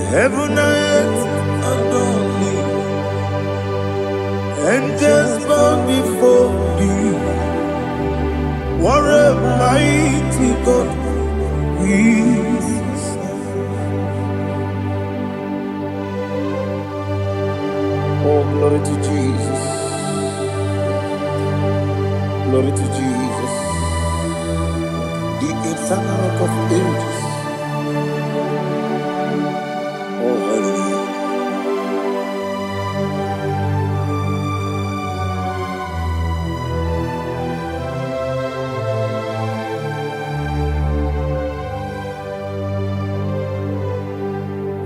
Heaven and earth adore thee. Angels bow before thee. What a mighty God we serve. Oh, glory to Jesus. Glory to Jesus. The eternal rock of ages. Oh, hallelujah.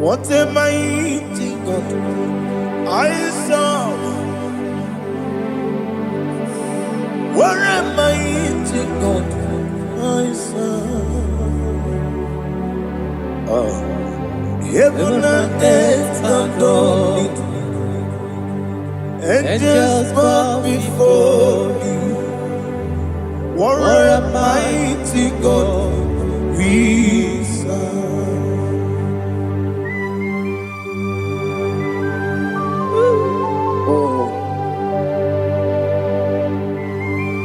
What a mighty God I serve. What a mighty God I serve. Oh. Heaven and earth adore it. Angels bow before thee. What a mighty God we serve. Oh,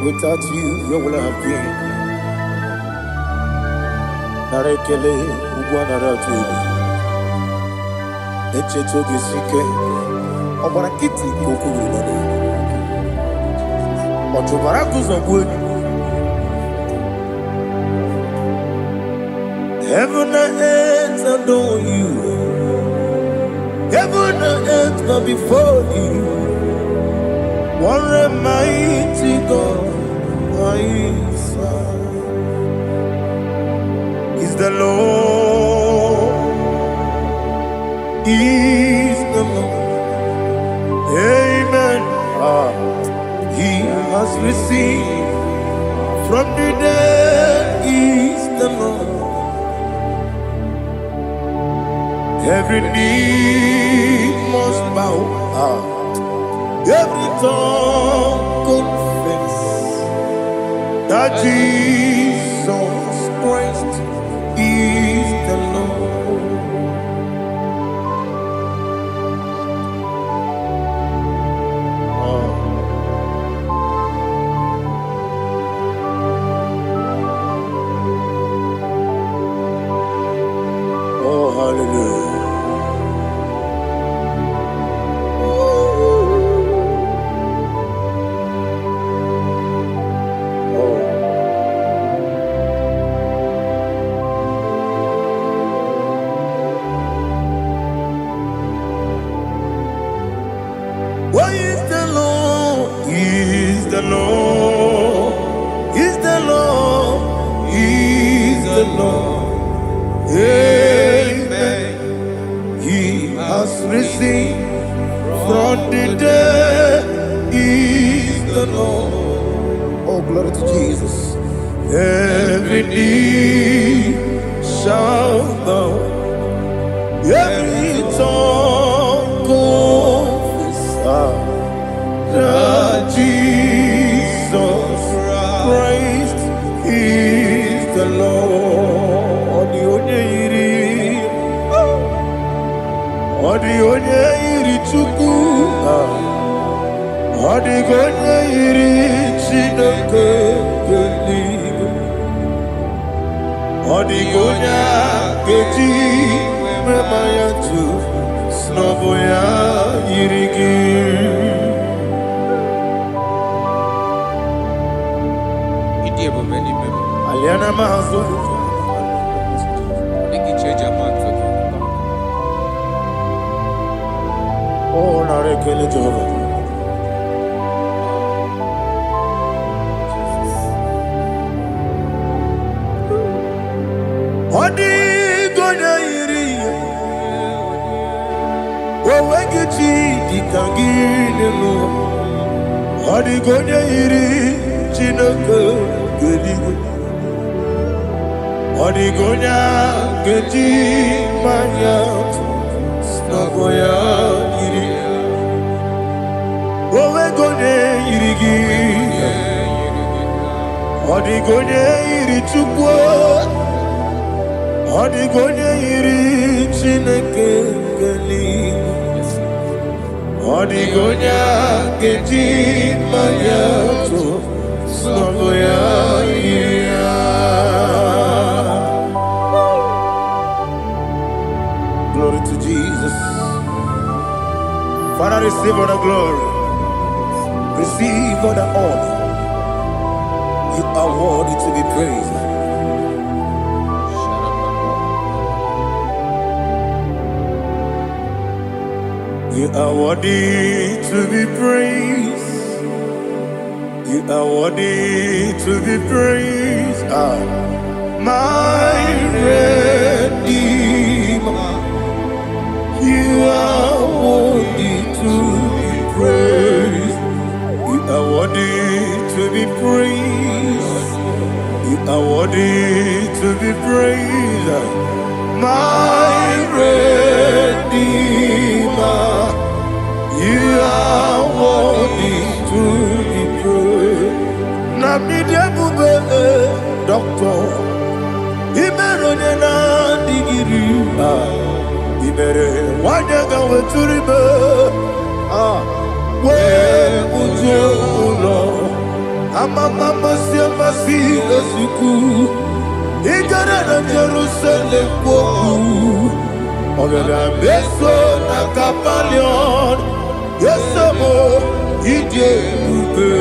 without you, where would I have been? Narekele, Ugwanaratu. Echetoge sike, Obarakiti kokuru. Otobaraku zobwe. Heaven and earth adore you. Heaven and earth bow before you. What a mighty God I serve. Is the Lord. Is the Lord. Amen. He has received from the dead. Is the Lord. Every knee must bow. Every tongue confess that Jesus Christ is the Lord. Oh, hallelujah. Why is the Lord? Is the Lord? Is the Lord? Is the Lord? Amen. He has risen from the dead. Is the Lord? Oh, glory to Jesus. Every knee shall bow. Every tongue confess that Jesus Christ is the Lord. Odi iri chuku, odi iri chineke keligo, odi keji memaya tu snoboya irigi. Aliana mahazo. Oh, narekele Jehovah. Odi gonya iri, owegichi dikangile lo. Odi gonya iri, chineke geligo. Odi gonya geji manya, snaboya iri. Owe gonya irigi, odi gonya iri chukwo. Odigonya iri Chineke geli. Odigonya keji mayato sogoya iya. Glory to Jesus. Father, receive all the glory. Receive all the honor. You are worthy to be praised. You are worthy to be praised. You are worthy to be praised. My Redeemer. You are worthy to be praised. You are worthy to be praised. You are worthy to be praised. My Redeemer. You are worthy to be praised. Namidia bube doctor. Imerone na digiri. Imere wanyaga weturibe. We ujo ulo. Mama siamasi esiku. Igara na Jerusalem woku. Ogada beso na kapalion. Yesamo ije ube.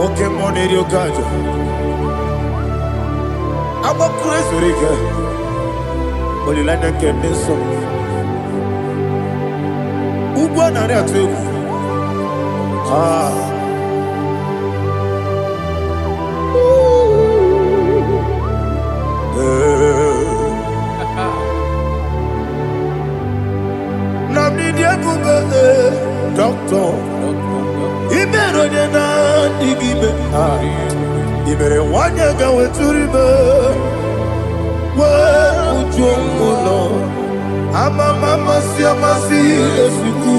Okay, money yo kajo. I'm a crazy rigger. Only like that can be so. Uba na rea tu. Namni dia bube doctor. Ibero de na digibe. Ibere wanyaga weturibe. We ujomulo. Mama siamasi esiku.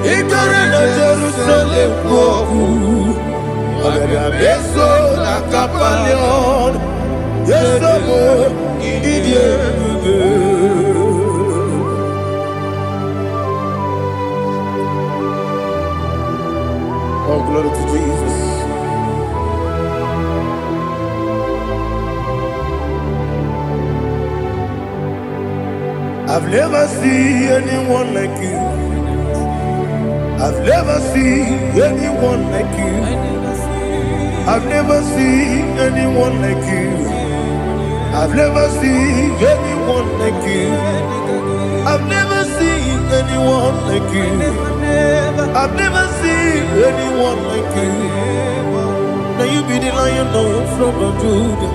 Igare na Jerusalem woku. Ogada beso na kapalion. Yesamo idie ube. Oh, glory to Jesus. I've never seen anyone like you. I've never seen anyone like you. I've never seen anyone like you. I've never seen anyone like you. I've never seen anyone like you. I've never seen anyone like you. Now you be the Lion from the Judah.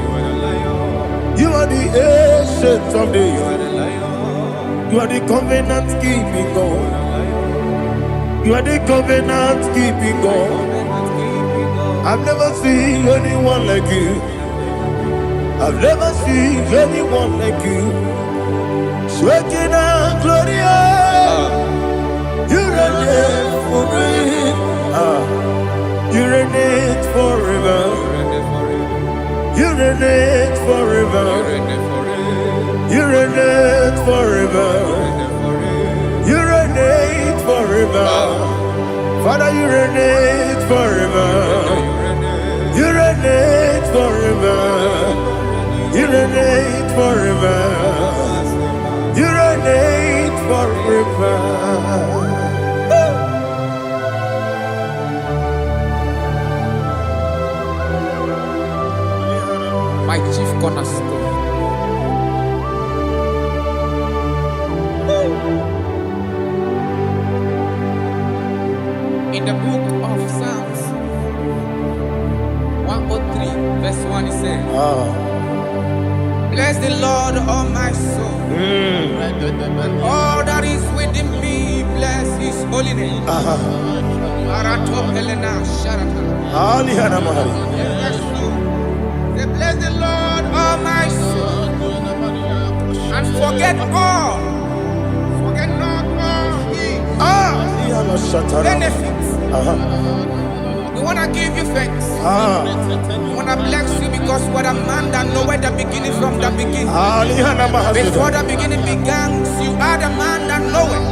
You are the ancient of days. You are the covenant keeping God. You are the covenant keeping God. I've never seen anyone like you. I've never seen anyone like you. Shaking and glorious. You reign forever. You reign forever. You reign forever. You reign forever. You reign forever. Father, you reign forever. You reign forever. You reign forever. You reign forever. My chief cornerstone. In the book of Psalms 103 verse 1 it says, bless the Lord, all my soul, and all that is within me, bless his holy name. Bless the Lord, all my soul, and forget not all his benefits. want to give you thanks. I want to bless you because what a man that knoweth the beginning from the beginning. Before the beginning began, you are the man that knoweth.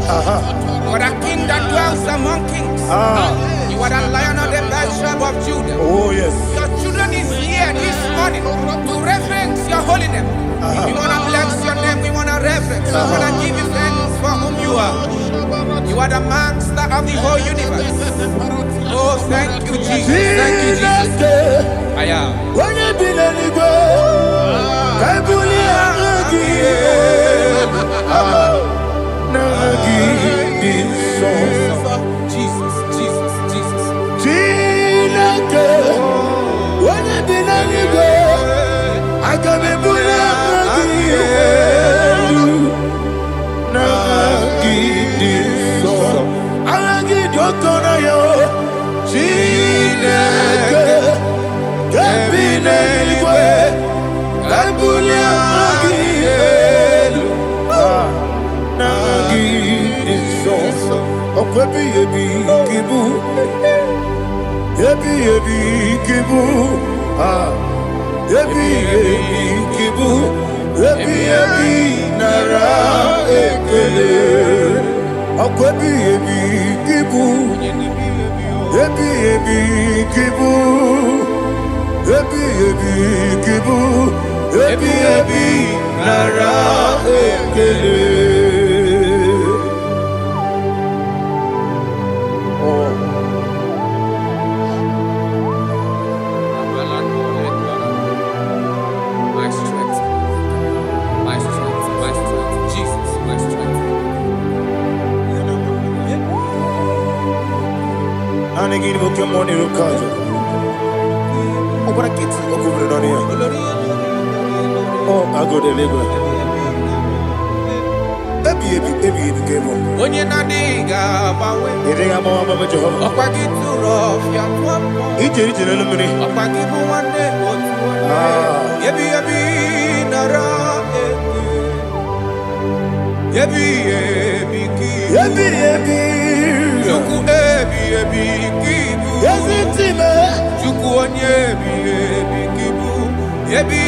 You are the king that dwells among kings. You are the lion of the tribe of Judah. Oh yes. Your children is here this morning to reverence your holiness. If you want to bless your name, we want to reverence. I want to give you thanks for whom you are. You are the master of the whole universe. Oh, thank you, Jesus. Thank you, Jesus. I am. When you be the Igbo, Jesus, Jesus, Jesus. When you be the Igbo, I can be My strength, my strength, my strength, Jesus, my strength. And again, we come on in the oh, I go to Lagos. When you're not diga, You think I'm on my job? up I get too rough, yeah, Each and every minute. up I give you one day, Yebi, Nara, Yebi, Juku, Kibu, Yes, it's him. Juku, Yebi, Kibu, Yebi,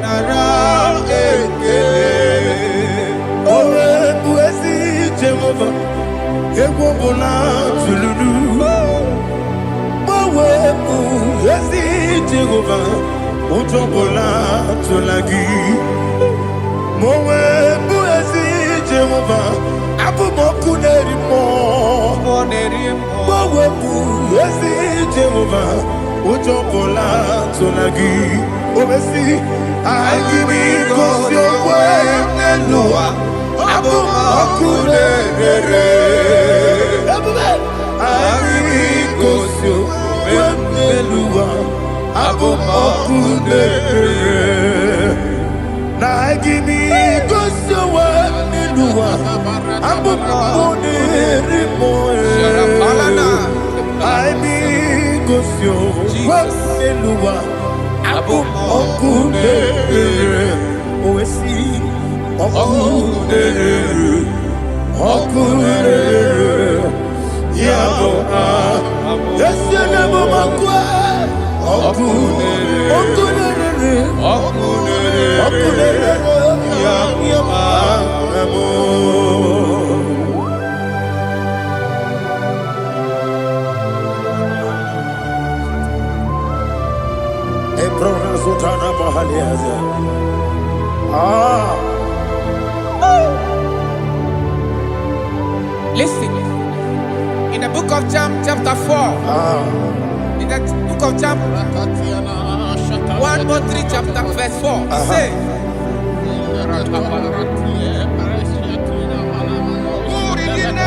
Nara, Oh, Buesi, Jehovah. Ekwobona tululu. Bawe Buesi, Jehovah. Utobola tulagi. Mowe Buesi, Jehovah. Abu Mokuneri mo. Bawe Buesi, Jehovah. Utobola tulagi. Obesi, I give me cause your way, Noah. Abu Makunere, I go so Melua, Abu Makunere. Now give me go so Melua, Abu Makunere. I be go so Melua, Abu Makunere. Oh, see. Okunere, Yabo, yes, you never makwa. Okunere, Yabo. Ebrona Sultana Mahaliaza. Listen, in the book of John, chapter 4, in the book of John, 1 or 3, chapter verse 4, it says, who redeemed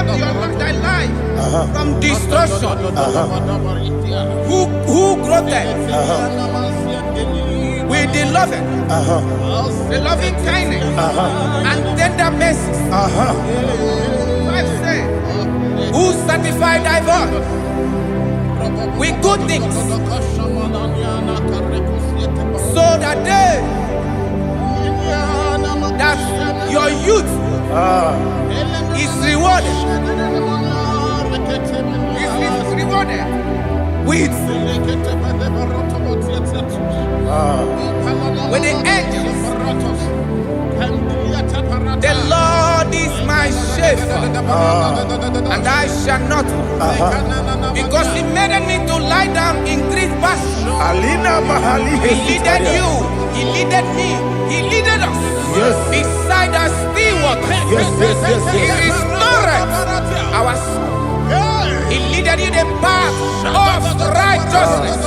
thy life from destruction, who groweth with the loving kindness, and tender mercies. Who satisfy thy voice with good things, so that they, that your youth is rewarded. Is rewarded. with the angels. The Lord is my shepherd, and I shall not want, because He made me to lie down in green pastures. He leaded you, He leaded me, He leaded us beside the still waters. He restored our soul. He leaded you the path of righteousness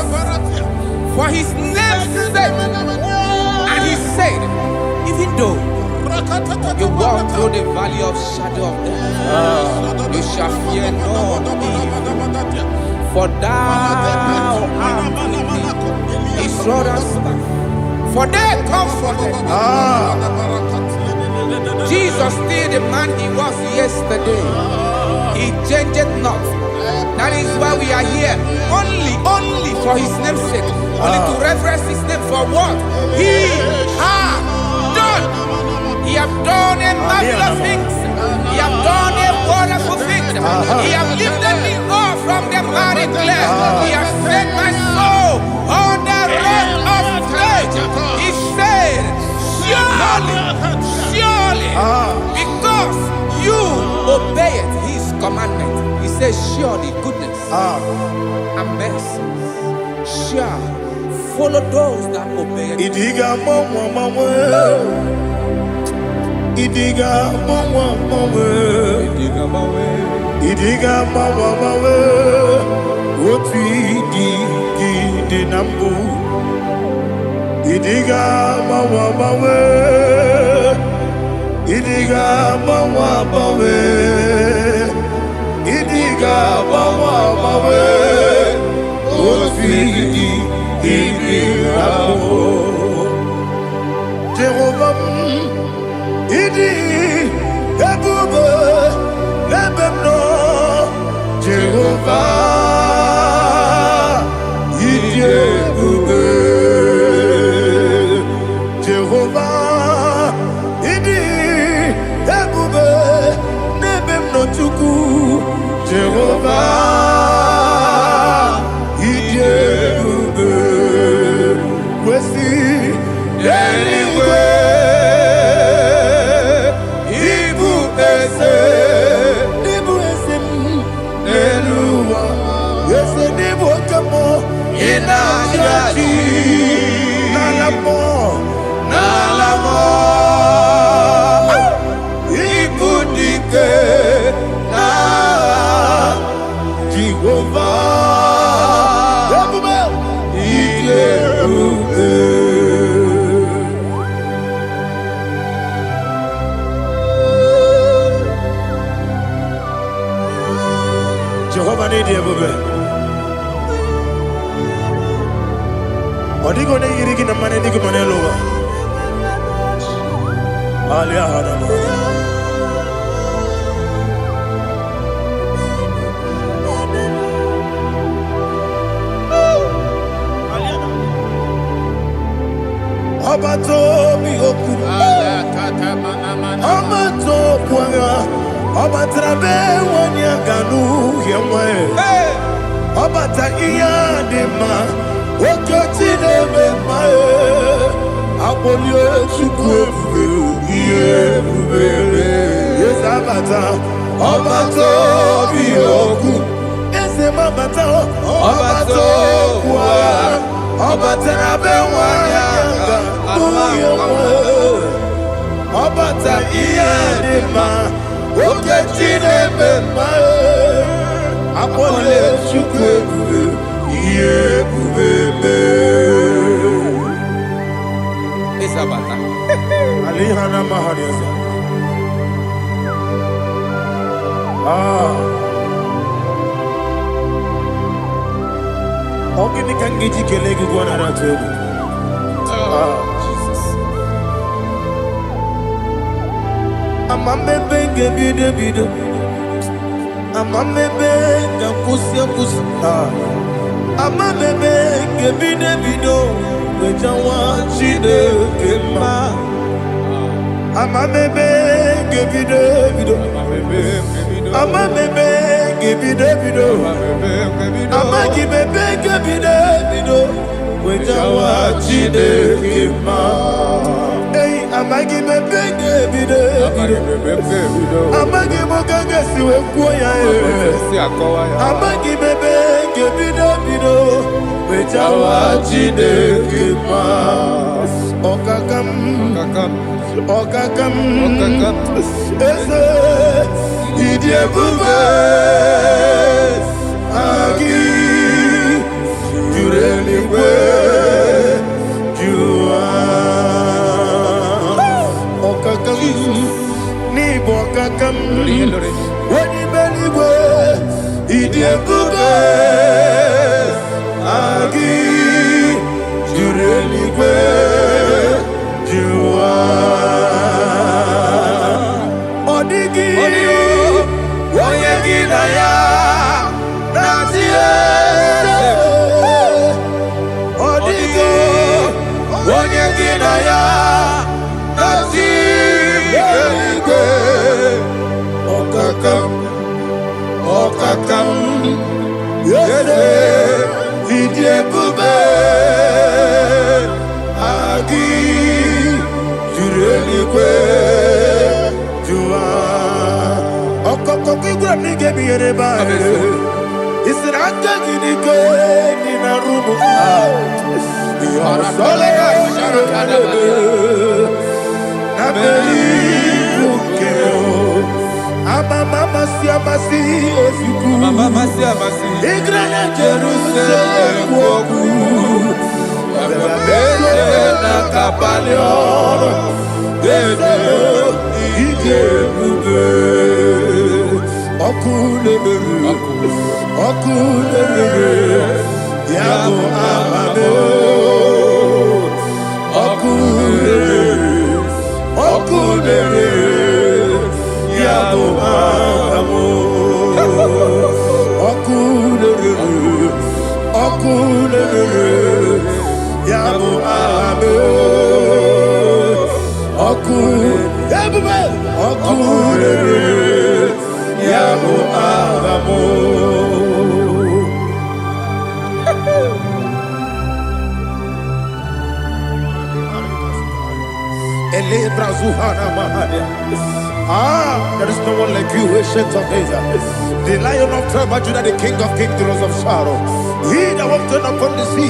for His name's sake. And He said, even though you walk through the valley of shadow of death, you shall fear no evil, for thou art with me. His rod and staff, for they comforted. Jesus still the man He was yesterday. He changed not. That is why we are here. Only for His name's sake. Only to reverence His name for what He has done. He has done a marvelous things. He has done a wonderful thing. He has lifted me up from the miry clay. He has set my soul on the rock of faith. He said, surely, because you obeyed His commandment. He says, surely goodness and mercy shall follow those that obey it. Idiga mawe otu idi na mbu. Idiga mawe Idiga mawe otu idi na mbu. Jehovah Idi ebube lebemno. Jehovah Idi ebube. Jehovah Idi ebube lebemno chuku. Jehovah Idi ebube. Wesi anyway. Jehovah need you, baby. Odi go ne yiri gina mane ni gumane lowa. Alia hana mo. Abato mi oku. Abato kwanga. Obatrabe wanya ganu yemwe. Obata iya dema. Okoti deme mae. Abolio chukwe iye bubele. Yes abata. Obato biyoku. Ese mabata. Obato kwa. Obatrabe wanya ganu yemwe. Obata iya dema. Oketine bemae, apole chukwe iye kubebe. Isabata. Alihana mahariasa. Ogini kangiji kelegi gwana ratubu. Amamebe ngebido amamebe ngakusia amamebe ngebido wejawa chide kema amamebe ngebido Ama bebe gibi de bido. Ama gibi gibi de bido. Wejawa chide kima. Hey, ama gibi gibi de bido. Ama gibi gaga siwe kuya e. Ama gibi gibi de bido. Wejawa chide kima. Okakam. Eze idie bube agi jureligwe jua okakam ni bokakam wani beligwe idie bube agi jureligwe jua odigi oyegi na ya natie odigi oyegi na ya natie okakam yese idie bube agi jureligwe jua okokoko igura nige biyere ba isira akagi ni na rumu ya sole na beli ukeo mama si ofiku igura na Jerusalem woku bebe na kapalion bebe ije bube okulere yabo amamo okulere yabo amamo okulere yabo amamo okulere yabo amamo. There is no one like you, ancient of days. The Lion of tribe of Judah, the King of kings, the Rose of Sharon. He that walked upon the sea,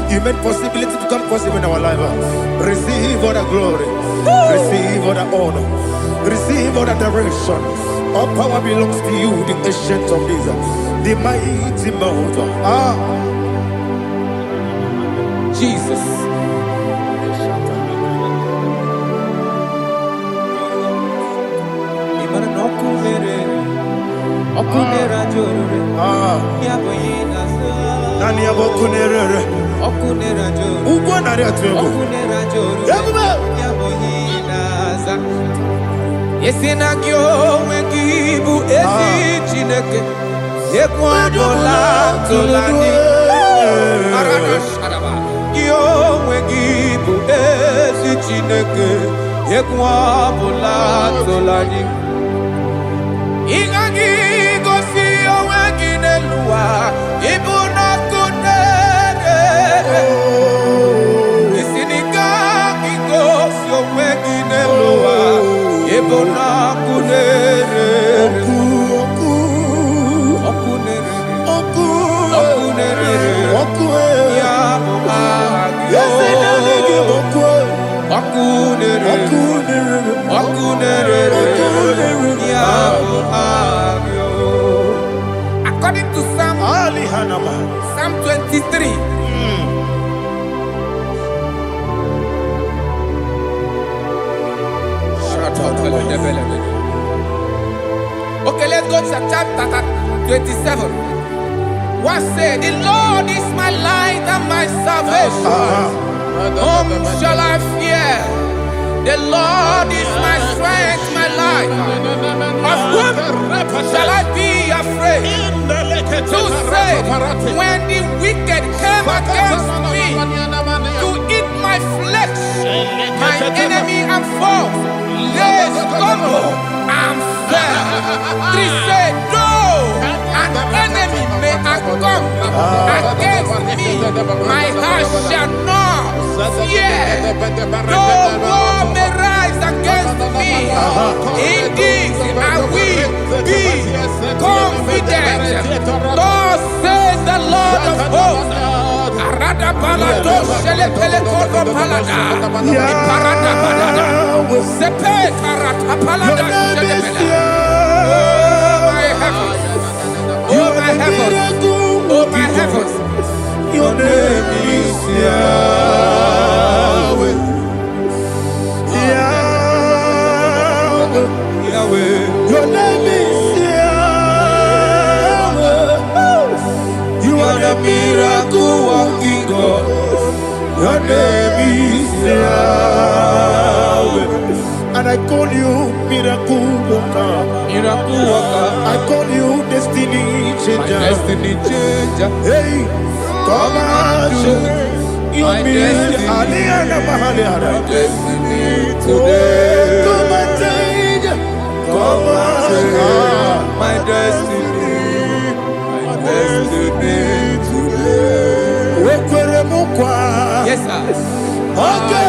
He made possibility to come possible in our life. Receive all the glory, receive all the honor, receive all the direction. All power belongs to you, the ancient of days, the mighty mountain. Jesus. Nani abokunere okunera joro ugo nari atwego okunera joro yaboyinaza yesina kyo wengibu esi chineke ekwadola tolani arana sharaba kyo wengibu esi chineke ekwadola tolani ingagi gosi oweginelua ibuna kunere isinika gosi oweginelua ibuna kunere okunere ya agyo okunere ya agyo. According to Psalm 23. Okay, let's go to chapter 27. What said? The Lord is my light and my salvation. Whom shall I fear? The Lord is my strength, my life. Of whom shall I be afraid? To say, when the wicked came against me to eat my flesh, my enemy and foe, they stumble and fell. 3 said, though an enemy may come against me, my heart shall not fear. Though war may rise against me, in this I will be confident. Thus says the Lord of hosts. Arada balado shele pele kodo palada. Iparada balada. Sepe karata palada shele pele. Oh my heavens. Oh my heavens. Oh my heavens. Your name is Yahweh. Yahweh. Yahweh. Your name is Yahweh. You are the miracle working God. Your name is Yahweh. And I call you miracle worker. Miracle worker. I call you destiny changer. My destiny changer. Hey, come on, you mean Aliana Mahaliana. My destiny today. Come and change. Come on, my destiny. My destiny today. Yes, sir. Okay,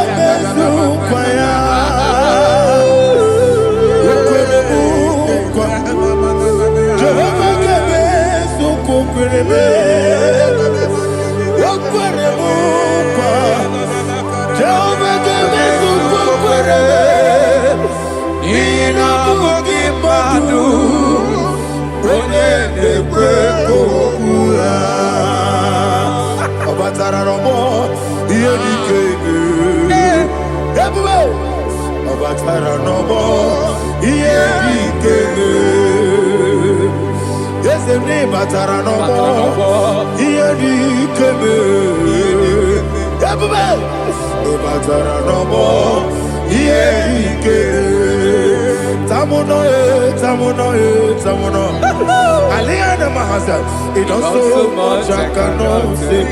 Aliana Mahazal, it also much I cannot say.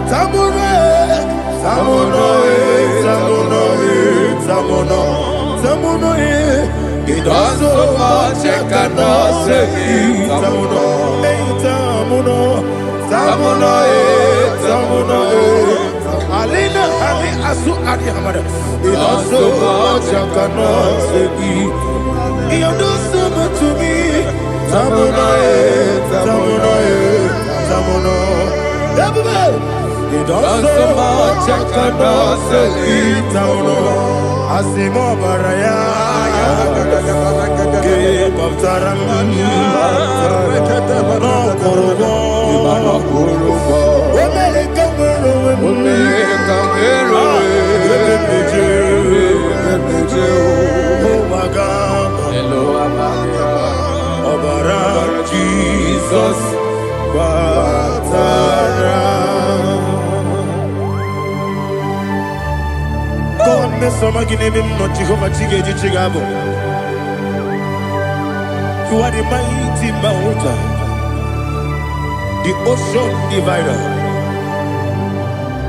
Tamuno, it also much I cannot say. Tamuno, Alina, Ali Asu Adi Hamada, it also much I cannot say. You do so much to me. Tamuno. You do so much I cannot say. Tamuno. Asimo Baraya. Give up Taramani. No Kurubo. Jesus, God, me so magine him not Jehovah Chige Chigabo. You are the mighty mountain, the ocean divider,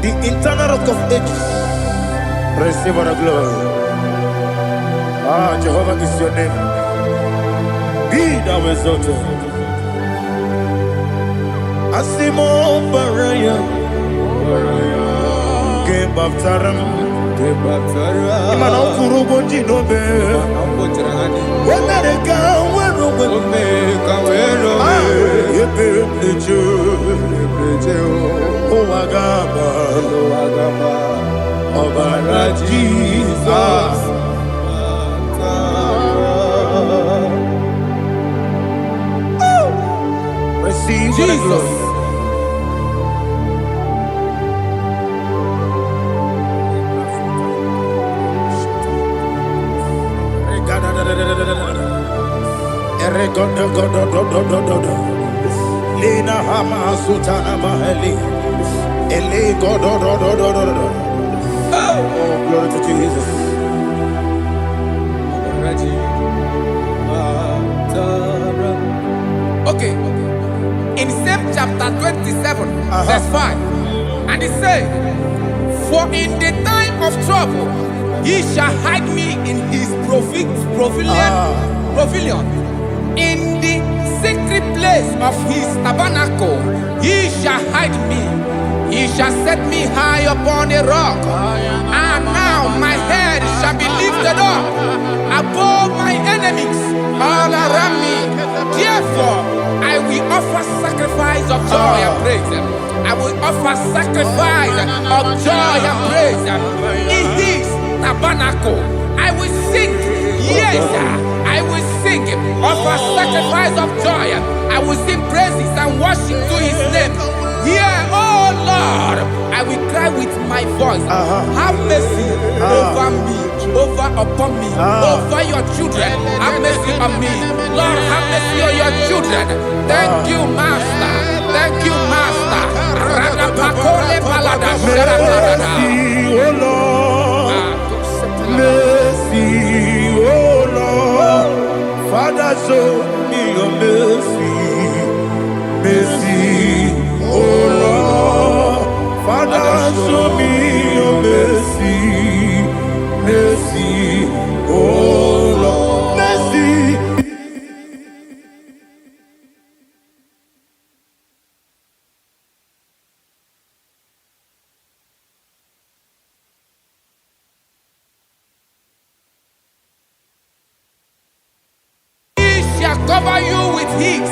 the internal rock of ages. Receive all the glory. Ah, Jehovah is your name. Be thou exalted. Asimo Baraya, Game of Taram, Imano Kurubo Jinobe, America, where the Jew, Oagaba, Obara Jesus. Receive Jesus. Lina Hama Sutana Maheli. Ele Godo. Oh, glory to Jesus. Okay. In same chapter 27, verse 5, and it says, for in the time of trouble, he shall hide me in his pavilion pavilion. In the secret place of his tabernacle, he shall hide me. He shall set me high upon a rock. And now my head shall be lifted up above my enemies all around me. Therefore, I will offer sacrifice of joy and praise. I will offer sacrifice of joy and praise. In his tabernacle, I will sing. Yes, I will sing. Offer sacrifice of joy. I will sing praises and worship to his name. Here, oh Lord, I will cry with my voice. Have mercy over me, upon me, over your children. Have mercy on me. Lord, have mercy on your children. Thank you, Master. Thank you, Master. Mercy, oh Lord. Mercy, oh Lord. Father, show me your mercy. Mercy, oh Lord. Father, show me your mercy. Mercy, oh Lord. Mercy. Shall cover you with his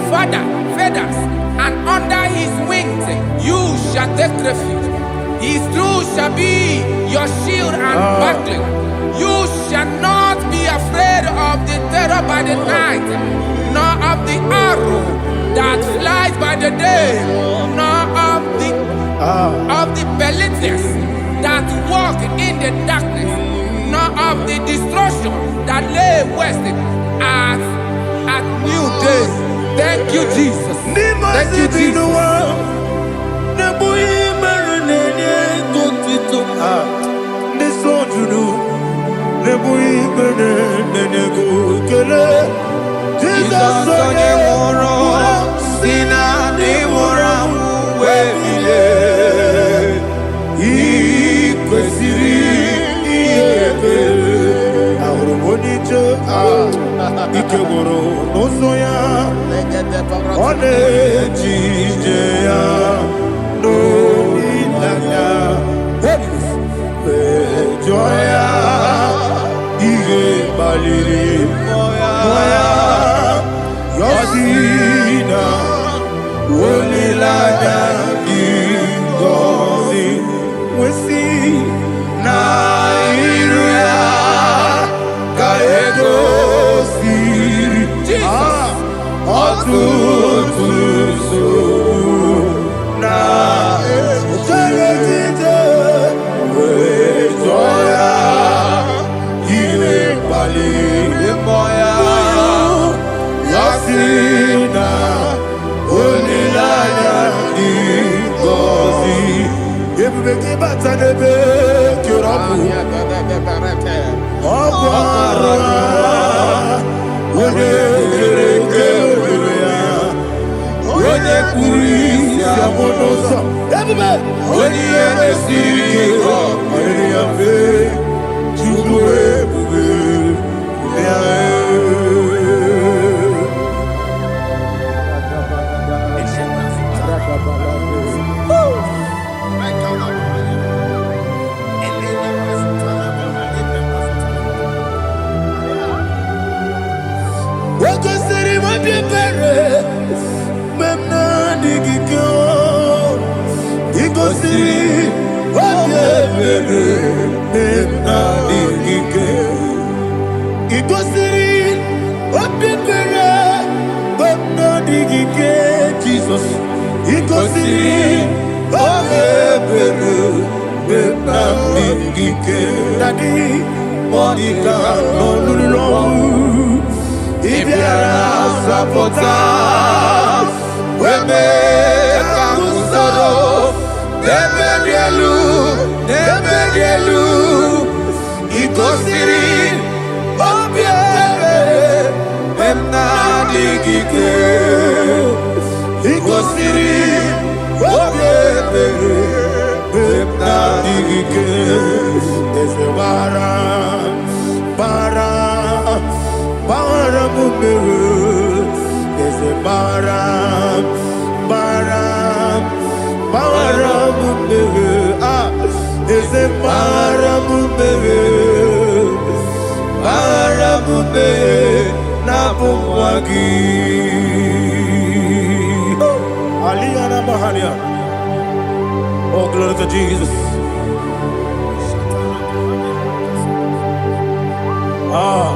feathers, and under his wings you shall take refuge. His truth shall be your shield and buckler. You shall not be afraid of the terror by the night, nor of the arrow that flies by the day, nor of the pestilence that walk in the darkness, nor of the destruction that lay waste at new day. Thank you, Jesus. Thank you, Jesus. Ikegoro n'ụzọ one ejije ya n'olileanya mejọ ya ihe gbaliri mmụọ ya yọsi na olileanya dị ngọzi nwesi na iru ya ka ego ọtụtụ nsogbu na echeletite wee jụọ ya ihe kpaliri mmụọ ya ya si na olileanya dị ngọzi ebube gị bata n'ebe kere ọkụ arụ onye kere eke obere ya onye kpụrụ isi abụ n'ụzọ ebube onye ihe na-esiri ike ọ nyere ya mfe Chukwu ebube ya Jesus, he goes in, Daddy, Monica, no, if you are sabotage, we make a musoro, Nebelielu, he goes in, he goes in, bara baram, baram, baram, ah, is a baram, baram, Nabumwagi. Aliyana Mahalia. Oh, glory to Jesus. Ah.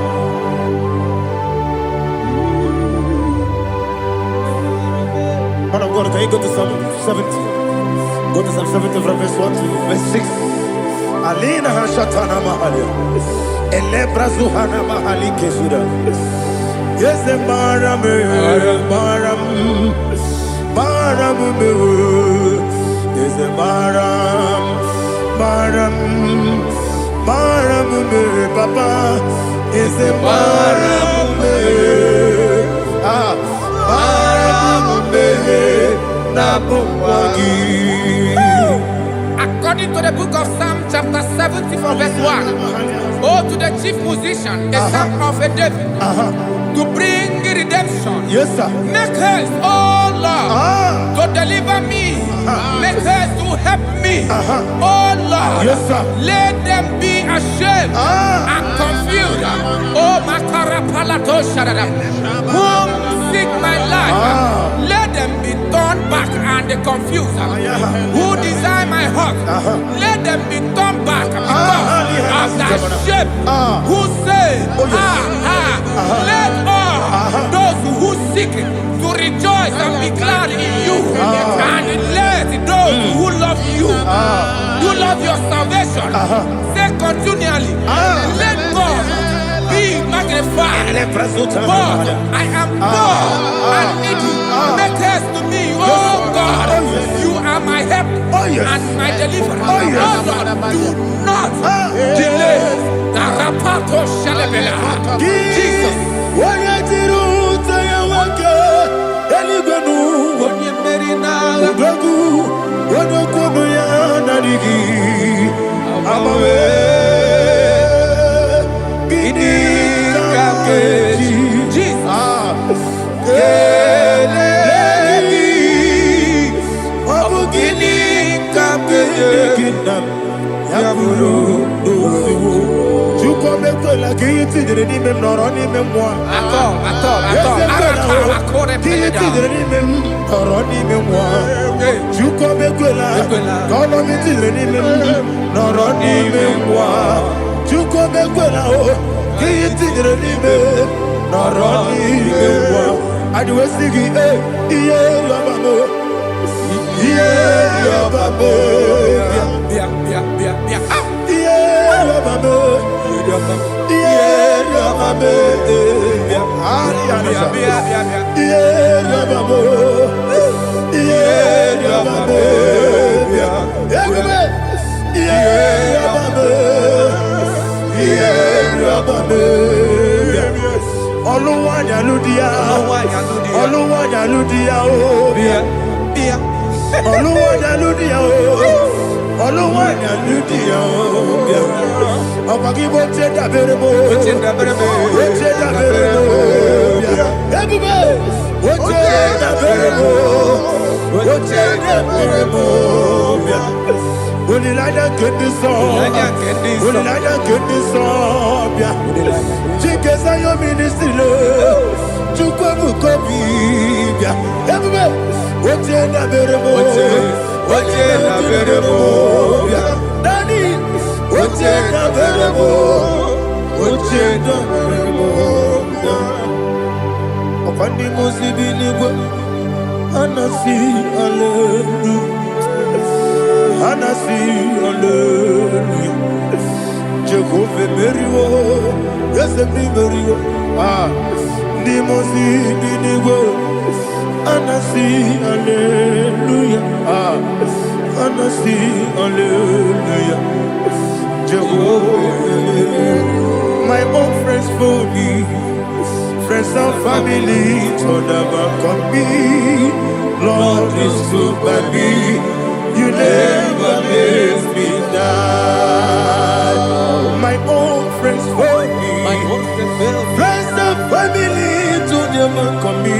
Man of God, can you go to Psalm 70? Go to Psalm 70 from verse 1 to verse 6. Alina Hashatana Mahalia. Elebra Zuhana Mahali Kesuda. Yes, the Baram, Baram, Baram, yes, the Baram, Baram, Baram, Papa, yes, the Baram, ah, Baram, Nabumwagi. According to the book of Psalm chapter 70 from verse 1, oh, to the chief musician, a psalm of a David, to bring redemption. Yes, sir. Make haste, oh Lord, to deliver me. Make haste to help me. Oh Lord, yes, sir. Let them be ashamed and confused. Oh, Makara Palato Shadada, whom seek my life, let them be turned back and confused. Who desire my heart, let them be turned back because of that shape. Who say, let all those who seek to rejoice and be glad in you, and let those who love you, who love your salvation, say continually, let God be magnified. God, I am poor and needy. Make haste to me, oh God. You are my help and my deliverer. Oh Lord, do not delay. Tarapato Shalabela. Jesus. My own friends for me, friends and family to never come me. Lord is good by me, you never let me die. My own friends for me, friends and family to never come me.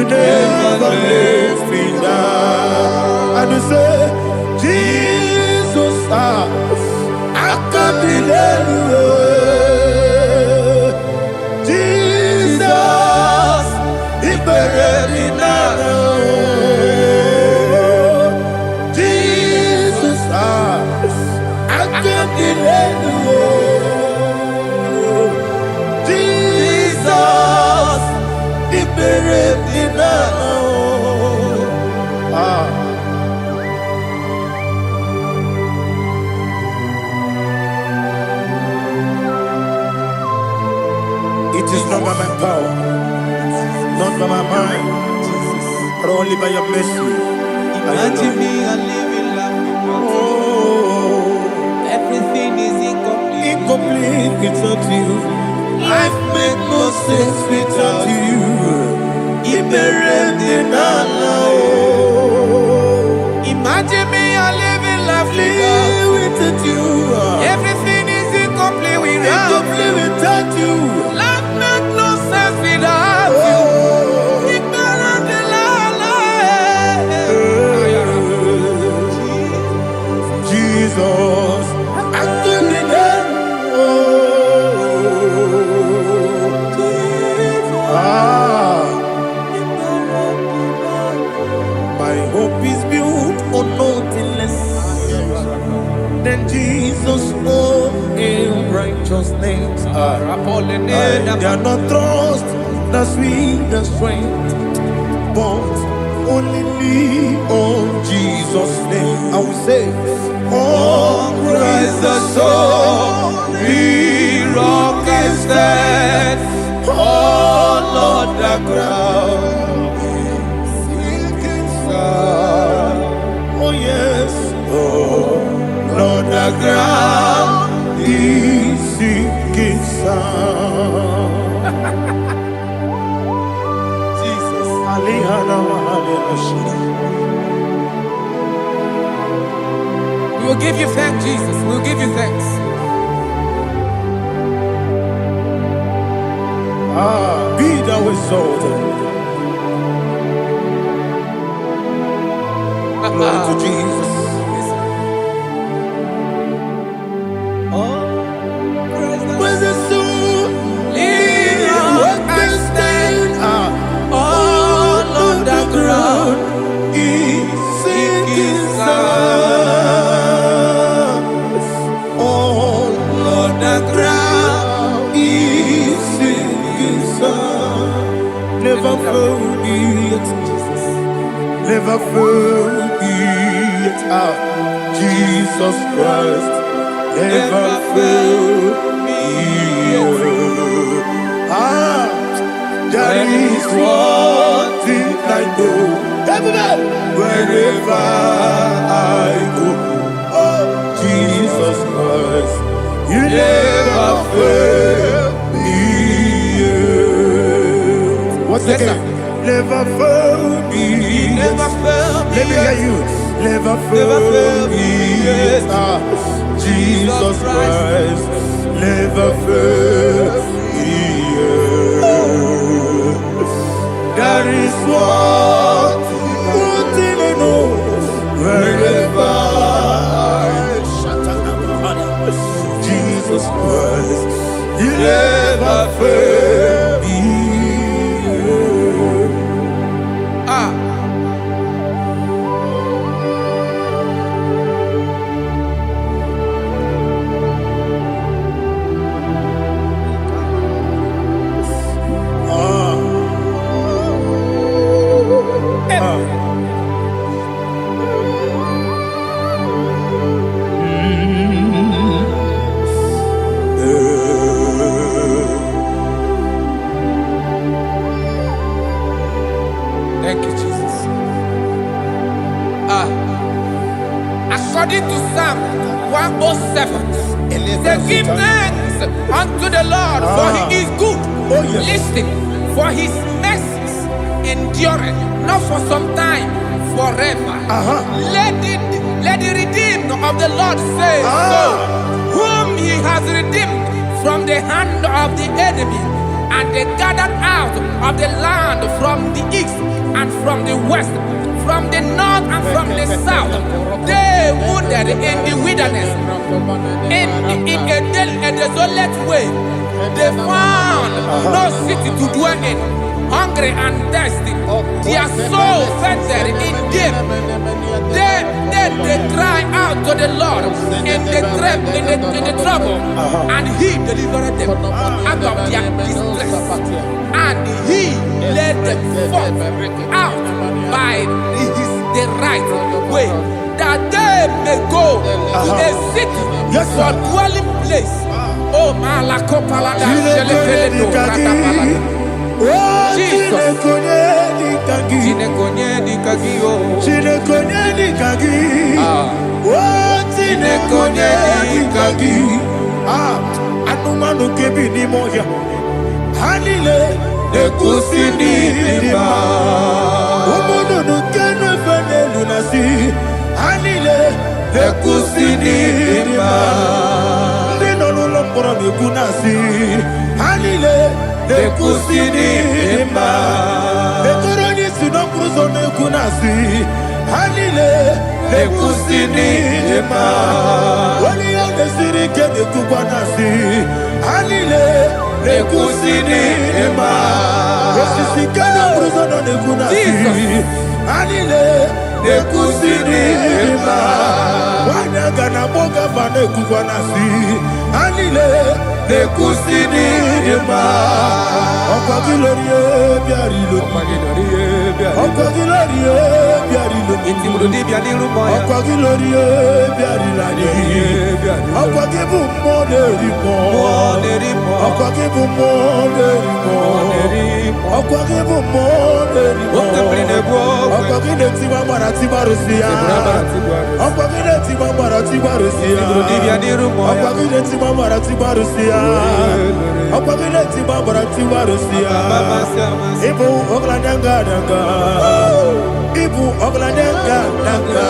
never let me down. And you say, Jesus, I can't deny you. Jesus, He buried me now. Jesus, I can't deny you. Jesus, He buried me now. It is not by my power, not by my mind, but only by your mercy. Imagine me a living life without you. Everything is incomplete. Incomplete without you. Life makes no sense without you. Imagine me a living life without you. Everything is incomplete without you. Life makes no sense without you. Jesus, my hope is built on nothing less than Jesus' own righteousness. They are not trust the sweetest strength, but only lean on Jesus' name. I will say, on Christ the solid rock I stand. Oh Lord, the ground is sinking sand. Oh yes, oh Lord, the ground is sinking sand. Jesus, we will give you thanks, Jesus. We will give you thanks. Be thou exalted. Glory to Jesus. Where's the soul? What can stand? All on the ground is sinking sand. All on the ground is sinking sand. Never found it, never found it. Jesus Christ never failed me. There is one thing I know, wherever I go, oh Jesus Christ, you never fail me. What's the name? Never fail me. Never fail me. Let me hear you. Never fail me. Jesus Christ never fail me. There is one thing I know, wherever Jesus Christ, you never fail me. Thank you, Jesus. According to Psalm 107, they give thanks unto the Lord, for He is good. Listen, for His mercies endureth not for some time, forever. Let the redeemed of the Lord say so, whom He has redeemed from the hand of the enemy, And they gathered out of the land from the east and from the west, from the north and from the south. They wandered in the wilderness, in a desolate way. They found no city to dwell in, hungry and thirsty. Their soul fettered in deep. They cry out to the Lord in the trouble, and He delivered them out of their distress, and He led them forth out by the right way, that they may go to a city for dwelling place. Oh, Malakopalada, Jesus. Anumanu kebi ni moya Hanile Nekusini lima Umudu nukenu fene lunasi Hanile Nekusini lima Ndino lulambura nukunasi Hanile Nekusini lima Nekuroni sinokruzo nukunasi Hanile Nekusini lima Wali yande sirike nekubanasi Hanile Nekusini lima Wesisikana bruzo nukunasi Hanile Nekusini lima Wanaga na boga vane kubanasi Hanile Nekusini lima Okwa gilorie biarilo Okwa gilorie biarilo Okwa gilorie biarilani Okwa gibu moderimo Okwa gibu moderimo Okwa gibu moderimo Okwa gileti mamara tibarusia Okwa gileti mamara tibarusia Okwa gileti mamara tibarusia Okwa gileti mamara tibarusia Ibu oglananga danga Ibu oglananga danga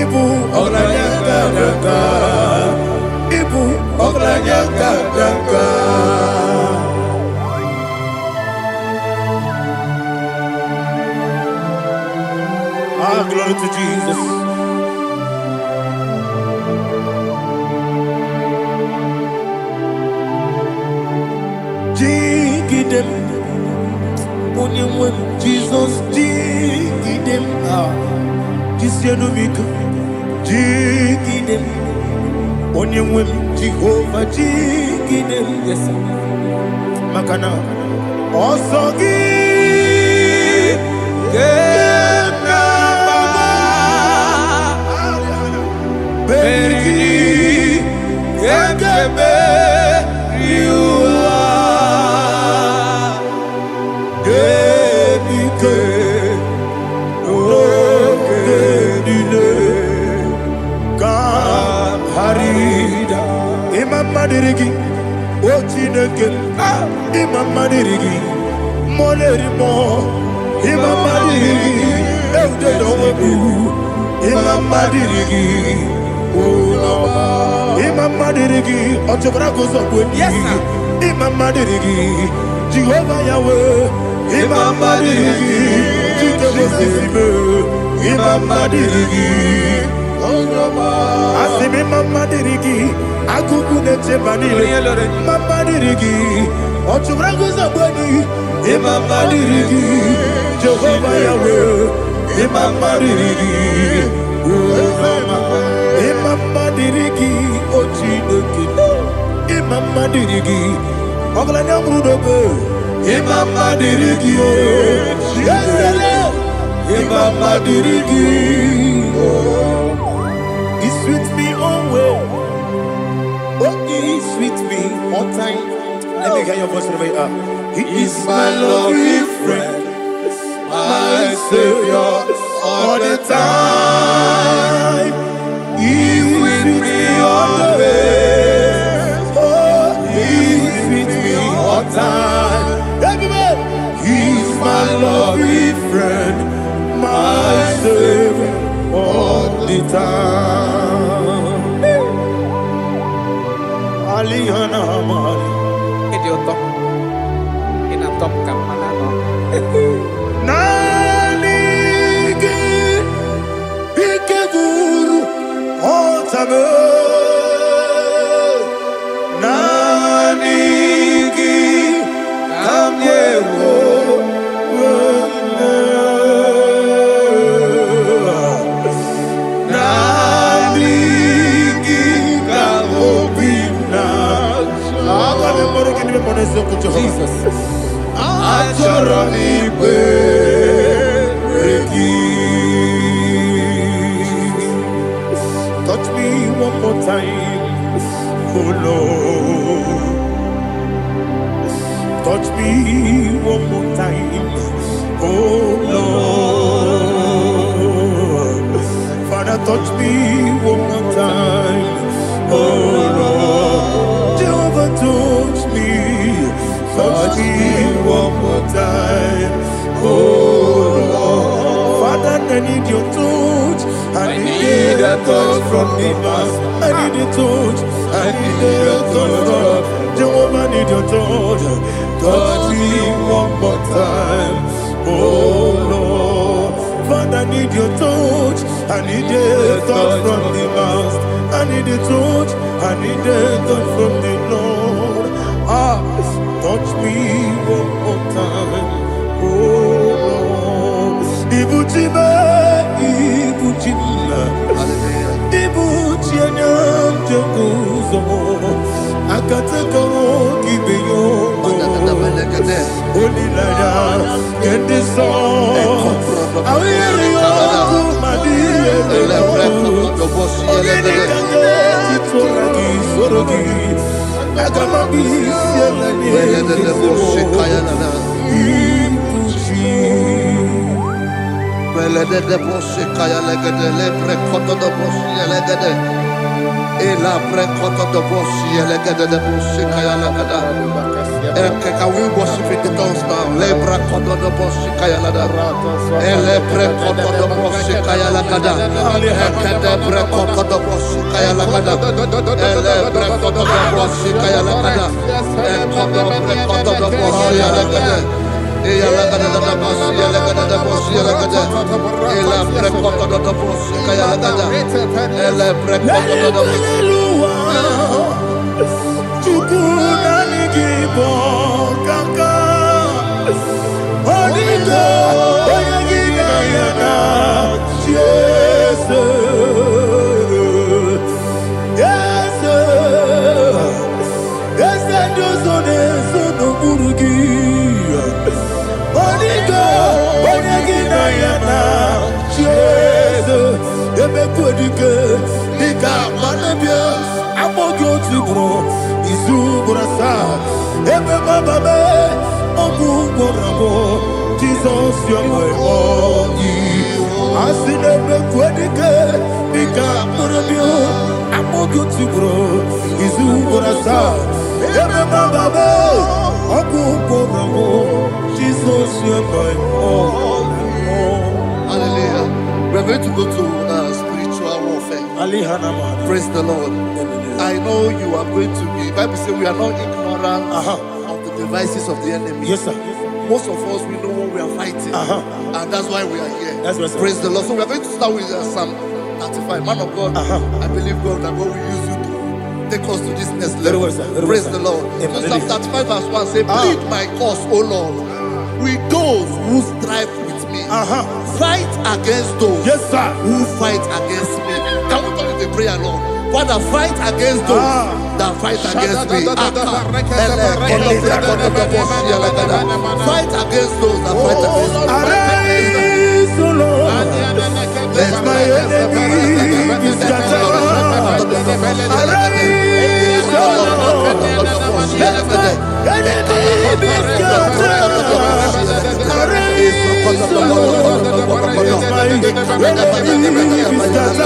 Ibu oglananga danga Ibu oglananga danga Ah, glory to Jesus. Jigidem, Onyemwem, Jesus, Jigidem, Jisianumika, Jigidem, Onyemwem, Jehovah, Jigidem, yes, Makana, Osogi, Berigi, Gekebe, Riua, Gebike, Ogedine, Harida, Imam Madirigi, Ochineke, Imam Madirigi, Molerimo, Imam Madirigi, Eudedobu, Imam Madirigi. Imam Madirigi, Otobrago Zobweni, yes, Imam Madirigi, Jehovah Yahweh, Imam Madirigi, Jehovah Imam Madirigi, Asim Imam Madirigi, Akukune Chebanile, Imam Madirigi, Otobrago Zobweni, Imam Madirigi, Jehovah Yahweh, Imam Madirigi, Imam Madirigi, Ochineke, Imam Madirigi, Oglanya Mudobe, Imam Madirigi, Yesele, Imam Madirigi, He sweet me always, oh, He sweet me all time. Let me hear your voice from here. He is my loving friend, my Savior, all the time. He with me always. Oh, He's with me all time. Everybody, He's my loving friend, my Savior all the time. Aliyana Mari. Touch me one more time, oh Lord. Touch me one more time, oh Lord. Father, touch me one more time, oh Lord. Jehovah, touch me one more time, oh Lord. Father, I need your touch. I need a touch from the past. I need a touch. I need a touch from Jehovah. I need your touch. Touch me one more time, oh Lord. Father, I need your touch. I need a touch from the past. I need a touch. I need a touch from the Lord. Touch me one more time, oh Lord. Ibuchima, Ibuchima, Ibuchianyam Jakuzo, Akataka Kibeyo, Olilaya, get this song. I hear you, Madi, Can we worship in the tongues now? Lebra kodo do boshi kaya lada. Ele pre kodo do boshi kaya lada. Ekede pre kodo do boshi kaya lada. Ele pre kodo do boshi kaya lada. Ekodo pre kodo do boshi lada. Eya lada da boshi lada da boshi lada. Ele pre kodo do boshi kaya lada. Ele pre kodo do boshi. Jesus, you're my all. I see them quedike, Nika Murabio, I'm more good to grow. Is who what I saw. Jesus, you're my all. Hallelujah. We're going to go to spiritual warfare. Praise the Lord. I know you are going to be. Bible says we are not ignorant of the devices of the enemy. Yes, sir. Most of us, we know what we are fighting, and that's why we are here. That's right, praise the Lord. So we are going to start with Psalm 35. Man of God, I believe God that God will use you to take us to this next level. Praise the Lord. So Psalm 35 verse 1 say, plead my cause, O Lord, with those who strive with me. Fight against those who fight against me. Can we call it a prayer, Lord? Father, fight against those that fight against me. Fight against those that fight against me. Arise, O Lord, let my enemy be scattered. Arise, O Lord, let my enemy be scattered. Arise, O Lord, let my enemy be scattered.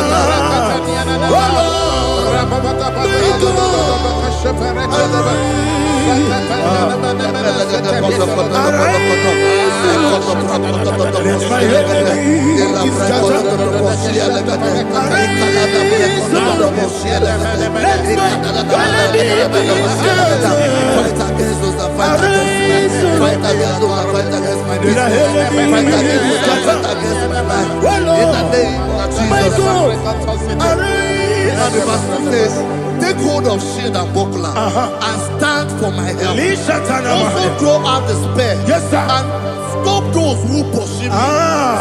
Take hold of shield and buckler and stand for my help. Also throw out the spear and stop those who pursue me.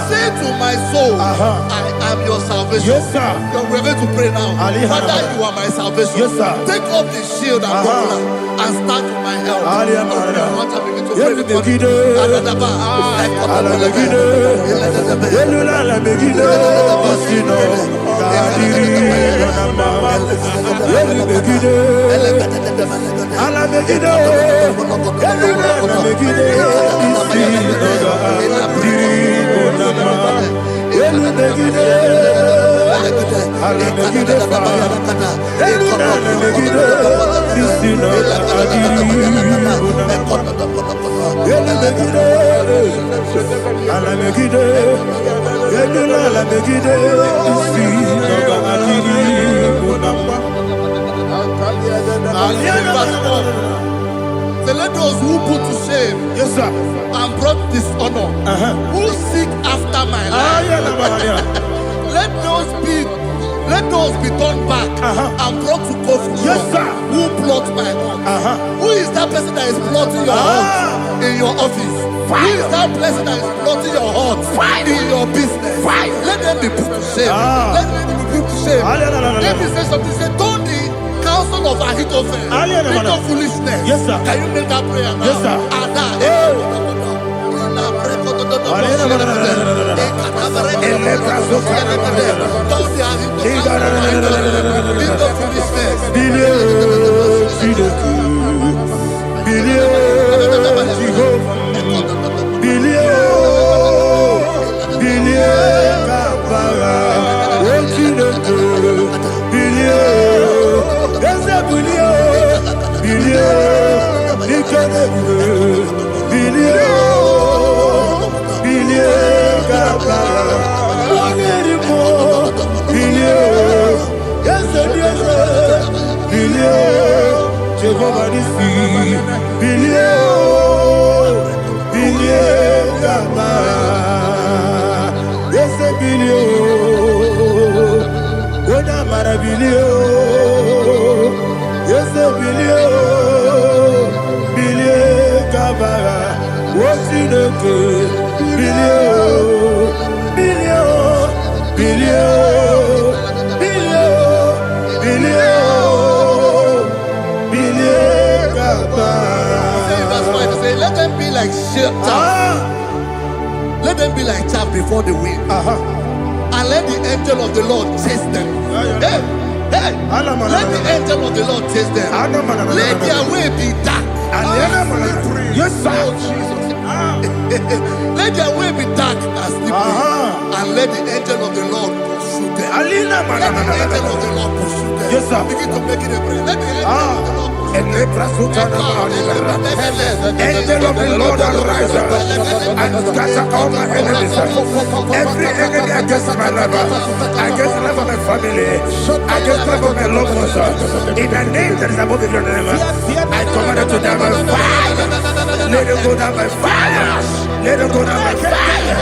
Say Say to my soul, I am your salvation. Yes, sir. We're going to pray now. Father, you are my salvation. Yes, sir. Take off the shield and buckler and start with my help. Open your heart and begin to pray before you. So let those who put to shame, yes, sir, and brought dishonor, who seek after my life, let those be turned back and brought to confusion. Yes, sir. Who plot my hurt? Who is that person that is plotting your hurt in your office? Who is that person that is plotting your hurt in your business? Let them be put to shame. Let them be put to shame. Let me say something. Say, don't the counsel of Ahithophel into foolishness. Yes, sir. Can you make that prayer now? Yes, sir. Let them be like chaff. Let them be like chaff before the wind. And let the angel of the Lord chase them. Hey, hey. Let the angel of the Lord chase them. Let their way be dark. Yes, sir. Let their way be dark and slippery. And let the angel of the Lord pursue them. Let the angel of the Lord pursue them. Yes, sir. Begin to make it a prayer. Let the angel of the Lord Angel of the Lord arise and scatter all my enemies. Every enemy against my life, against the life of my family, against the life of my loved ones. In the name that is above your name, I command it to die by fire. Let it go down by fire. Let it go down by fire.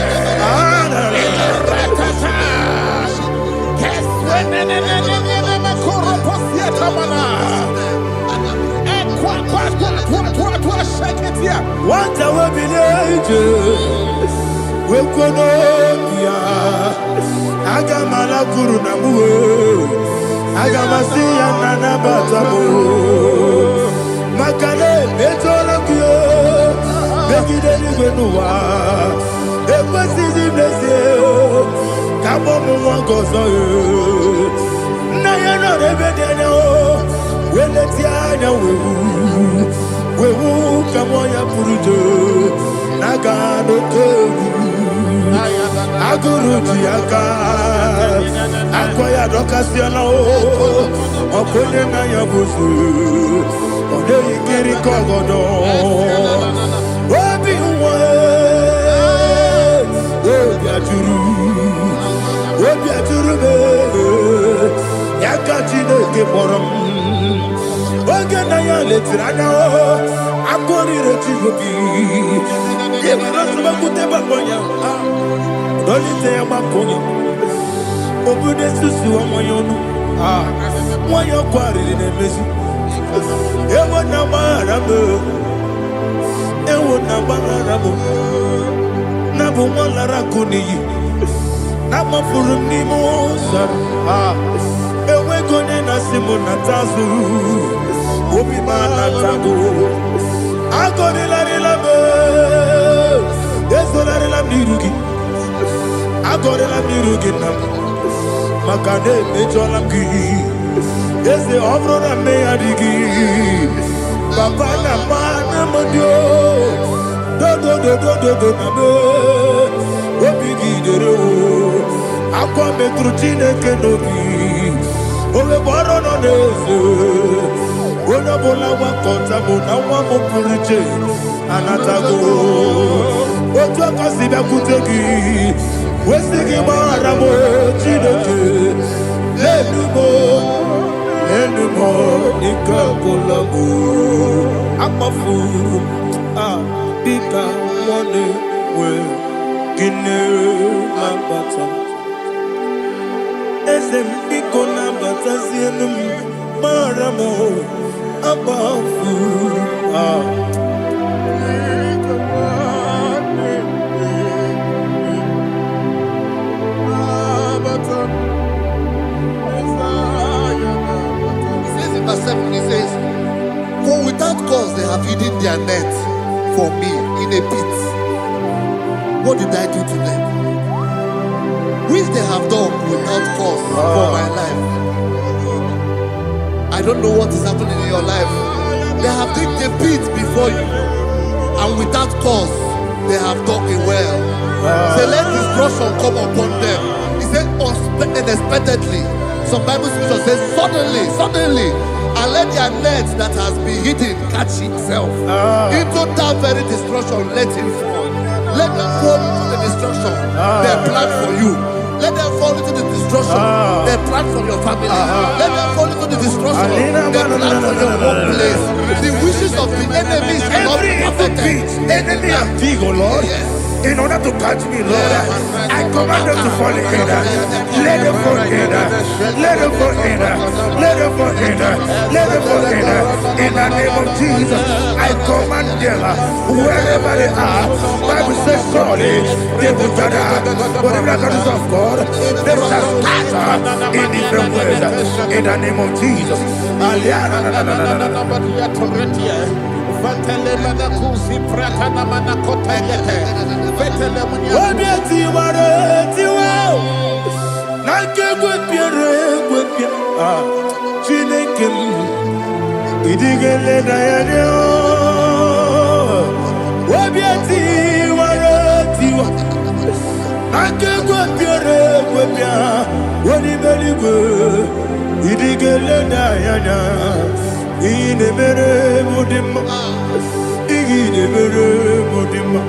What I will be angels, we could Agamala Guru Namu, Agamasia Nana Batamo, Makale, Betolakio, Begideni Benua, Equasi Blessio, Kabomu Wangozo, Nayana Rebedeno, Wenetiana we will come on your Purujo, Nagano Togu, Aguru Tiaka, Akoya Docasiano, Okonena Yabusu, Ode Kiri Kogodo, Obi Obiaturu, Yakachino Kiborum. Oganaya letrana akori rechigobi yebara suba kuteba bonya dolite amakonya obude susu omoyonu moyo kwari ne mesu ewo na marabe Nabumalara kuni. Namafuru nimosa. Ewe kone nasimuna tazu. Obi mana tabu. Agone la rilame. Yeso la rilame nirugi. Agone la nirugi nam. Makane mejola ki. Yese obro na me adigi. Papa na mana modio. Do na me. Obigi dero. Aqua metrutine kenobi. Ole baro no neze. Ona bola wa kota mona wa mo puriche. Anatago. Ojo kasiba kutegi. Wesigi mara mo chineke. Enumo ikakolago. Amafu. Bika one we. Gine mabata. Esem ikona batazienum maramo abafu. He says in verse 7, he says, for without cause they have hidden their net for me in a pit. What did I do to them? Which they have done without cause for my life. I don't know what is happening in your life. They have digged a pit before you, and without cause, they have dug it well. Say, let destruction come upon them. He said, unexpectedly. Some Bible scripture says, suddenly, and let their net that has been hidden catch itself. Into that very destruction, let it fall. Let them fall into the destruction they plan for you. Let them fall into the destruction they plan for your family. Let them fall into the destruction they plan for your workplace. The wishes of the enemies are not perfected. Enemy of thee, O Lord. Yes. In order to catch me, Lord, I command them to fall in. Let them fall in. Let them fall in. Let them fall in. Let them fall in. In the name of Jesus, I command them wherever they are. Bible says surely they will gather, but the miracles of God, they shall scatter in different ways. In the name of Jesus. Ine mere mudima, ine mere mudima,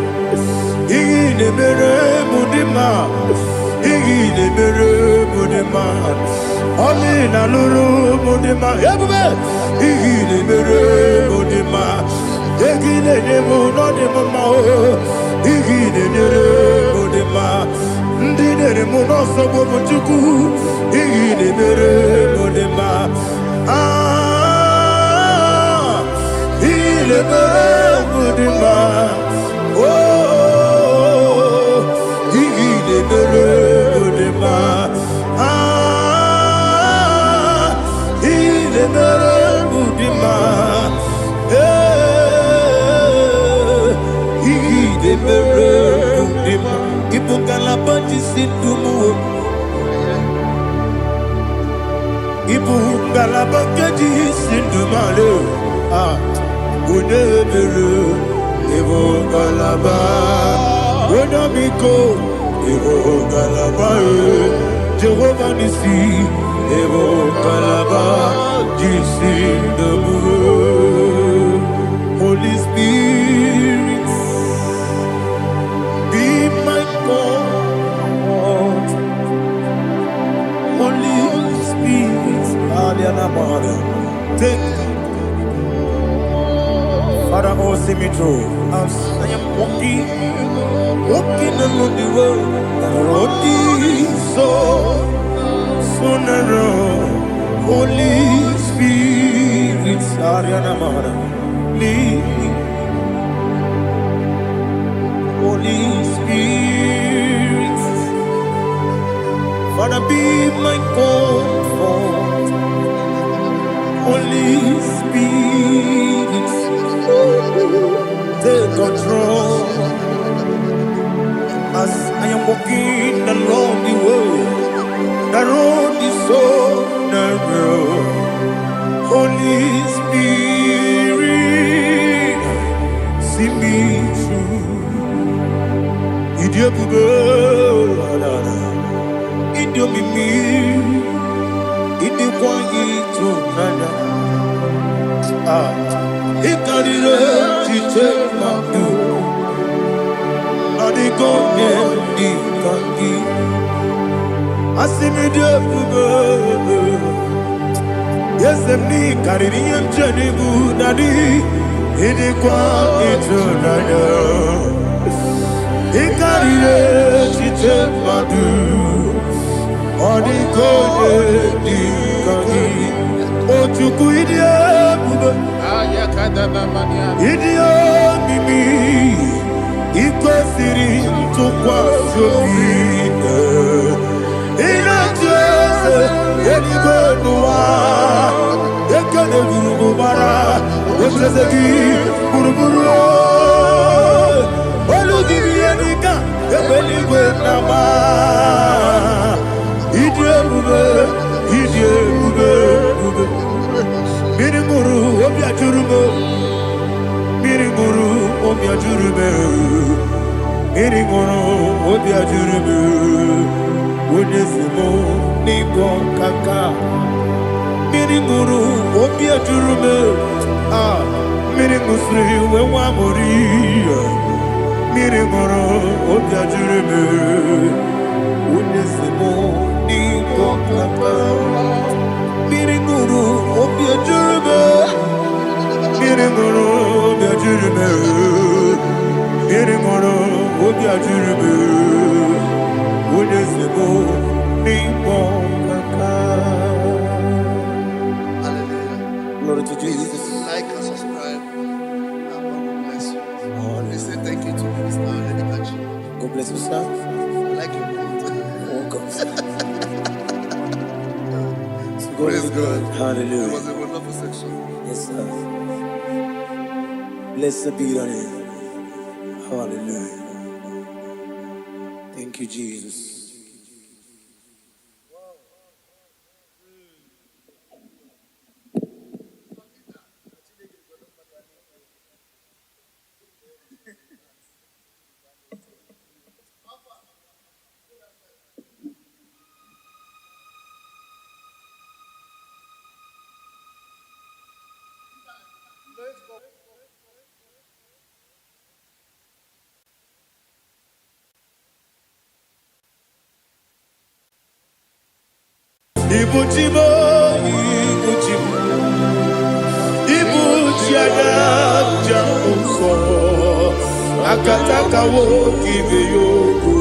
ine mere mudima, ine mere mudima. Oli na luru mudima, yabube. Ine mere mudima, ine nemo no nemo mao. Ine mere mudima, ndine nemo no sobo muchuku. Ine mere mudima. Le mudima, oh, il est mudima, il est mudima, il est mudima. Il faut qu'à la bâtisse s'indumo, il faut qu'à la bâtisse s'indumalo. Unebere, Evo Galaba, Unamiko, Evo Galaba, Jehovah Nissi, Evo Galaba, Jisi Debu, Holy Spirit, be my God, Holy Spirit, Aliana Mara, take. Father, oh, see me through. As I am walking along the road, the road is so narrow. Holy Spirit, Ariana Mara, lead me. Holy Spirit. wanna be my comfort. Holy Spirit, take control as I am walking along the way. The road is so narrow. Holy Spirit, see me through. Idiobube, Idiomimi, Idikwanyitu nana. Ikarire chitemadu, Adigone dikangi. Asimidebube. Yes, me carry him Jenibu Nadi. Idikwa itunana. Ikarire chitemadu, Adigone dikangi. Ochuku idiobube. Idiomimi. Ikwesiri tukwa shobine. Inatese eligwenua. Ekene gurugubara. Wetreseki buruburu. Olugibi enika. Ebeligwe nama. Idiebube. Idiebube. Mirimuru obiajurume. Mirimuru obiajurume. Mirimuru obiajurume. Wonesimo nigo kaka. Mirimuru obiajurume. Mirimusri wewamori. Mirimuru obiajurume. Wonesimo nigo kaka. Mirimuru obiajurume. Mirimuru obiajurume. Mirimuru obiajurume. Wonesimo nigo kaka. Hallelujah. Glory to Jesus. Please like and subscribe. And God will bless you. Please say thank you to Minister Lady Kachi. God bless you, sir. I like you. Welcome. Praise God. It Hallelujah. was a wonderful section. Yes, sir. Blessed be thy name. Hallelujah. Thank you, Jesus. Ibuchimo, Ibuchimo, Ibuchiana, Jamuso, Akataka woki beyoku,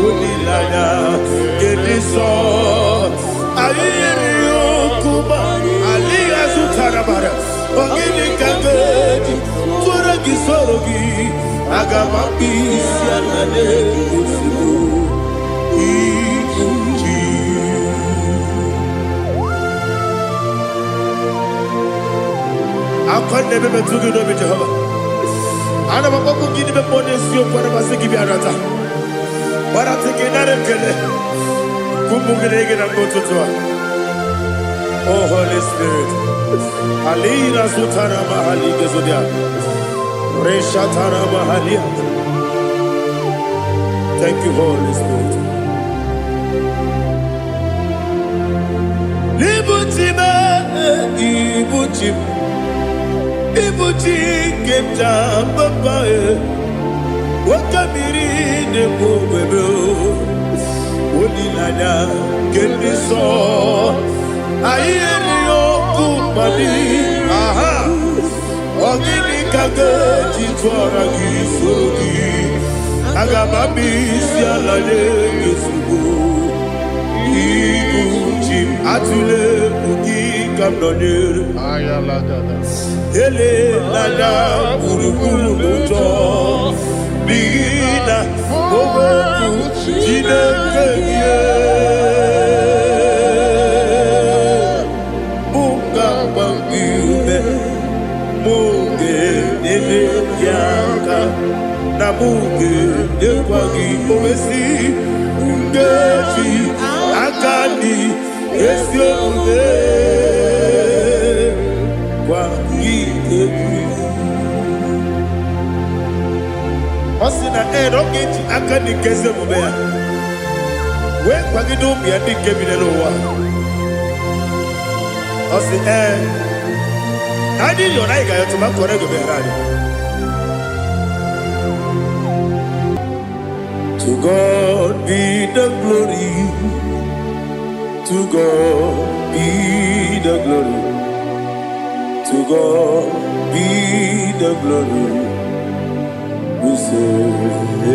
Unilana, Gediso, Aliyokuba, Aliya Sutarabara, Ogini Kageti, Turagi Sorogi, Agamapi, Sianade, Usibu, I never met to do with Jehovah. I never go give him a bonus you for a Masiki Biarata. But I'm thinking that I'm going to Kumugregin and go to Tua. Oh, Holy Spirit. Alina Sutana Mahali Gezodia. Reshatana Mahalia. Thank you, Holy Spirit. Ibuchima, Ibuchim. Ibuchi kemja papae, wakamiri ne bobebe, onilanya kendiso, ayeri okupani, aha, ogini kage jitwara gisogi, agabami sialane gesugo, Ibuchi atule ugi kamdonir, ayalagada. Ele lada buruburu muto bigina oboku jine keye Nabuge, Dekwagi, Omesi, Ngeji, Akani, Esioge, Kwagi, Osina, Rocket, Akani, Kesemubea. When Kwagi do me, I think Kevin. Osi, I did your right guy to my correct of To God be the glory. To God be the glory. To God be the glory. We say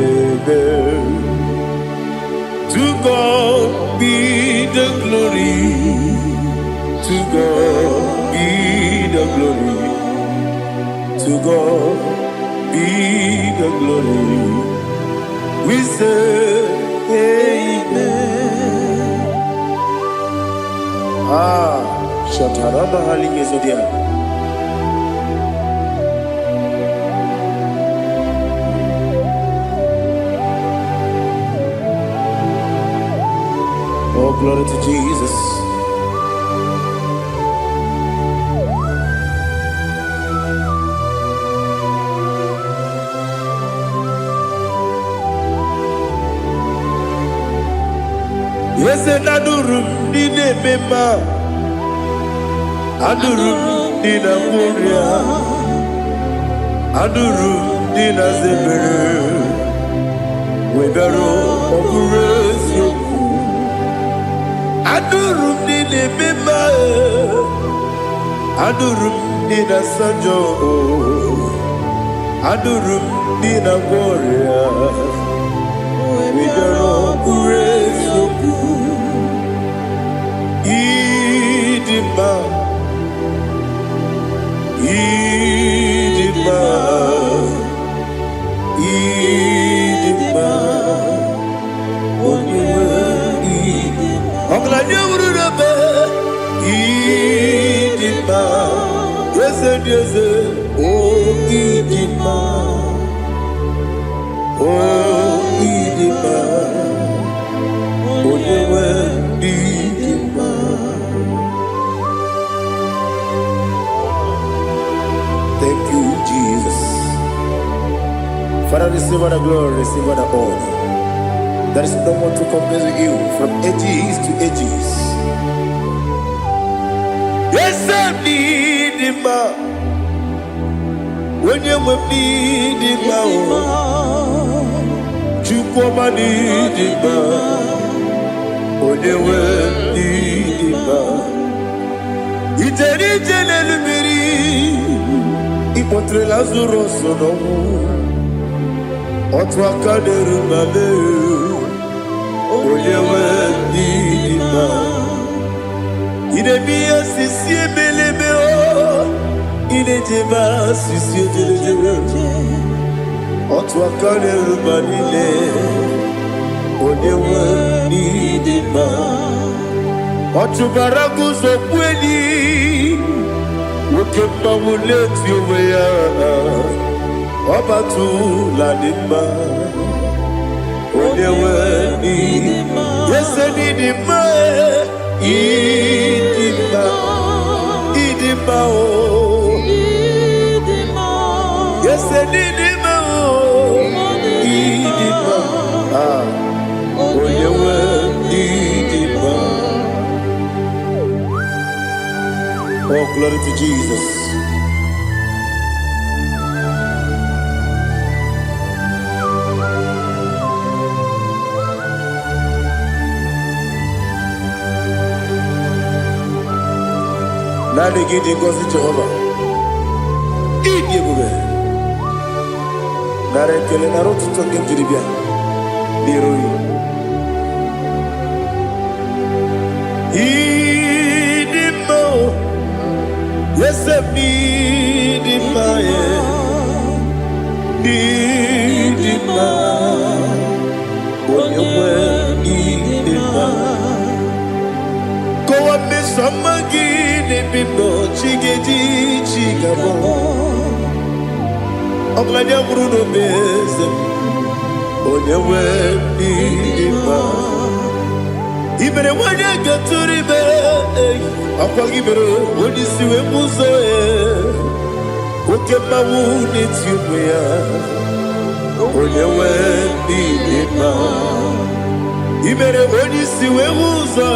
amen. To God be the glory. To God be the glory. To God be the glory. We say amen. Shataraba halinge zodia. Oh, glory to Jesus. Yes, adurum dine mema, adurum dina muria, adurum dina zebere, webero okurezio, adurum dine mema, adurum dina sanjo, adurum dina muria, webero okurezio. Idima, Idima, Idima, Oniwe, Idima. Oglanya ururabe, Idima, Yese, Yese, oh Idima, oh Idima, Oniwe, Idima. Thank you, Jesus. Father, receive all the glory, receive all the honor. There is no one to compare with you from ages to ages. Yes, I need him. When you need him, you come and need him. When you need him, it's Ipotre Lazaro sono Otwa kaderu mame Oyewe dima Ine biya sisi belebe o Ine jeba sisi jele Otwa kaderu manile Oyewe dima Otubaraku so kweli Wokemba muleti oweya Obatu la dima Onewe nidima Yese nidima Idima Idima o Yese nidima o Idima Onewe nidima. Oh, glory to Jesus. Now they get in God's Jehovah. Eat you, boy. Now they tell you, I wrote to talk to the beer. Idimo, yes, idima, idima, when you were idima. Go up, Miss Samagini, Bibo, Chigeti, Chigabo. Oglania Bruno Bez. onyewe n'ime ibere wanye gatụrụ ibe ọkwa gị mere onye isi wee mụzọ oke mmanwụ n'eti onwe ya onyewe n'ime ibere onye isi wee mụzọ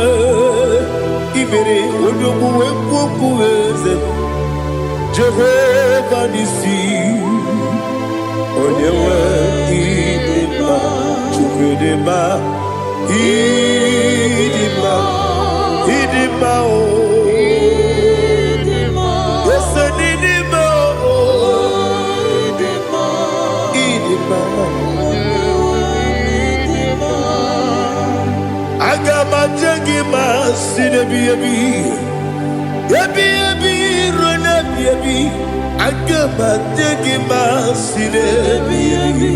ibere onye ogbu wee kwuo okwu eze Jehova n'isi onyewe n'ime Chukwudema Idima o Yesu Idima o Idima Agama jagi masine biyabi Yabi rona biyabi Agama jagi masine biyabi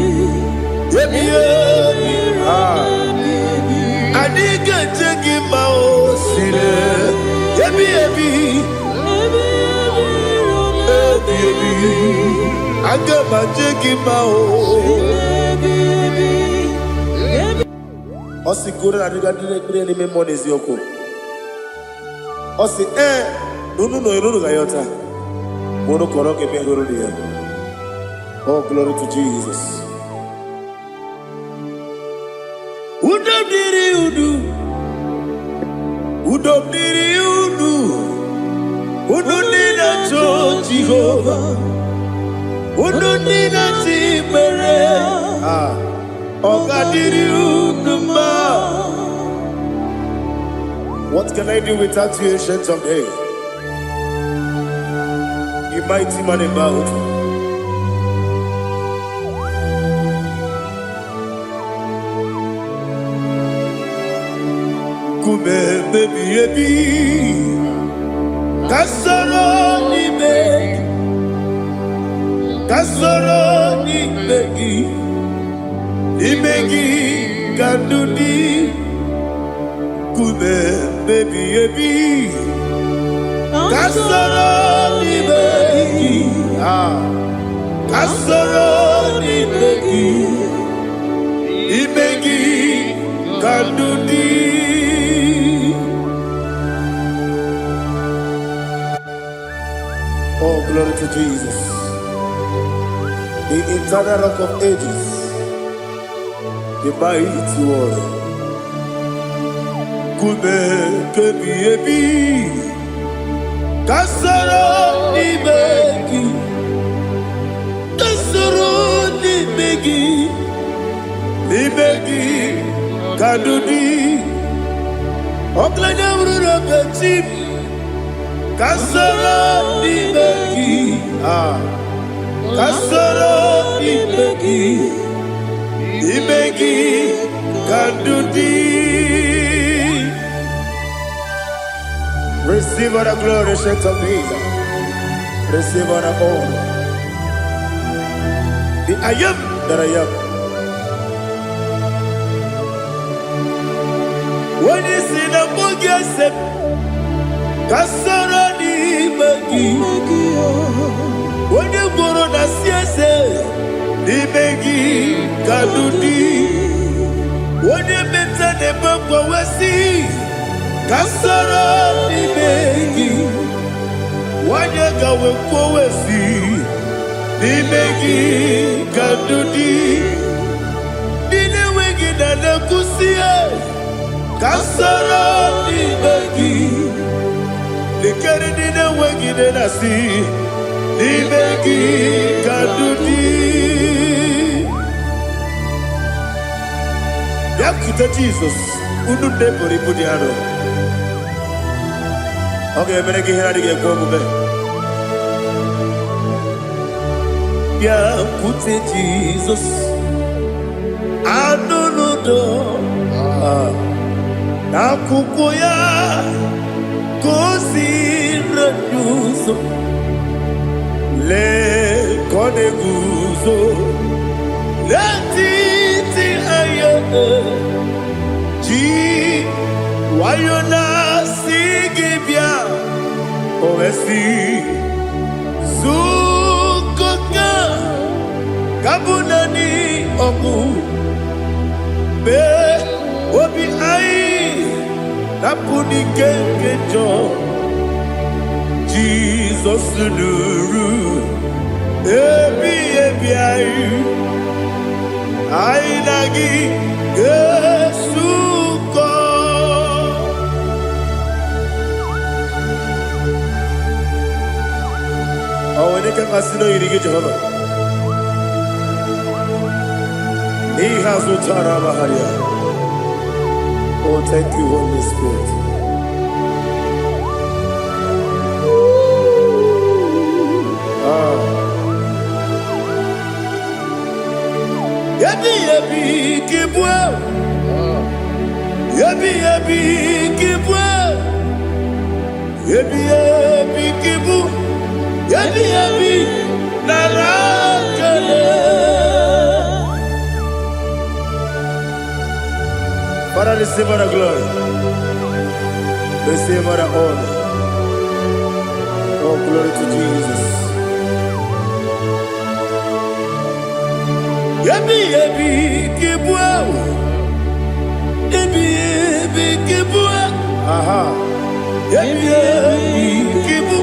Yabi Adiga jagi maosire Yabi Agama jagi mao Osi kura na diga dire ni memoni ziyoko Osi nunu no irunu gayota Mono koroke pengoro diya Oh glory to Jesus Udu nina to Jehovah Udu nina tibere Ogadiri unuma What can I do without you, ancient of days? You mighty man about Baby, Kasoro ni begi, kandudi, kube baby, Kasoro ni begi, Kasoro ni begi, kandudi. Oh, glory to Jesus, the eternal rock of ages, the mighty one. Kube kebi, kasoro ni begi, kadudi, oklanya urura beti. Kasoro ni begi, kasoro ni begi, kadudi. Receive all the glory, shake of Jesus. Receive all the honor. The I am that I am. When you see the book, you say, Kasoro ni begi, when you go on a siese, ni begi, kadudi, when you better the bumper wesi, Kasoro ni begi, when you go with wesi, ni begi, kadudi, dine wegi na kusia, Kasoro ni begi. The Canadian waking in a sea, the Begi Kadudi. Yakuta Jesus, Udu Depori Pudiano. Okay, I'm going to get go back. Yakuta Jesus, I don't know. Nakukoya. Kosi renuso le koneguzo le titi ayane ji wayona sigibia oesi sukoka kabunani oku me obi ai napuni kenjo Jesus nuru ebi ai nagi Yesu ko awone kan kasino yirige Jehovah he has utara baharia. Oh, thank you, Holy Spirit. Yabi kibwa. Yabi kibwa. Yabi kibu. Yabi narakale. Father, receive our glory. Receive our honor. Oh, glory to Jesus. Yabi kibwa. Yabi kibwa. Aha. Yabi kibu.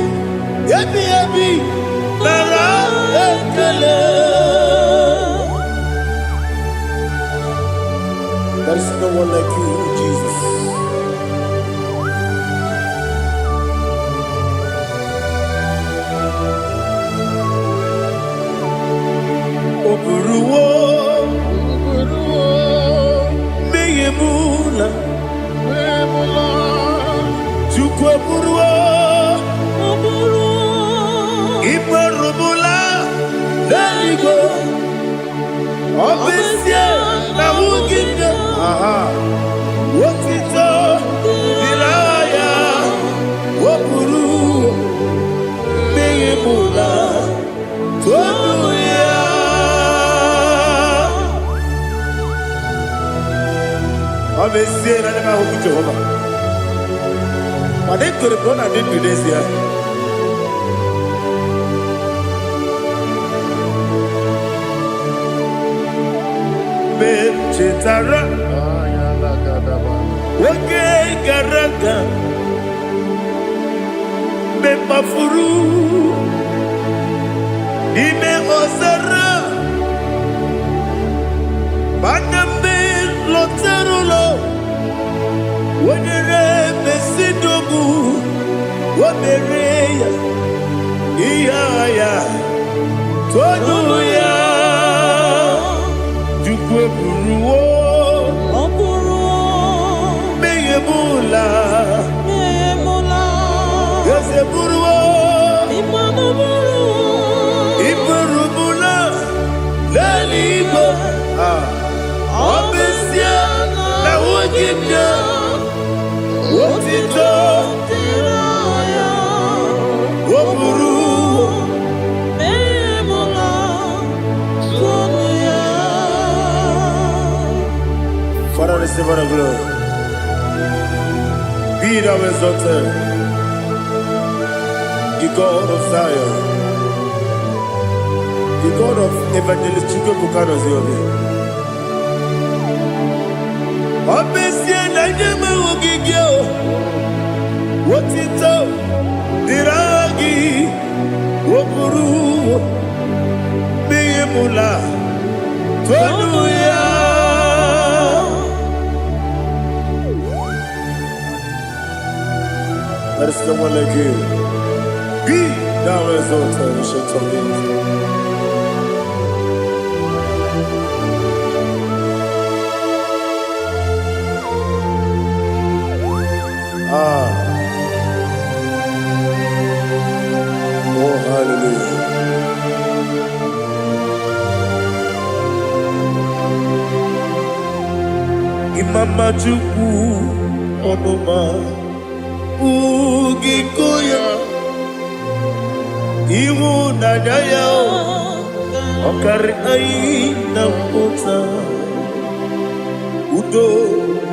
Yabi nara ekele. There is no one like you, Jesus. Oburuwo, meyemula, chukwu oburuwo, imerumula, leligo, obesie na wugide. Aha. Wotito diraya wopuru meyemula tonuya abesie na nema hoku Jehovah ade kore bona de Indonesia Chetara Wage Garaka Mepafuru Ime Osara Baname Loterulo Wenere Mesidobu Wabereya Iyaya Tonuya Jukwe Buruwo Meyemula Yose Buruwo Iburumula Leligo Obesia Na Wogibya Wotito Woburu Father, receive our glory. Be thou exalted, the God of Zion, the God of Evangelist Chico Bukano Ziobi. Obesia na nyama wogigyo, wotito diragi, woburu, meyemula, tonuya. There is no one like you. Be thou exalted, ancient of days. Oh, hallelujah. Imama Chukwu Onuma Ugikoya Iwu Nadaya Okari Aina Pota Udo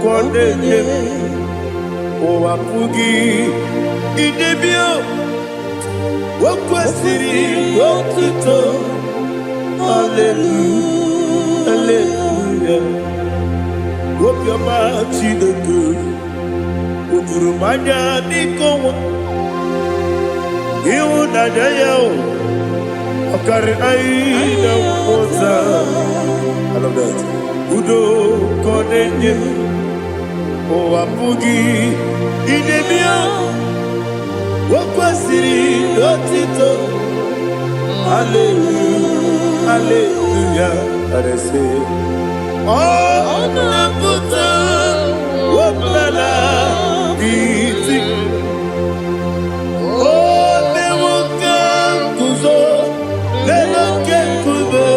Kondeye Owapugi Idebio Wakwasiri Wakito Hallelujah Hallelujah Obioma Chineke Udurumanya Nikowa Iunanya Yao Okari Aina Moza I love that Udo Konenye Owapugi Inemia Wakwasiri Dotito Hallelujah Hallelujah I say oh Nabuta Wapala Biti oh Newoka Kuzo Leloke Kube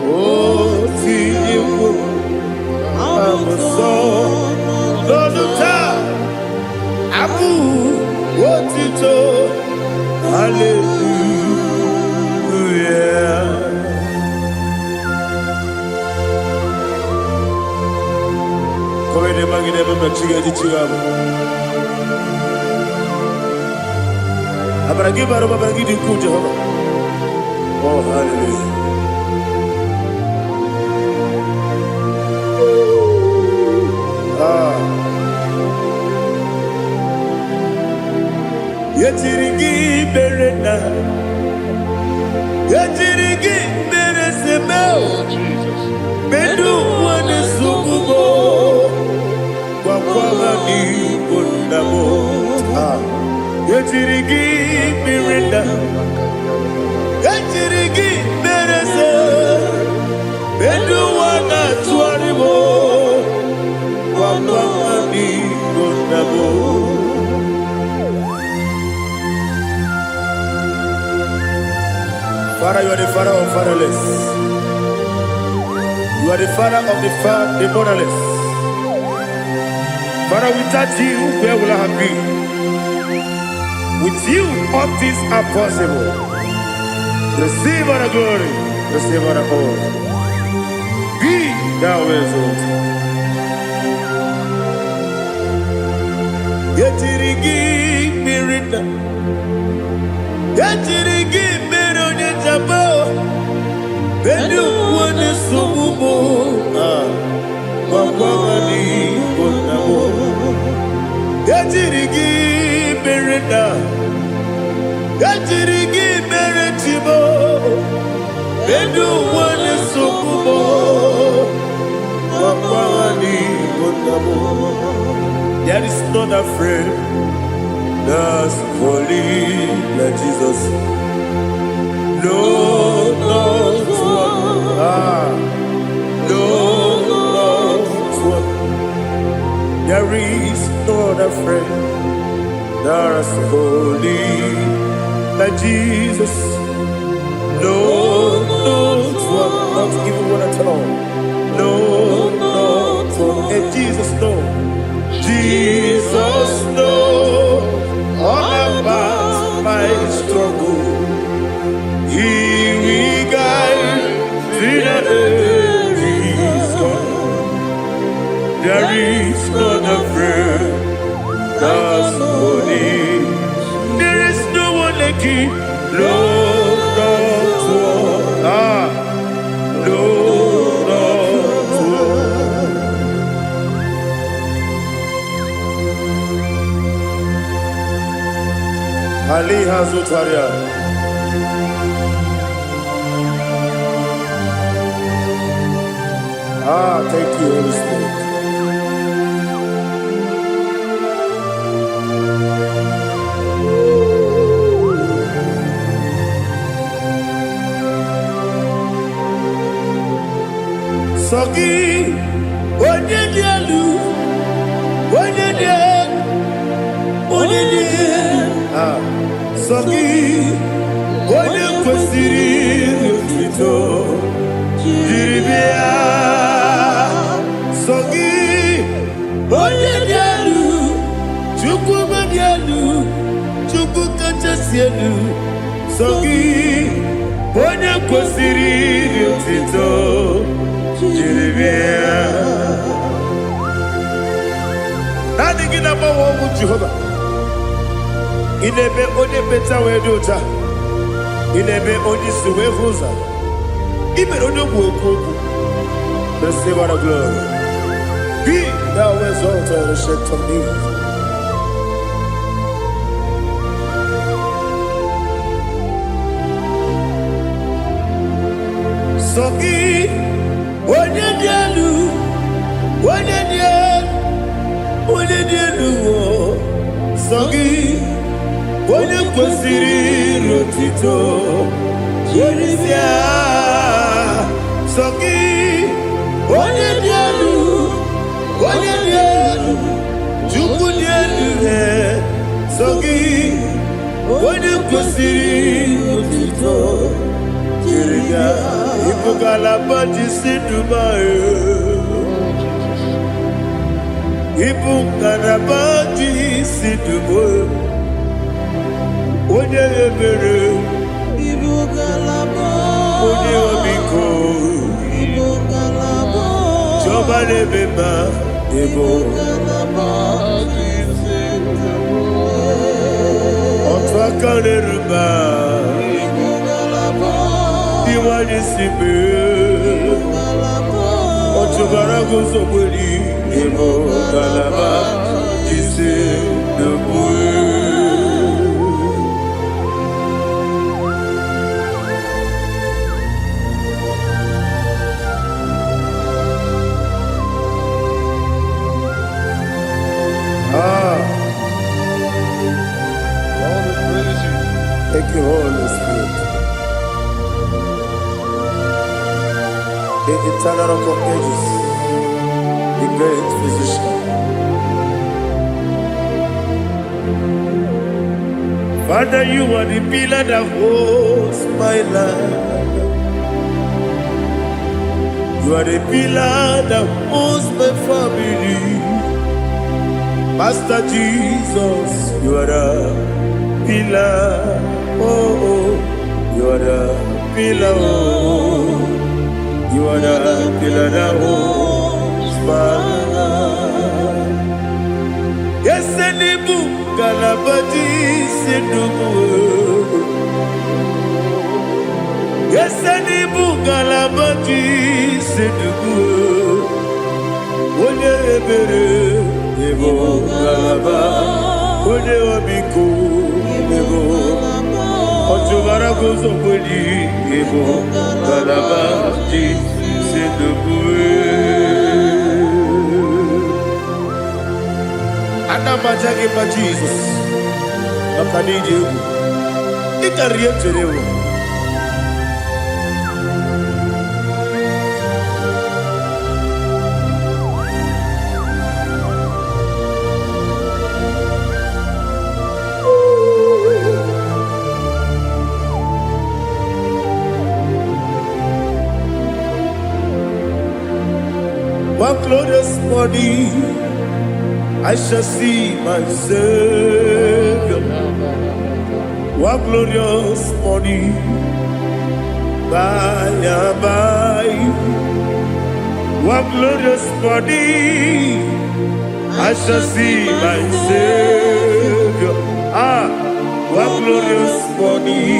oh Tiyiwo Amuso Loduta Abu Wotito Hallelujah Komene magine baba chiga chiga Abaragi baro babaragi diku Jehovah oh hallelujah Yetirigi berena Yetirigi beresemo Bedu wane sukubo Wakwama ni kundamo Yetirigi berena Yetirigi berese Bedu wana tuaribo Wakwama ni kundamo Father, you are the father of fatherless. You are the father of the motherless. Father, without you, where will I have been? With you, all things are possible. Receive all the glory, receive all the honor. Be thou exalted. Yetirigi mirina, yetirigi mironye jabo. Benu wane sumumo, wakwamani bonamo. Yetirigi mirina, yetirigi meretibo. Benu wane sumumo, wakwamani bonamo. There is not a friend that's holy like Jesus. No, not one. No, not one. There is no other friend that's holy like Jesus. No, not one. Not even one at all. No, not one. And Jesus, no. Jesus knows all about my struggle. He will guide through the days gone. There is not a friend that's holy. There is no one like him. No, not one. No, not one. Ali Hazutaria. Thank you, Holy Spirit. Sogi, Onyedialu, Sogi, Onyekwesiri Tito, Jiribia, Sogi, Onyedialu, Chukwumadialu, Chukwukachasialu, Sogi, Onyekwesiri Tito, Jiribia. Nothing in about what Jehovah. Inebe onye beta wedota. Inebe onye suwe huza. Ibe onye buokoku. Receive all the glory. Be thou exalted, ancient of days. Sogi, onye dielu, Sogi, onye kwesịrị rotito, Jerisia. Sogi, onye dielu, Chukwu dielu he. Sogi, onye kwesịrị rotito, Jerisia. Ibugalaba jisi Dubai. Ibugalaba jisi Dubai. Onye ebere. Ibugalaba. Onye obiko. Ibugalaba. Joba lebeba. Ibugalaba jisi Dubai. Otwaka leruba. Iwani sibe Otubara gozobuli Ebo galaba Jise debue Thank you, Holy Spirit. The eternal rock of ages, the great physician. Father, you are the pillar that holds my life. You are the pillar that holds my family. Master Jesus, you are the pillar. Oh, you are the pillar. Oh. You are the pillar that holds my life. Yes, Enibu Galabaji Sidubu. Yes, Enibu Galabaji Sidubu. Onye ebere Ebo Galaba. Onye obiko Ebo. Otubara gozobuli Ebo Galaba c'est debout. Anamajage pa Jesus. Makaniji ugu. Ikariye cherewo. One glorious body, I shall see my Savior. One glorious body, by and by. One glorious body, I shall see my Savior. One glorious body,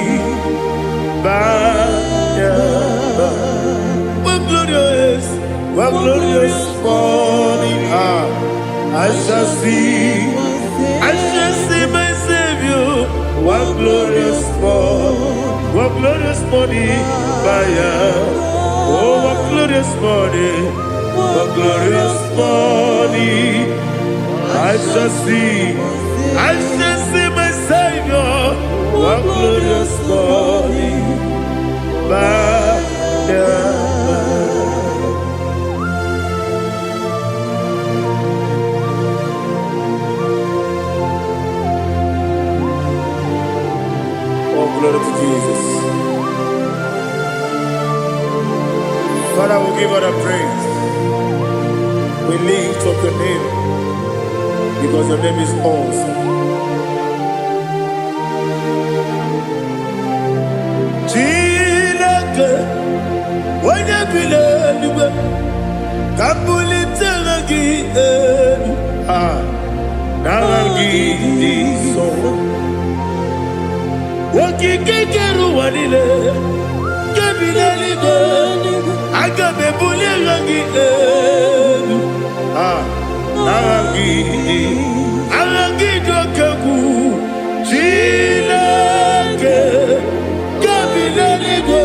by and by. One glorious morning, I shall see my Savior. One glorious morning, oh, one glorious morning, I shall see my Savior. One glorious morning, glory to Jesus. Father, we give all the praise. We lift up your name because your name is awesome. Chilake, when you believe, Kabuli Telagi, Naragi, so. Wakikekeru wanile, kebileligo, aga me bulie rangi rangi dokagu Chineke kabilanigo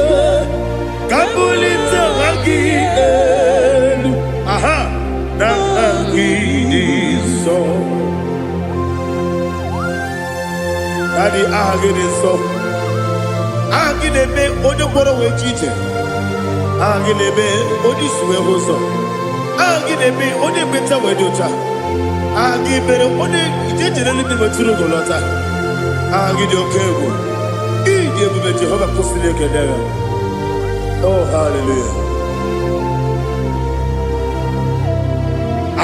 kabulita rangi rangi so Daddy agide so agide be odokoro we chiche agide be odisuwe hoso agide be odegbeta we docha agide ode ijejere ni meturu golota agide okewo ide ebube Jehova kusile kedere. Oh hallelujah.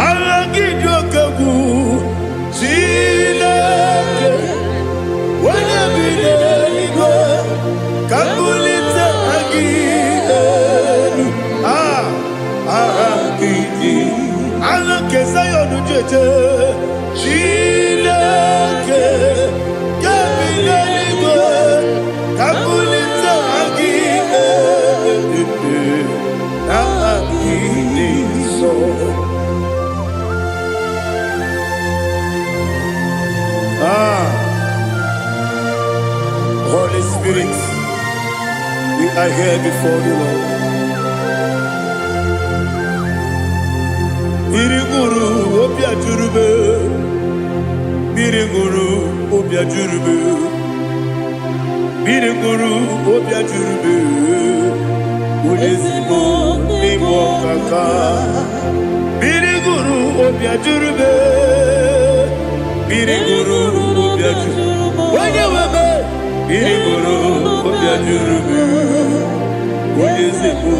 Agide okewo Chineke wanya binego kabulita agide agide ala kesayo nujeje Chineke kabinego kabulita agide so Holy Spirit, we are here before you, Lord. Biriguru obia jurube, biriguru obia jurube, biriguru obia jurube. Ulezimo nimo kaka, biriguru obia jurube, biriguru obia jurube. Wanyewebe. Biriguru obia jurube, ulezimo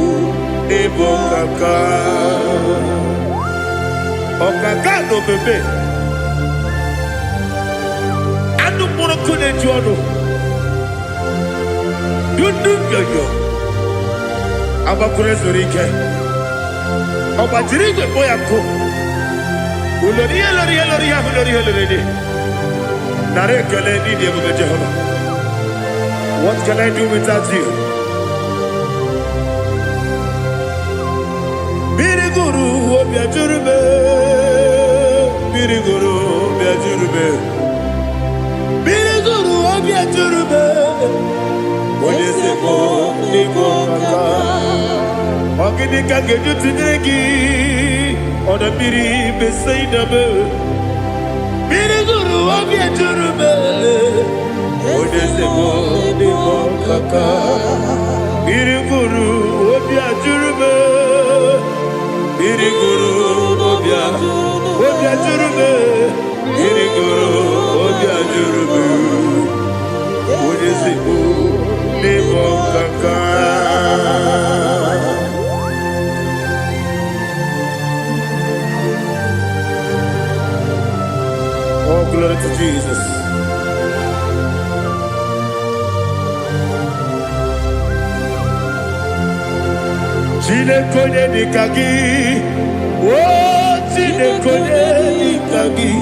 nimo kaka. Okaka no bebe anu moro kone jono dundu yoyo abakure zorike obajiri gbe boya ko ulori nare kele ni de bebe Jehovah. What can I do without you? Biriguru obia jurube, biriguru obia jurube, biriguru obia jurube. Oleseko niko kaka, ogini kageju tinegi, oda biri besaidabe. Biriguru obia jurube, oleseko niko kaka, biriguru obia jurube. Biriguru obia jurube, biriguru obia jurube. Ulezimo nimo kaka. Oh, glory to Jesus. Chinekonye nikagi, oh chinekonye nikagi,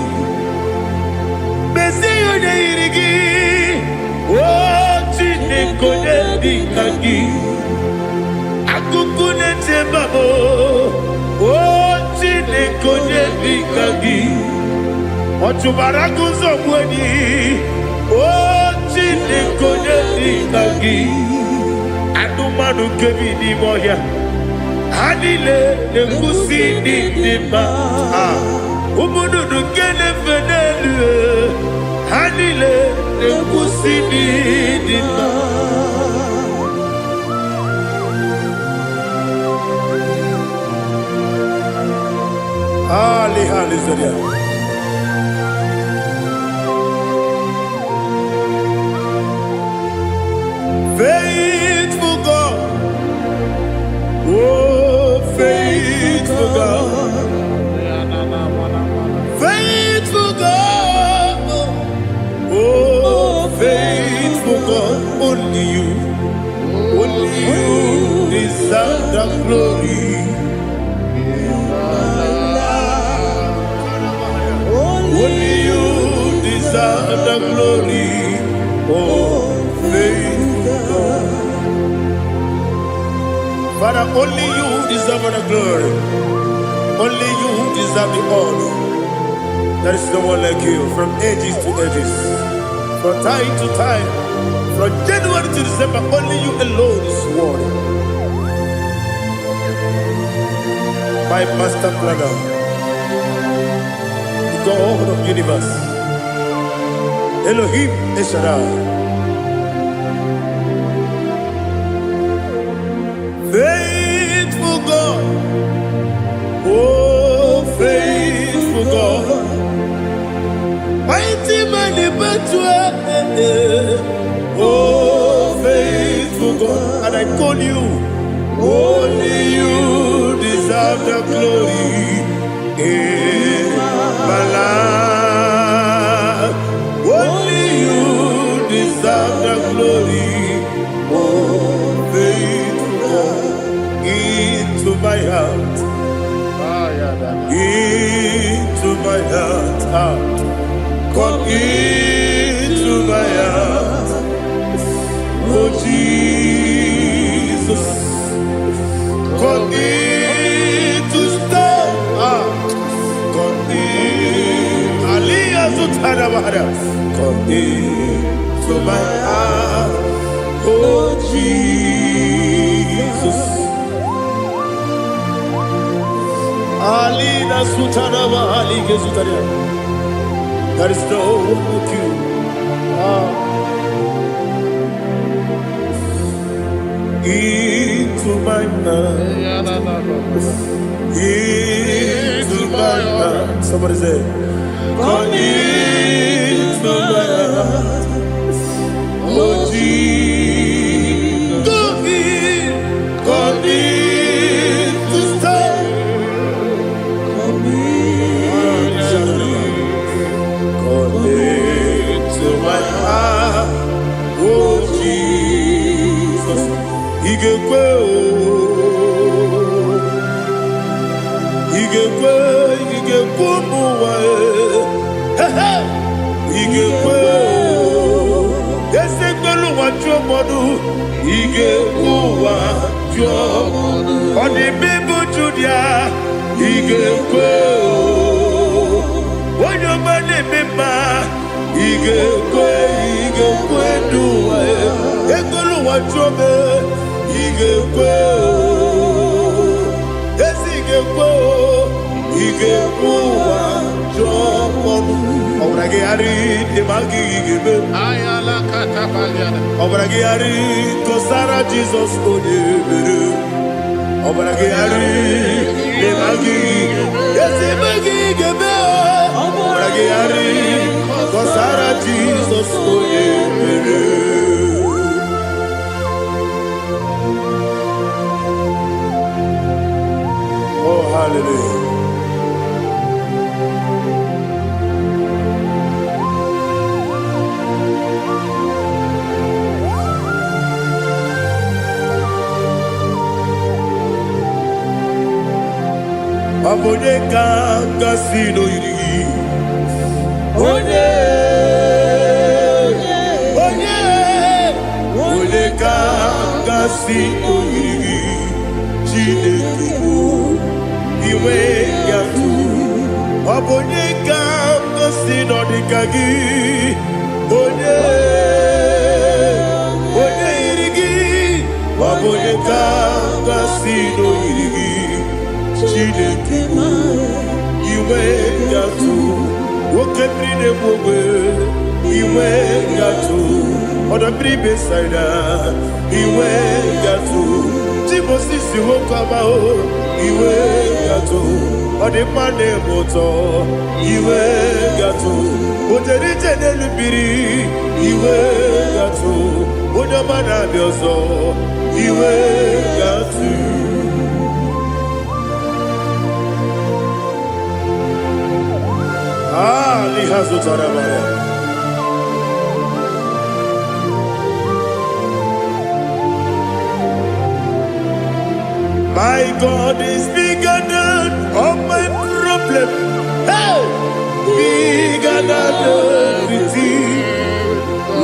Mesiyo ne irigi, oh chinekonye nikagi, akukune chembabo, oh chinekonye nikagi, ochubaraguzo mweni, oh chinekonye nikagi, adumanu kebi ni moya. Hanile ne kusi ni nima, umudu nukene fenelu. Hanile ne kusi ni nima. Hallelujah. Faithful God, oh faithful God, faithful God, oh faithful God, only you deserve the glory. Only you deserve the glory, oh faithful God. Father, only you all the glory. Only you who deserve the honor. There is no one like you from ages to ages, from time to time, from January to December. Only you alone is worthy. My master planner, the God of the universe, Elohim Eshadai. Faithful God, oh faithful God, mighty man in battle, oh faithful God, and I call you, only you deserve the glory in my life, only you deserve the glory, oh faithful God. Into my heart, into my heart, come into my heart, oh Jesus, come in to stay, come in, Aliyah Zutanabara, come into my heart, oh Jesus. Alina Sutanaba Ali Gesutaria. There is no one like you. Into my heart. Into my heart. Somebody say, come into my heart. Oh Jesus. Come in to stay. To my heart, oh Jesus, Igekwe, muwa, Igekwe, Esegbelu wa jomodu, Igekwe wa jomodu, Oni bibu Judia, Igekwe, Wanyomane bimba. Igekwe duwa, Egolu wa jobe, Igekwe, yes Igekwe wa jomodu. Obrage ari demagi igebe, ayala katapaliana. Obrage ari kosara Jesus odebere. Obrage ari demagi, yes demagi igebe. Obrage ari kosara Jesus odebere. Oh hallelujah. Abone kanga sino yiri, onye kanga sino yiri, Chineke iwe yatu. Abone kanga sino dikagi, onye yiri, abone kanga sino yiri. Chineke iwe gatu, woke bride mwe iwe gatu, oda bribe saida iwe gatu, Timosisi wokama o iwe gatu, ode mane moto iwe gatu, oderije nelubiri iwe gatu, oda mana bioso iwe gatu. My God is bigger than all my problem. Hey! Bigger than everything.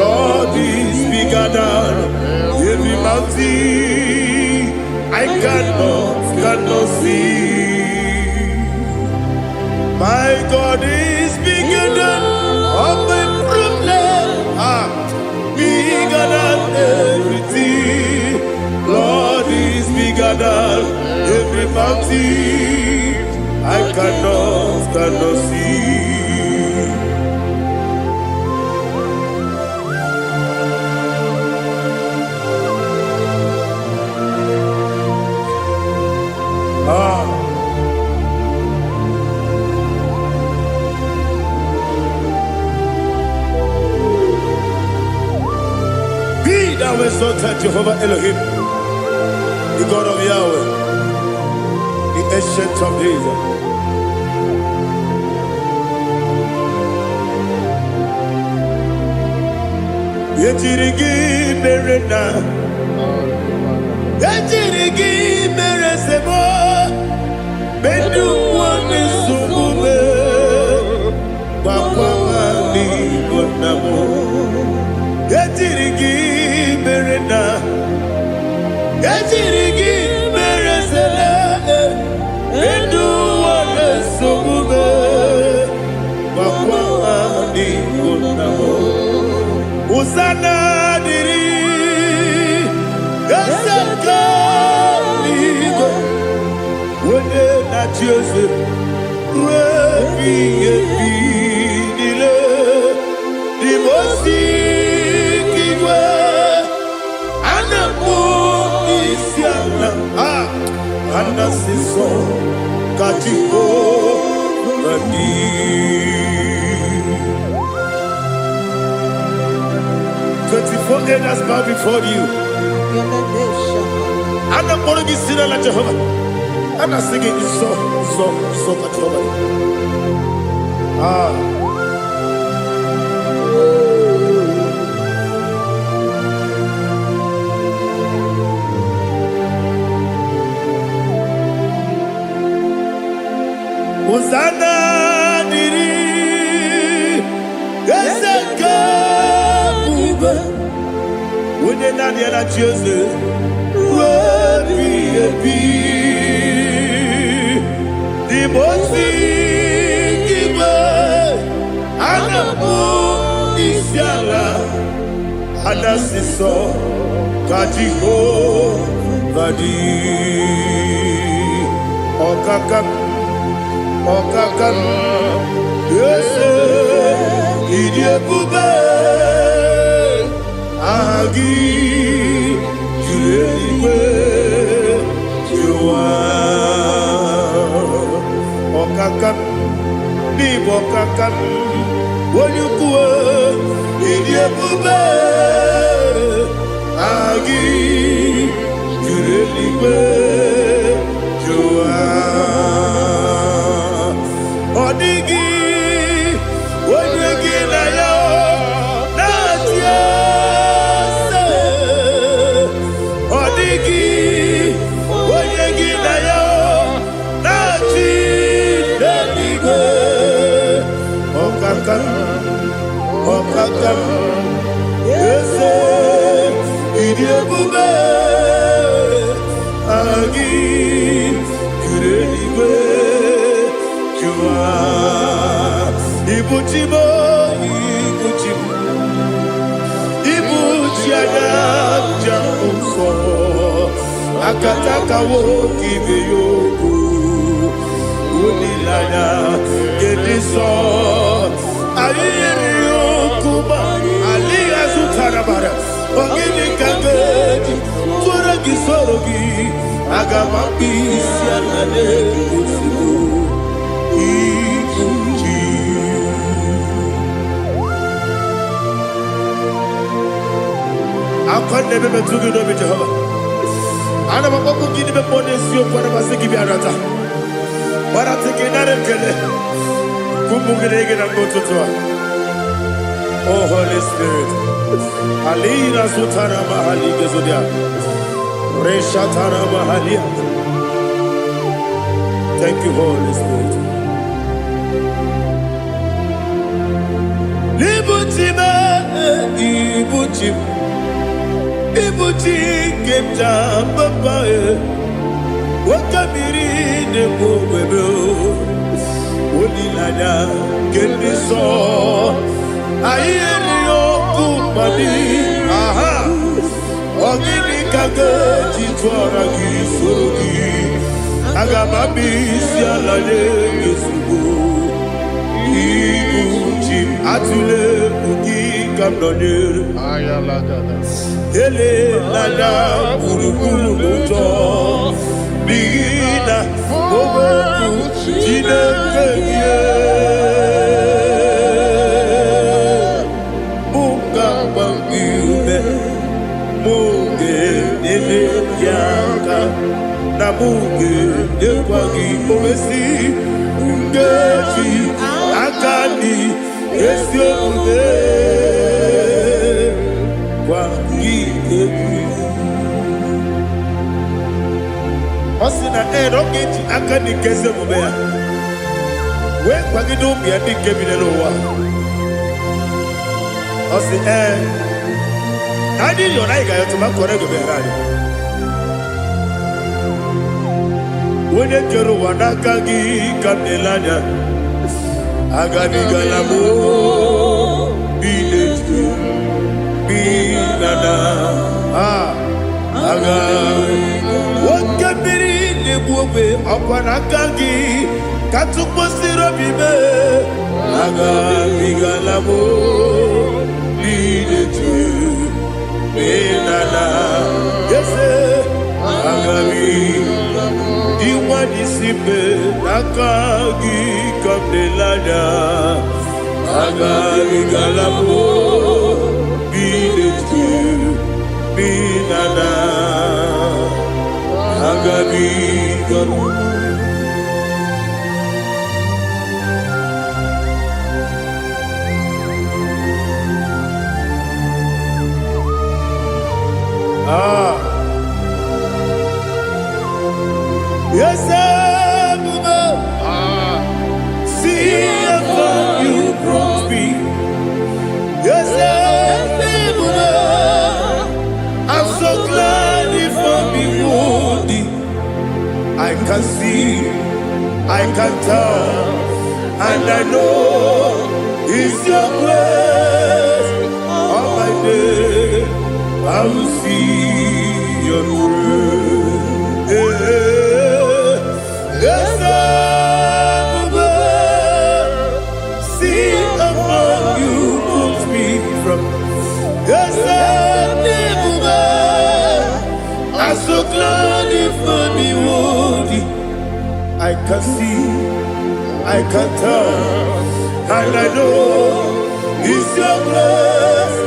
Lord is bigger than every mountain. I cannot My God is bigger than all my problem. Bigger than everything. Lord is bigger than every mountain I cannot see. Be thou exalted, Jehovah Elohim, the God of Yahweh, the ancient of days. Yetirigi merena, yetirigi meresebo, bedu wane sumube, papa mani bonamo. Yetirigi merena, yetirigi meresele, bedu wane sumube, papa mani bonamo. Usana diri, yasaka ligo, wene na Jose, rebi ebi dile, dimosi kiwe, anamu isiana, anasiso katiko bani. 24 elders bow before you. And I'm going to be singing like Jehovah. And I'm singing this song like Jehovah. Hosanna diri, yesaka. When you're not yet at Jose, the most Anamu Isiala, Anasiso, Kajiho, Vadi, Okakam, yes, Idiabube. Agi juewe jua okakam ni bokakam wonyukue idiebube agi juewe jua odigi wonyegi na yo natia. Okakam, yes, idiabube, agi, kureliwe, jua, ibuchibo, ibuchiana, jamso, akataka woki beyoku, unilaya, gediso. Ali azutarabara, ogini kangeti, tura gisorogi, agamambi sianane kusibu, ikuji. Akwande bebe tugi no bi Jehova. Ana maboku gini be pone siyo kwa na masiki bi arata. Bara tiki nare kele. Kumbugirege na ngototwa. Oh Holy Spirit, Alina Sutana Mahali Gezodia, Reshatana Mahalia. Thank you, Holy Spirit. Libutime, Ibuti, Kemta, Papa, Wakamiri, the Bobebo, Olilanya Kendiso Ayeri Okumani Aha Ogini Kage Chitwara Gisogi Agamami Sialane Yesubu Ibuchi Atule Ugi Kamdonir Ayalagada Ele Lada Urukuru Muto Bigina Ogoku Chineke Munga Bangiume Munge Nene Yaka Namuge Nekwagi Owesi Ngeji Akani Esiode Kwagi Ebi Osina Rogeji Akani Kese Mubea We Kwagi Dumbi Adi Kebinelowa Osi Nadi Yonaiga Yotuma Korego Berani Wene Kero Wanakagi Kamdelanya Agani Galamo Binetu Binana Agani Wakabiri Nebuwe Akwanakagi Katuposiro Bibe Agani Galamo Binetu Binana Yese Agani Diwani Sipe Nakagi Kamdelanya Agani Galamo Binetu Binana Agani Galamo Yes, see how you brought me. Yes, I'm so glad if I'm wounded. I can see, I can tell, and I know it's your grace. On my day, I will see your grace. Yes, see among you moves me from. Yes, I'm so glad if me woody. I can see, I can tell, and I know it's your grace.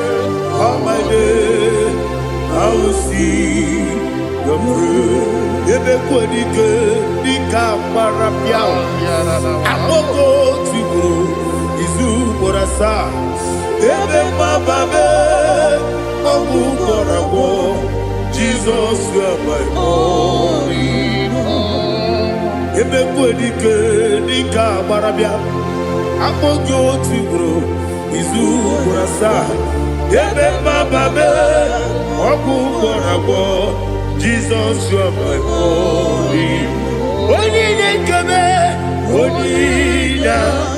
On my day, I will see your grace. Ebekwenike dika marapia Amoko tibu izu borasa Ebe mababe Obu korabo Jesus you are my only home Ebekwenike dika marapia Amoko tibu izu borasa Ebe mababe Obu korabo Jesus, you are my only. Only come, only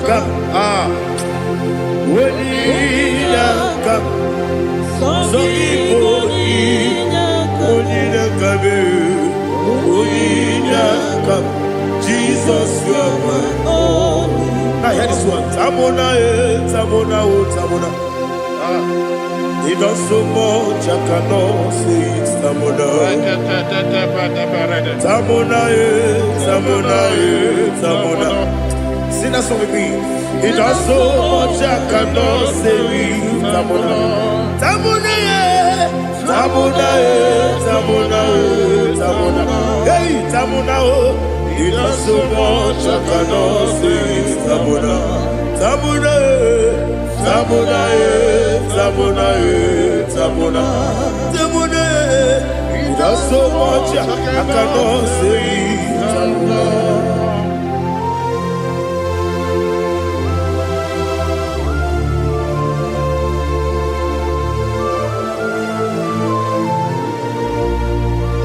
come, only come. So only come. Jesus, you are my only. Now hear this one. Tamona, tamona, tamona. He does so much, I cannot say it's Tamona. Tamona, Tamona, Tamona. Sing that song with me. He does so much, I cannot say it's Tamona. Tamona, Tamona, Tamona, Tamona. Hey, Tamona, he does so much, I cannot say it's Tamona. Tamona, Tamona, Tamona, Tamona, Tamona. He does so much, I cannot say Tamona.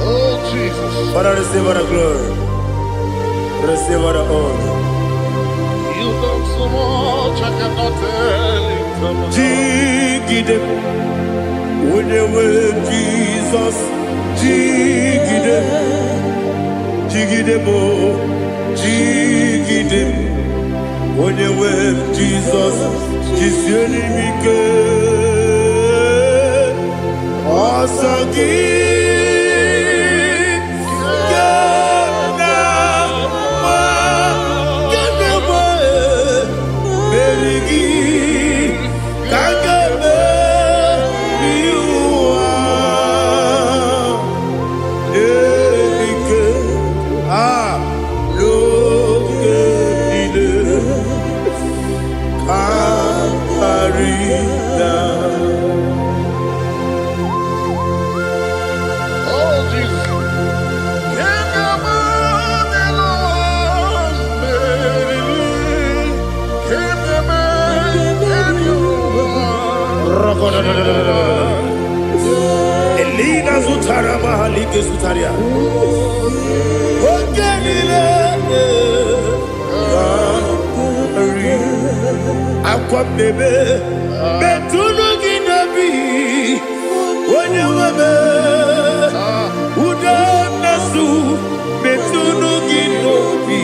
Oh, Jesus. Father, receive all the glory. Receive all the honor. You Jigide, whenever Jesus, jigide, jigide mo, jigide, whenever Jesus, jisieni mike, asagi. Elina Zutara Mahalike Zutaria. Ogenile Aqua Bebe Betunu Ginabi Wanyawame Uda Nasu Betunu Ginobi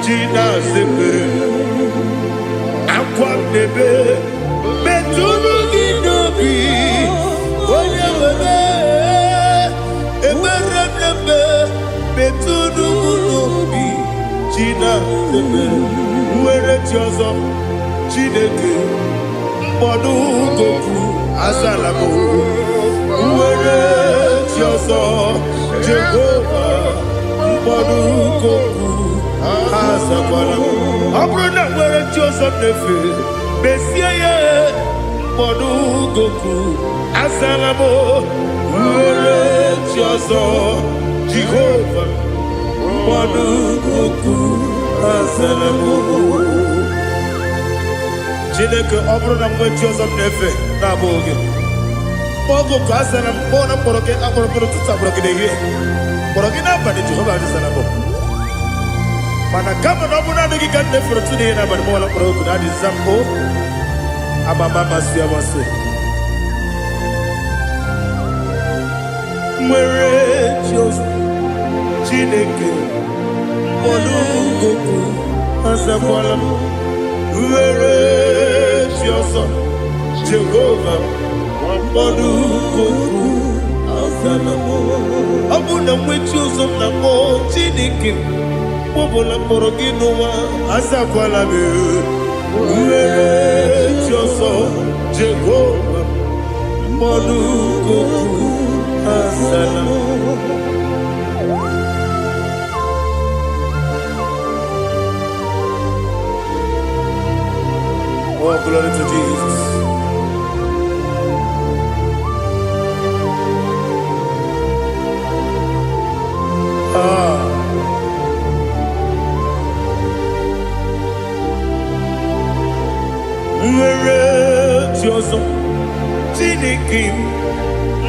Gina Zepe Aqua Bebe Betunu Ginobi Wanyawame Eberebe Betunu Ginobi Gina Zepe Uere Tiozo Chineke Mbodu Goku Azalamo Uere Tiozo Jehovah Mbodu Goku Azalamo Abrona Uere Tiozo Nefe Besiye Mbodu Goku Azalamo Uere Tiozo Jehovah Mbodu Goku Azalamo Chineke ọbụrụ na mgbe Joseph na-efe na-abụ oge ogo ka a sara mkpọ na mkpọrọ gị akpọrọkpọrọ tutu akpọrọ gị n'ehihie mkpọrọ gị n'abalị Jehova adịzara bụ mana kama na ọ bụrụ na adịghị ka nne fere tu n'ihe n'abalị mọla mkpọrọ ogu na adịza mbụ amama amasị amasị nwere Joseph Chineke mkpọrọ ogu azakwala m Uere Tiozo Jehovah Mbodu Goku Azalamo Abuna mwechi uzo na mo Chineke Mbobola mboro ginuwa Azakwala me Uere Tiozo Jehovah Mbodu Goku Azalamo Oh, glory to Jesus. Nwere Tiozo Chineke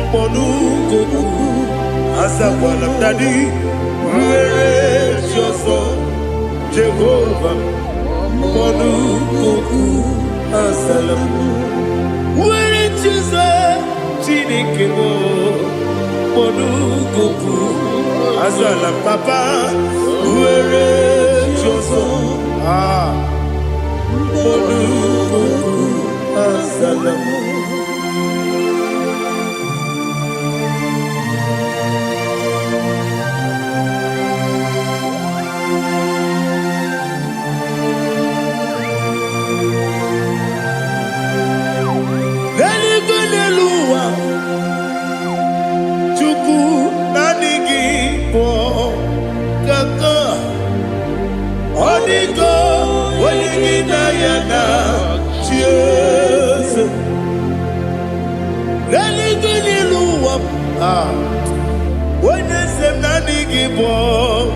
Mbodu Goku Azakwala m dadi Nwere Tiozo Jehovah Mbodu Goku Azalamo Nwere Tiozo Chineke Mbodu Goku Azalam Papa Nwere Tiozo Mbodu Goku Azalamo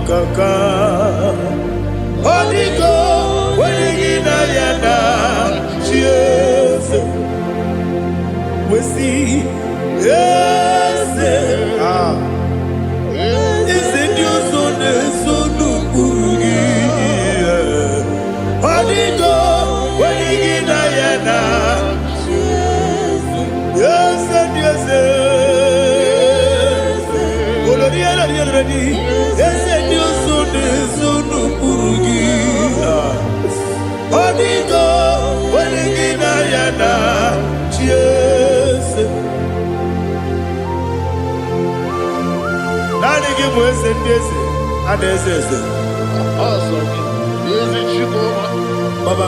Kaka Odigo Wenigina Yana Cheers We see Yes Is it your son Sonu Odigo Wenigina yana Jese Nani gibu ese ndese Ada ese ese Baba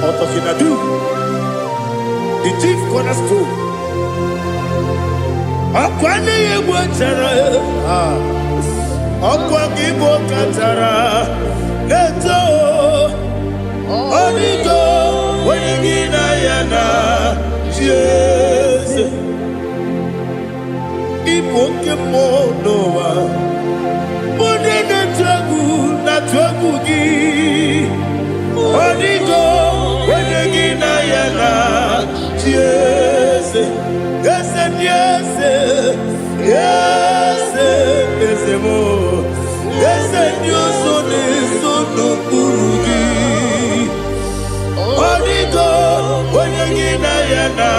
Otokinadu the chief cornerstone Akwane yebu achara Akwa gibu katara Neto Onigo Wenigina yana Jese Ipoke monowa Mone na twagu gi Onigo Wenigina yana Jese Yese Yese mo Yese Dioso neso no kurugi Onigo Wenigina yana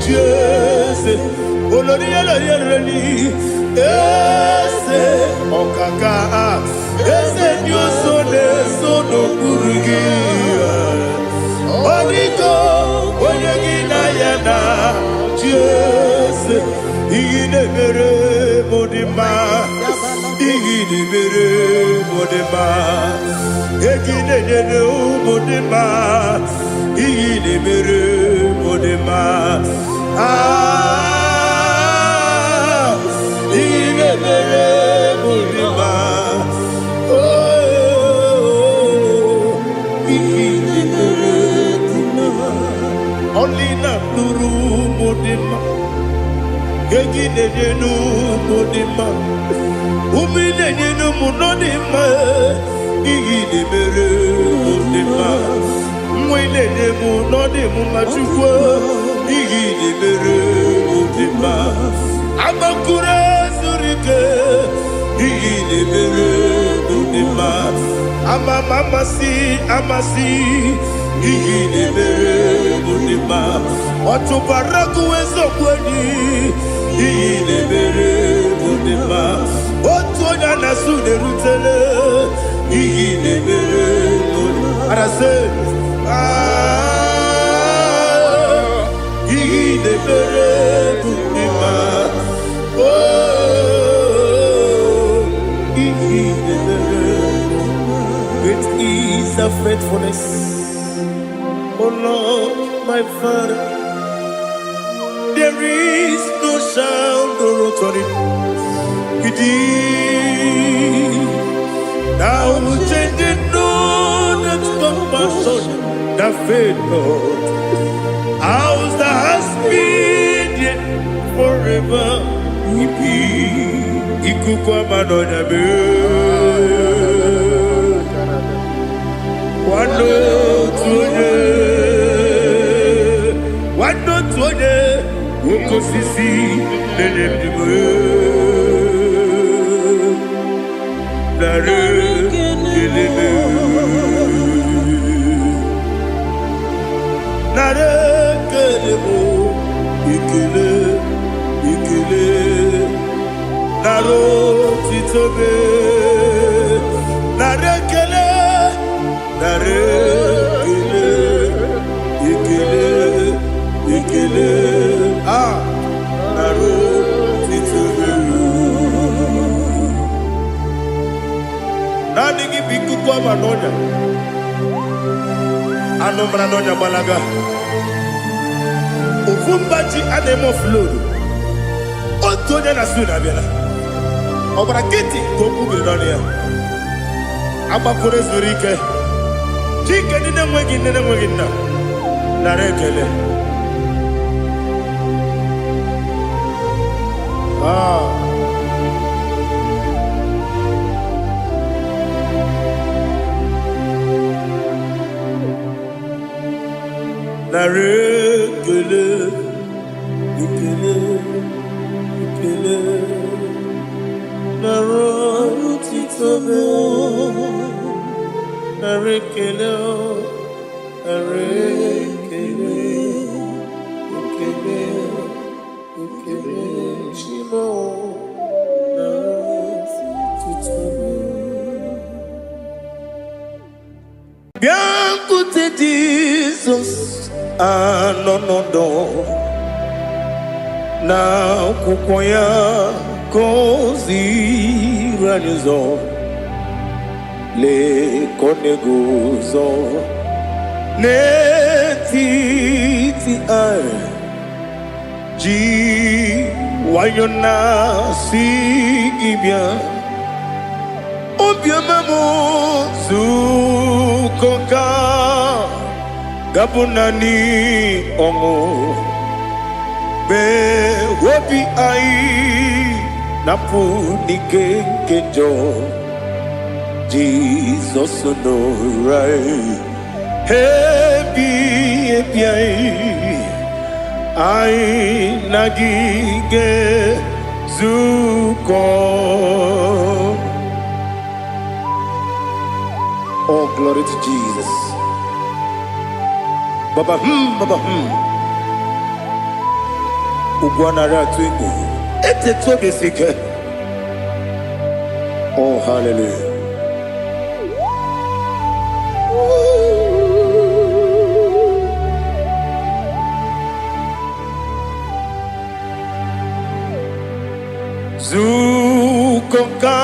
Jese Olori yereni Yese Okaka Yese Dioso neso no kurugi Onigo Wenigina yana Jese Igine mere modima Igine mere modima Igine mere modima Igine mere modima Igine mere modima Igine mere modima Only na nuru modima Yegine yenu modima Umine yenu munodima Igine mere modima Mwine yenu munodimu machukwa Igine mere modima Amakure zurike Igine mere modima Amasi Igine mere modima Otubaraku ezokweni Igine mere modima Otonya nasude rutele Igine mere modima Arase Igine mere modima Igine mere modima Great is the faithfulness Oh Lord, my Father, there is no sound or authority within. Now changing know that compassion, the faith, Lord. How's the husband yet forever we be? Ikukwa manonya be. Wano tuye. Wano tuye. Woko sisi nenem diwe. Nare keleme. Nare kelemo. Ikele. Naro titobe. Nare kele. Nare ikele. Naro titobe. Nani gibiku kwa manonya. Anomra nonya balaga. Ufumbaji anemo flodo. Otonya na suna biela. Obra kiti goku beronia. Abakure zurike. Chike nine mwegi na. Narekele. Narekele. Ikele. Naro titobe. Narekele. Shimo. Naro titobe. Bien écoutez dis Jesus anonodo na kukwaya kozi ranizo le koneguzo ne titi ai ji wayona si ibia obiamamu zukoka gabunani omo be wobi ai napu nike kenjo Jesus no right hebi ai nagige zuko. Oh, glory to Jesus. Baba Baba Ugwanara twingu. Ete tobe sike. Oh, hallelujah. Zukoka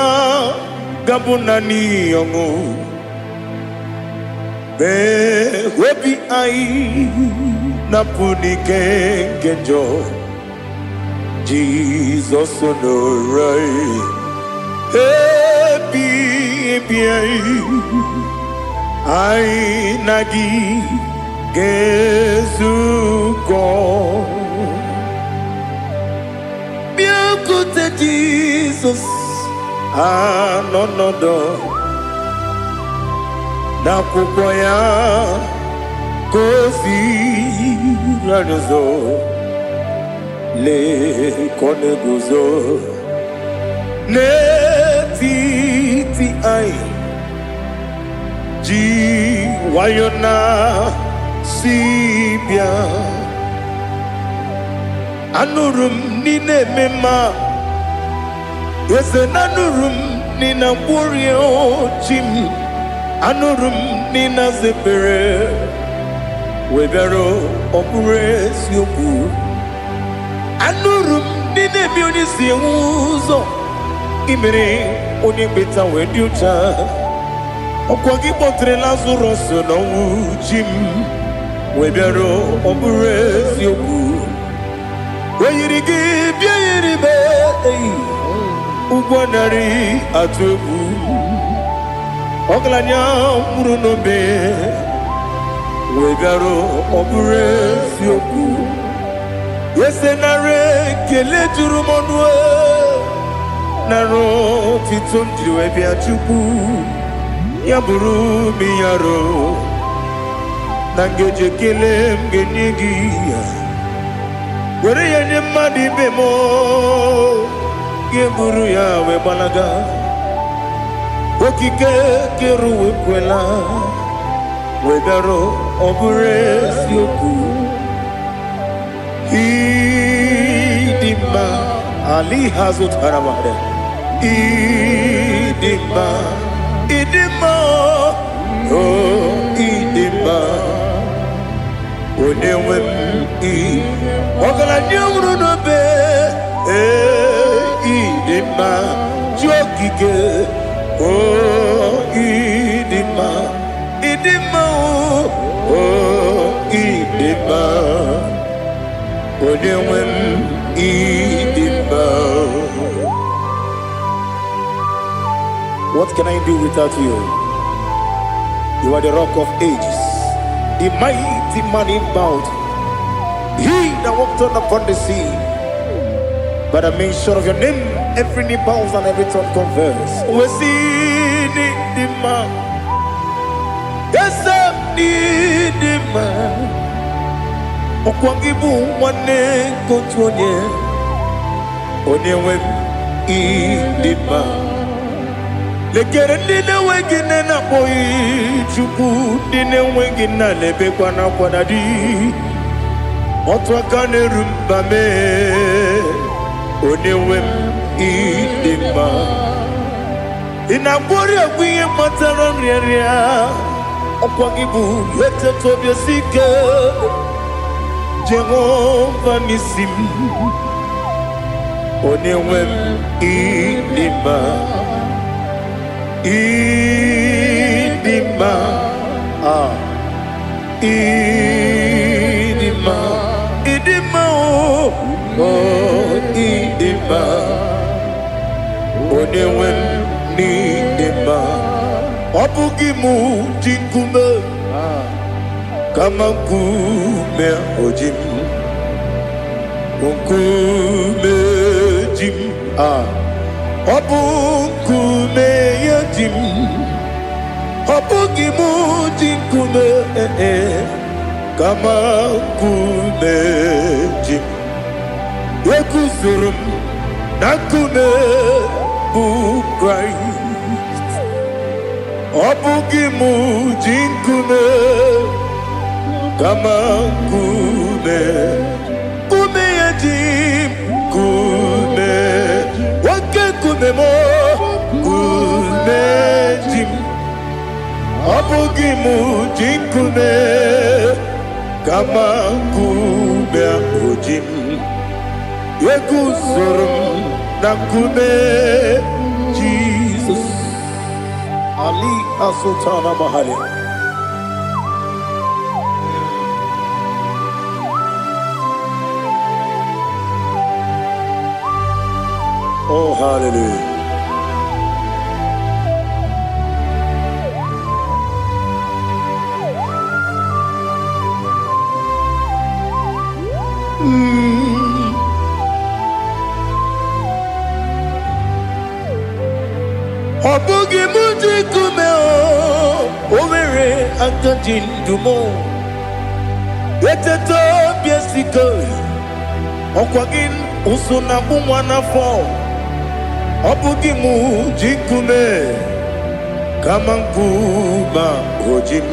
gabunani yongu be webi ai napunike kenjo Jesus no right happy ai nagi gezuko biakute Jesus anonodo na kukwaya kozi ranizo le koneguzo ne titi ai ji wayona sibia anurum nine mema yese nanurum nina burio chim anurum nina zepere webero opure sioku anurum nine bioni siuzo imere oni beta wediucha okwagi potre Lazarus no chim webero opure sioku weyirigi biayiribe ugwanari atubu oglanya murunobe wegaro obure sioku yesenare kele jurumonwe naro titondriwe biachuku yaburu miyaro nangeje kele mgenigi were yenye madi bemo yeburu ya we balaga okike keru wekwela wegaro obure sioku idima ali hazut haramade idima oh idima onewe ogala nyamru no be idima jokike oh idima oh idima onewe idima. What can I do without you? You are the rock of ages, the mighty man in mountain, he that walked on upon the sea. By the mention of your name, every knee bows and every tongue confesses. We see the man, yes, the man. Okwangibu wane kotuonye, onyewe idima. Lekere nine wengine na boyi chuku, nine wengine lebe kwa na kwa nadi. Otwakane rumbame, onyewe idima. Inabori agwiye matara nriya, Okwagibu yete tobye sike Jehovah nisim Onewem idima Idima Idima Idima oh Idima Onewem idima Obugimu jinkume Kama nkume ojim Nkume jim Obu nkume yajim Obugimu jinkume Kama nkume jim Yekuzurum Nakume Christ Obugimu jinkume Kama kume Kume yajim Kume Wake kume mo Kume jim Obugimu jinkume Kama kume ojim Yekuzurum Nakume Jesus Ali Asultana Mahali. Oh, hallelujah. Obugi muji kume o Owere akajin dumo Yeteto biesiko Okwagin usuna bumwana fo Obugi muji kume Kamankuma ojim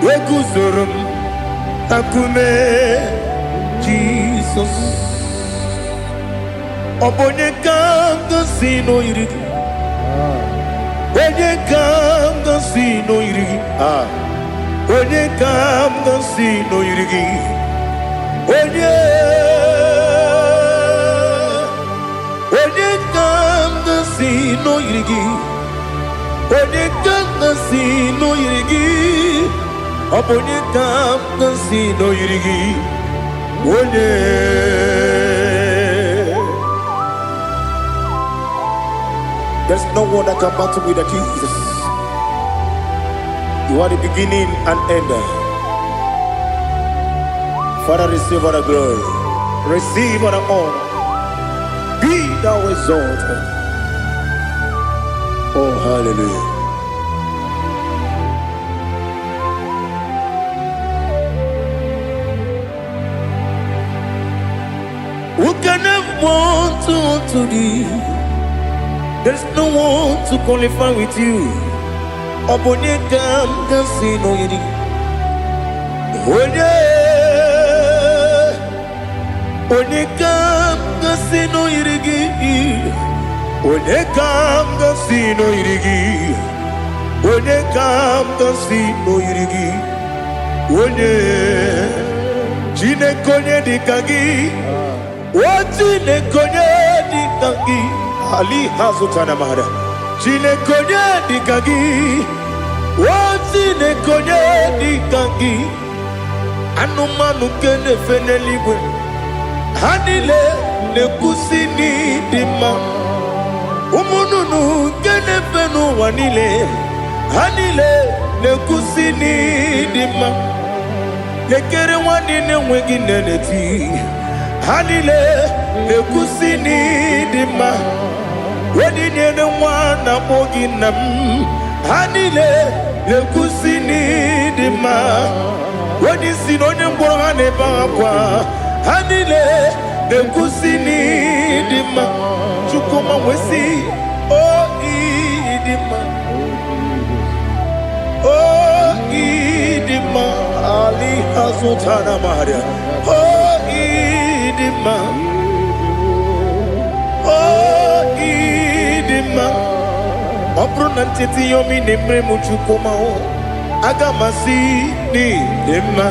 Yeguzurum Akume Jesus Obonye kanga sino irigi Onye kam si no irigi Onye kam si no irigi Onye kam si no irigi Onye kam si no irigi Onye kam si no irigi Onye There's no one that can battle with Jesus. You are the beginning and end. Father, receive all the glory. Receive all the honor. Be thou exalted. Oh, hallelujah. Who can have one to thee? There's no one to qualify with you. Obonye kam kasi no yidi. Onye kam kasi no yidi. Onye kam kasi no yidi. Onye kam kasi no yidi. Onye jine konye dikagi. Wajine konye dikagi. Ali Hazutana Mahada. Jine konye dikagi. Wajine konye dikagi. Anumanu kene feneliwe. Hanile ne kusini dima. Umununu kene fenu wanile. Hanile ne kusini dima. Nekere wanine wengi neneti. Hanile ne kusini dima. Wedi nyene wana mogi nam. Hanile ne kusini dima. Wedi sinonye mbwangane bakwa. Hanile ne kusini dima. Chukuma wesi oh idima. Oh idima. Ali Hazutana Maria. Oh idima. Oh idima. Obrunantiti yomi nemre muchukuma. agamasi ni dema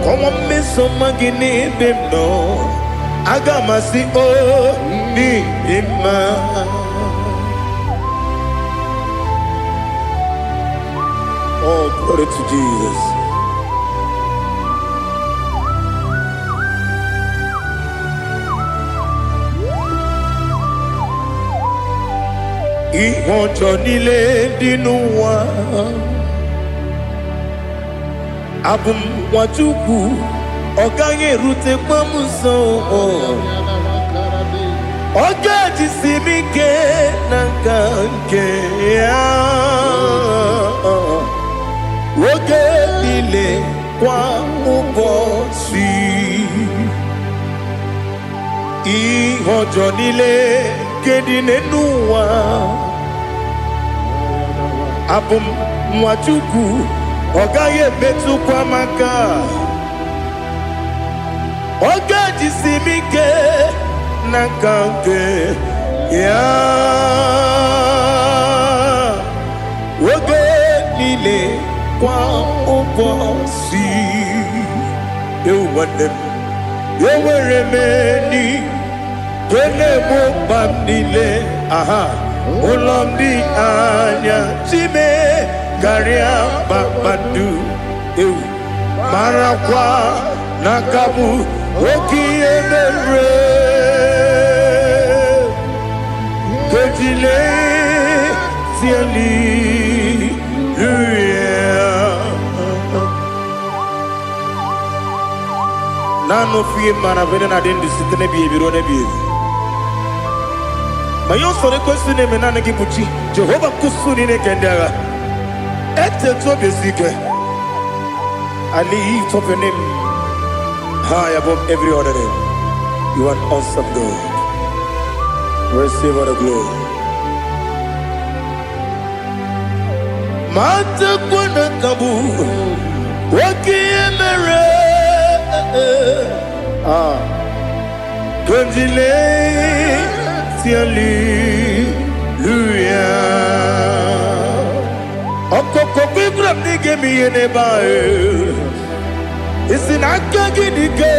komo meso magini bemno agamasi o ni dema. Oh, glory to Jesus. Ìwọ̀njọ nílé nínú wa abumwachukwu ọ̀gáyé rute pọ́mùsọ ọ̀gá jisimi ke na nke ya oge nílé kwa ụbọchị ìwọ̀njọ nílé kedị nínú wa abumwachukwu ọ̀gáyé emetụkwa maka oge jisimi ke na nke ya oge niile kwa ụbọchị enwere m enyi na-egbo mkpa m niile ụlọ m dị anya chime karịa kpakpando marakwa n'aka m oke ihe mere kejile tieli nanu fiye mana vene na den disite ne biye biro ne biye mayo sore kosu ne menane ki puchi Jehova kusuni ne kendaga ete to besike I lift up your name high above every other name. You are awesome God. Receive all the glory. Mata kuna kabu wakiemere Gondile tiali luya Okoko bigram nige miyene bae Isinaka gidike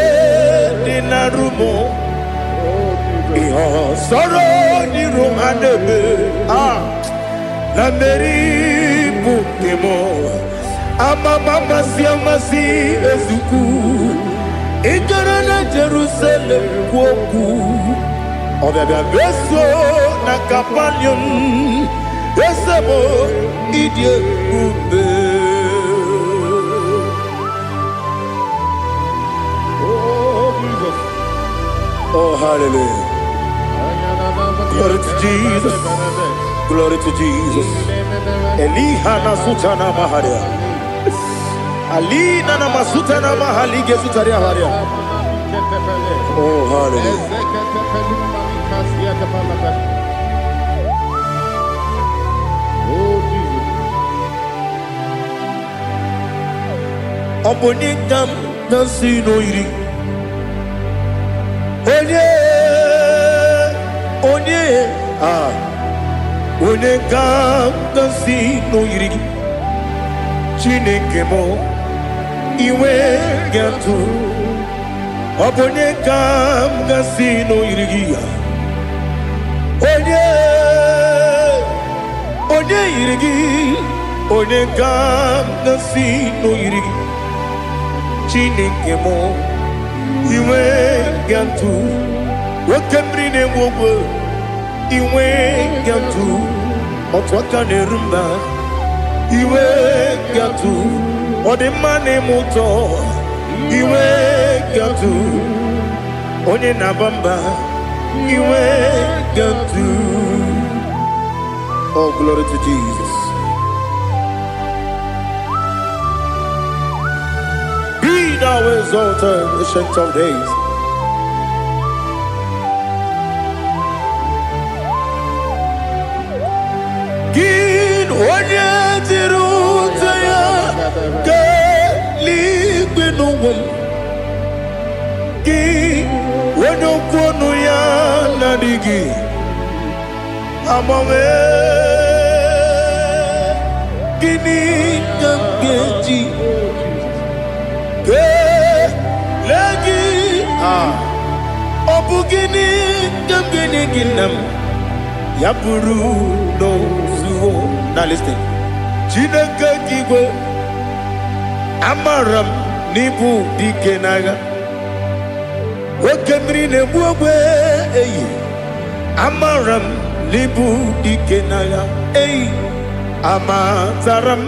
dinarumo Iho soro ni romanebe La meri bukemo Ama mama siamasi ezuku Ikarana Jerusalem kwoku Obebe beso na kapanion Esebo idye ube Oh, hallelujah. Glory to Jesus. Glory to Jesus. Elihana sutana maharia. Alina na masutana mahali gesutaria haria. Oh, hallelujah. Oh, Jesus. Obonikam nasino iri. Onye ga-agọzi n'oyiri gị Chineke m iwe ga-atụ ọ bụ onye ga-agọzi n'oyiri gị onye yiri gị onye ga-agọzi n'oyiri gị Chineke m iwe ga-atụ nwoke mmiri na-enwe ogwe iwe ga-atụ otu aka na-eru mba iwe ga-atụ ọ dị mma na-eme ụtọ iwe ga-atụ onye na-aba mba iwe ga-atụ. Oh, glory to Jesus. Be thou exalted, ancient of days. Onye tiri ụzọ ya ka eluigwe n'ụwa gị onye okwu ọnụ ya na-adịghị agbanwe gị Obugini Gamgeji Lagi Obugini Gamgini Ginam Yapuru no Zuo. Now listen. Chineke Kigwe Amaram Nibu Dikenaga Wakemri Nebuwe Amaram Nibu Dikenaga Amazaram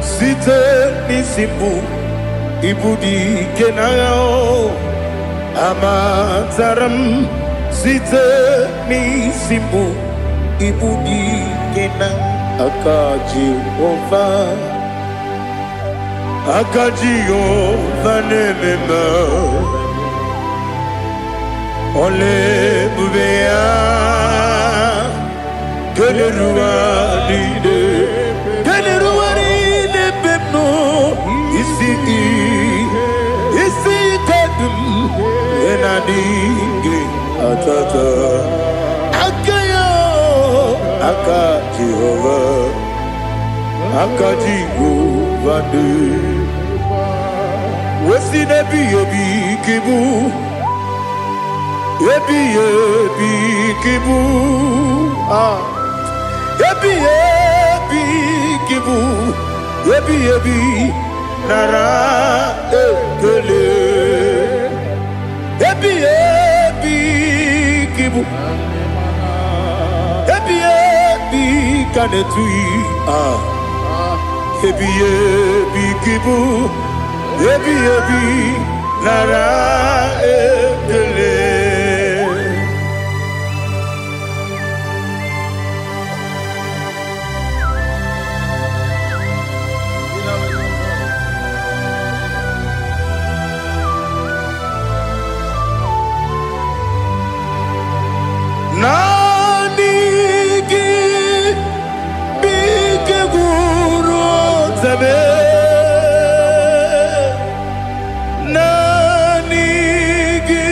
Site Nisimbu Ibu Dikenaga Amazaram Site Nisimbu Ibu Dikenaga Akaji Ova Nemema Ole Bubea Geleruaride Pepno Isi Tadum Enadinge Atata Akayo Akaji Jehovah Wesi nebi yebi kibu Yebi kibu Yebi kibu Yebi Nara ekele Yebi kibu Yebi kanetui Yebi kibu Yebi Nara ekele Nanigi Bige Guru Zabe Nanigi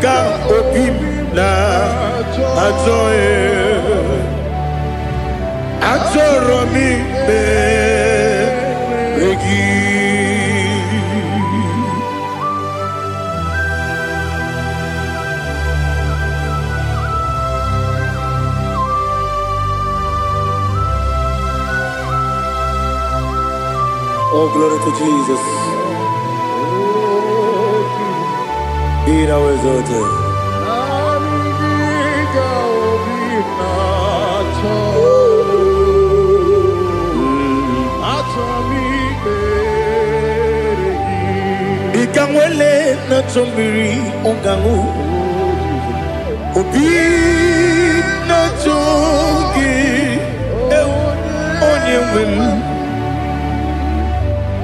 ka opim na Atoromi be regi Oh, glory to Jesus. Be thou exalted. Ikangwele na chombiri ongangu Obi na chongi onye wim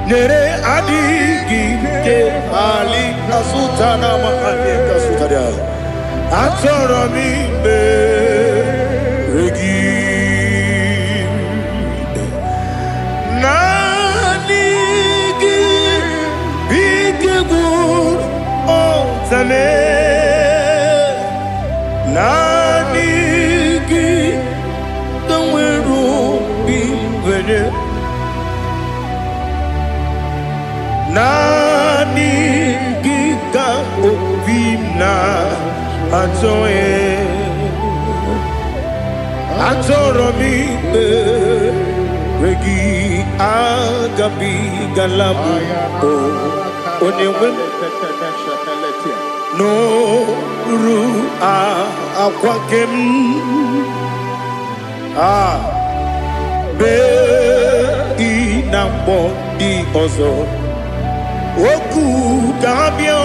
Nere adigi ke ali asutana mahali kasutaria Atoro mi be regi Nanigi bige gur otame Nanigi kanweru bimwene Nanigi ka obimna atoye Atoro mi regi agabi galabu onewem no ru akwakem be inambo di ozo oku kabio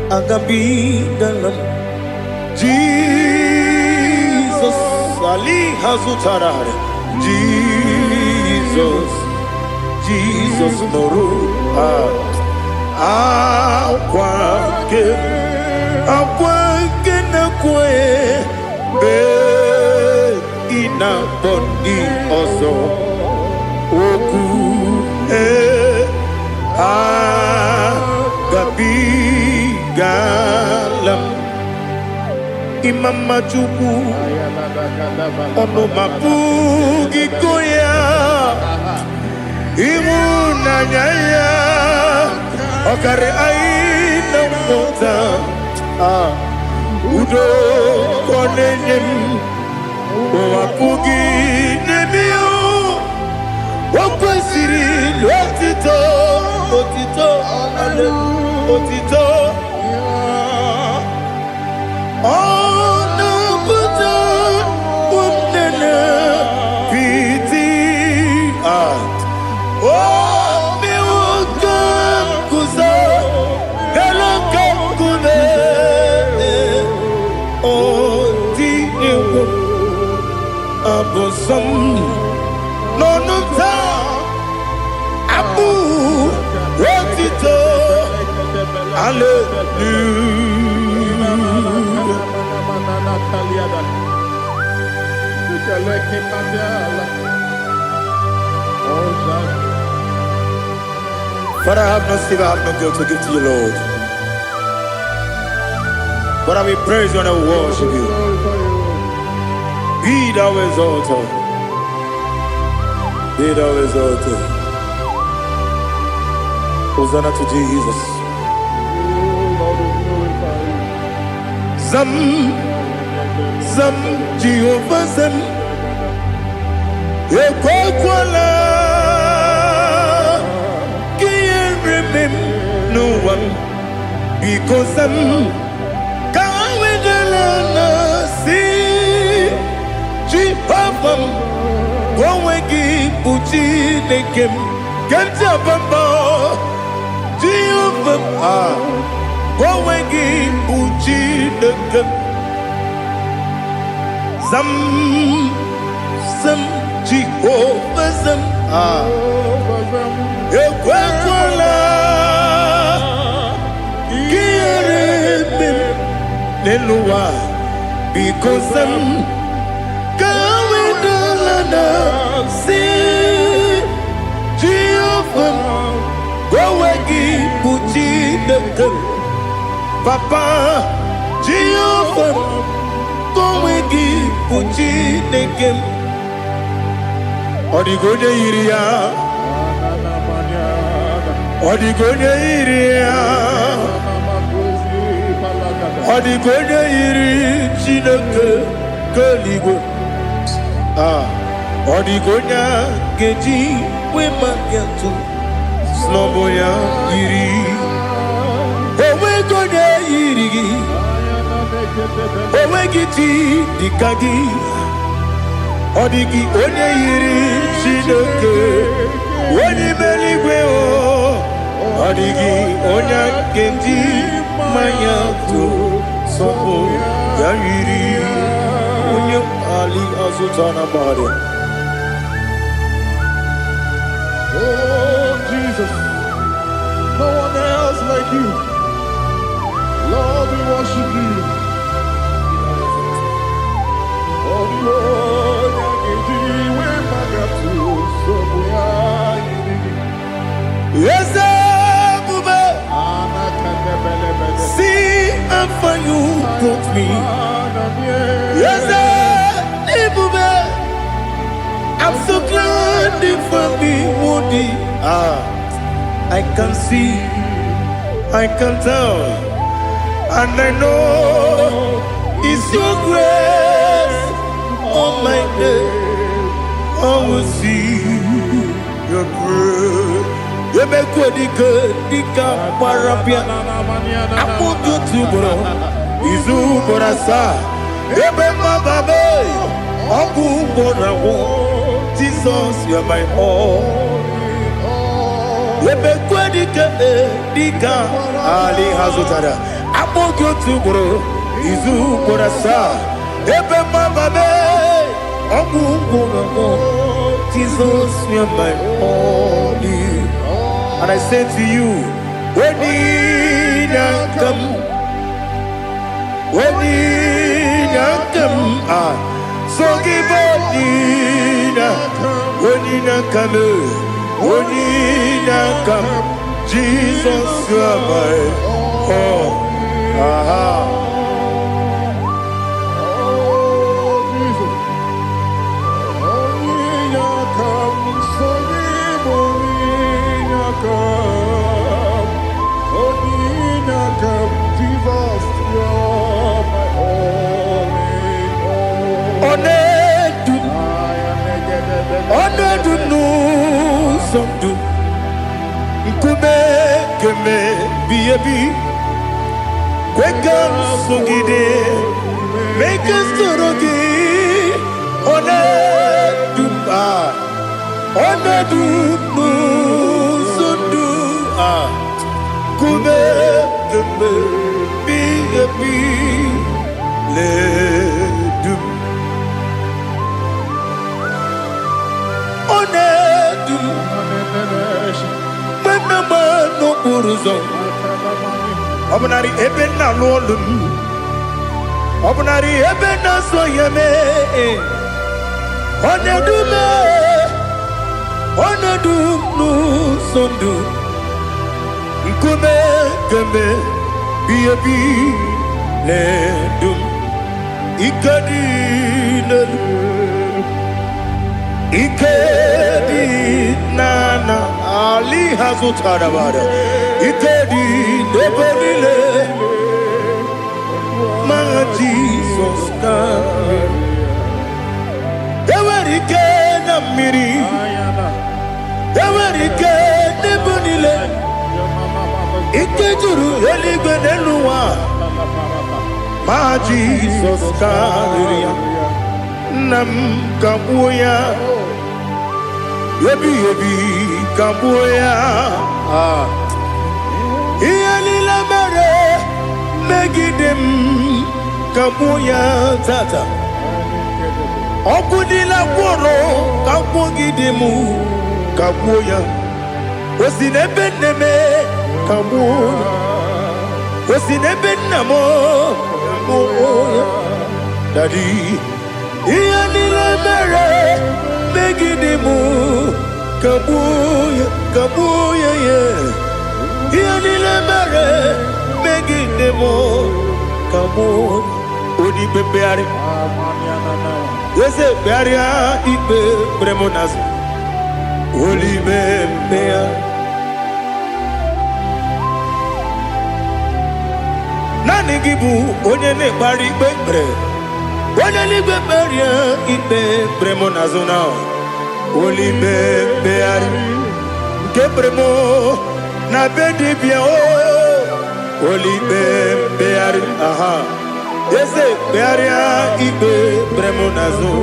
agabi galam Jesus Ali Hazutarare Jesus Noru Akwake na kwe be ina bondi ozo Oku agabigalam Imama Chukwu Ono mapugi koya Imunanya ya Okare aina mota Udo konenyem Mapugi nemio Wakwasiri lotito Otito Otito Ono puta Umnena Piti Oh mi wakam kuza Galakam kune Oh di ewo Abosam Nonuta Abu Wotito But I have no silver, I have no gold to give to you, Lord. But I will praise you and I will worship you. Be thou exalted. Be thou exalted. Hosanna to Jesus. Zam, Zam, Jehovah Zam. Ekwakwala. Can't remember no one. Because I'm going to see Jehovah. Gowegi Puchi Nekem. Ganja Bamba. Jehovah. Gowegi Puchi Nekem. Zam, Zam, Jehovah Zam. Ekwakwala. Kieremem. Neluwa. Because I'm going to see Jehovah. Gowegi Puchi Nekem. Papa Jehovah. Gowegi Puchi Nekem. Odigonya iria. Odigonya iria. Odigonya iri Chineke Keligwe. Odigonya geji wemagetu Sloboya iri. Owegonya iri. Owegiti dikagi. Odigi onye yiri Chineke onye meligwe o. Odigi onye kendi manya to sopo ya yiri onye ali azutana bade. Oh Jesus, no one else like you. Lord, we worship you. Yes, Bube. See how far you brought me. Yes, Bube. I'm so glad for me, Woody. I can see, I can tell, and I know it's your grace. Oh my day, I will see your grace. You make what you could, Dika Parapia. I put you to bro. Izu Borasa. You make my baby. Abu Borawo. Jesus, you're my all. You make what you could, Dika Ali Hazutara. I put you to bro. Izu Borasa. You make my baby. Abu Borawo. Jesus, you're my all. And I say to you, when you come, so give up, Onina kame, onina kam. Jesus, you are my all. Aha. Keme biyebi kwekam sugide make us torogi one dumba one dumu sundu kume keme biyebi le dum one dum no buruzo obunari ebena lolum obunari ebena soyeme onedumu sondu nkume keme biyebi ledum ikadi nana ali hazutara bada ikedi debelile ma Jesus come ewerike na miri ewerike debelile ikejuru eligbe neluwa ma Jesus come nam kabuya Yebi kambuya Iyalila mere megidem kambuya tata Okudila kworo kampugidemu kambuya Osinebeneme kambuya Osinebenamo kambuya Daddy Iyalila mere megidemu kabuya yeah Iyalila mere megidemu kabuya Odi bebeari Yese bearia ibe bremonas Oli bebea Nani gibu onye ne bari bebre Onye ni beberia ibe bremonazona Oli bebeari Kebremo na bedibia Oli bebeari aha Yese bearia ibe bremonazo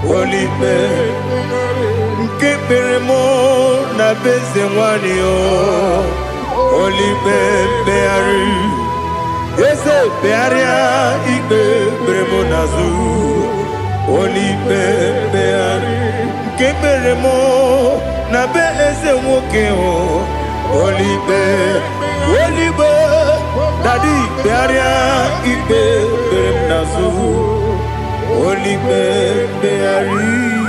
Oli Kebremo na bezemwani Oli bebeari Yese bearia ibe bremonazo Oli bebeari Kebremo na bezemwokeo Oli Daddy bearia ibe bremonazo Oli beari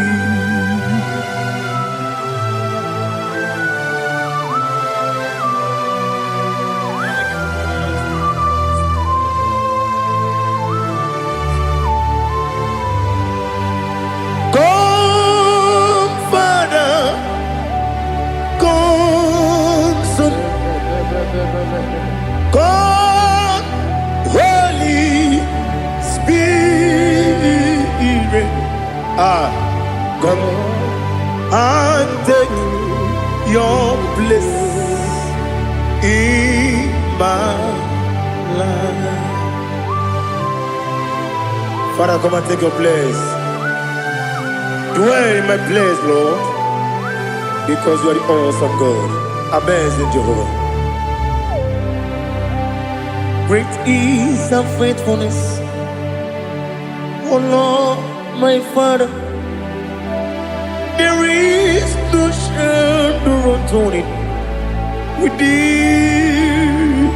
God, Holy Spirit, come and take your place in my life. Father, come and take your place. Dwell in my place, Lord, because you are the awesome God. Amazing Jehovah. Great is thy faithfulness, O Lord, my Father. There is no shadow of turning with thee.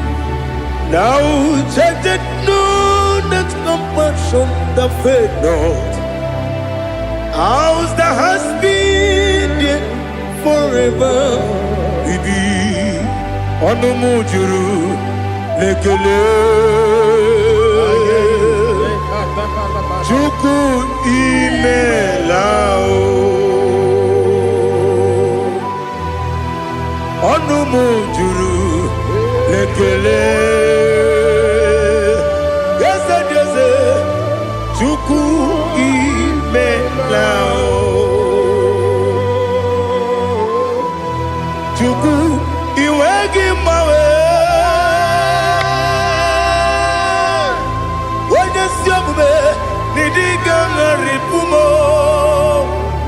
Now check that no, that compassion that faith not. Ours that has been there forever. Ibi onumujuru lekele. Chuku imelao. Onumujuru lekele. Yes, Chuku imelao. Chuku iwegi mawe. Wanya siyamume nidiga ngaripumo.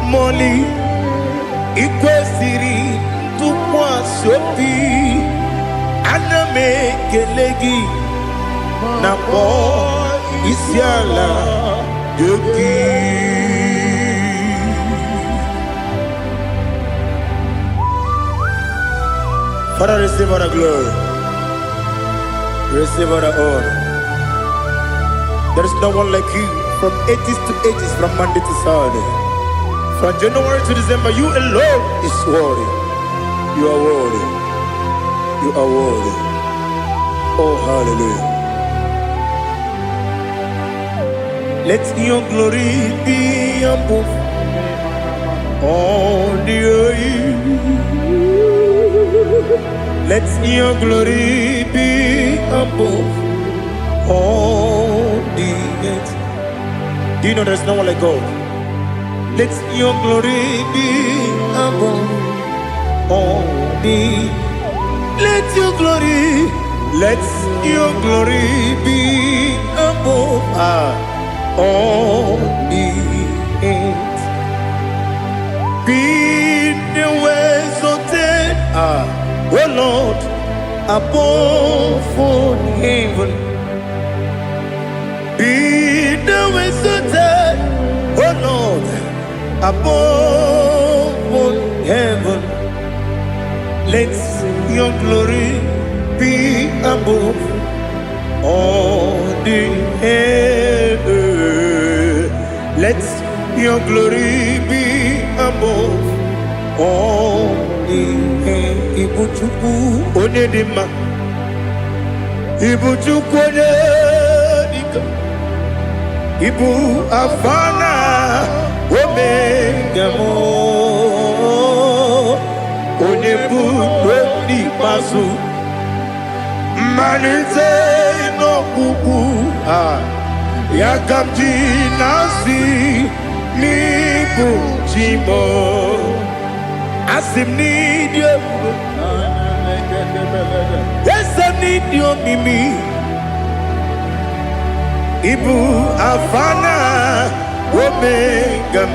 Moli ikwesiri tukwa sopi. Aname kelegi na po isiala yoki. Father, receive all the glory. Receive all the honor. There is no one like you from ages to ages, from Monday to Saturday. From January to December, you alone is worthy. You are worthy. You are worthy. Oh, hallelujah. Let your glory be above all the earth. Let your glory be above all the earth. Do you know there's no one like God? Let your glory be above all the earth. Let your glory be above all the earth. Be the ways of death, oh Lord, above all heaven. Be the ways of death, oh Lord, above all heaven. Let your glory be above all the earth. Let your glory be above all the earth. Ibuchuku onedima, Ibuchuku onedika, Ibu afana omega mo, onebu odi pasu. Manite no kuku yakamji nasi nibu chimo asim nidio esem nidio mimi ibu afana omega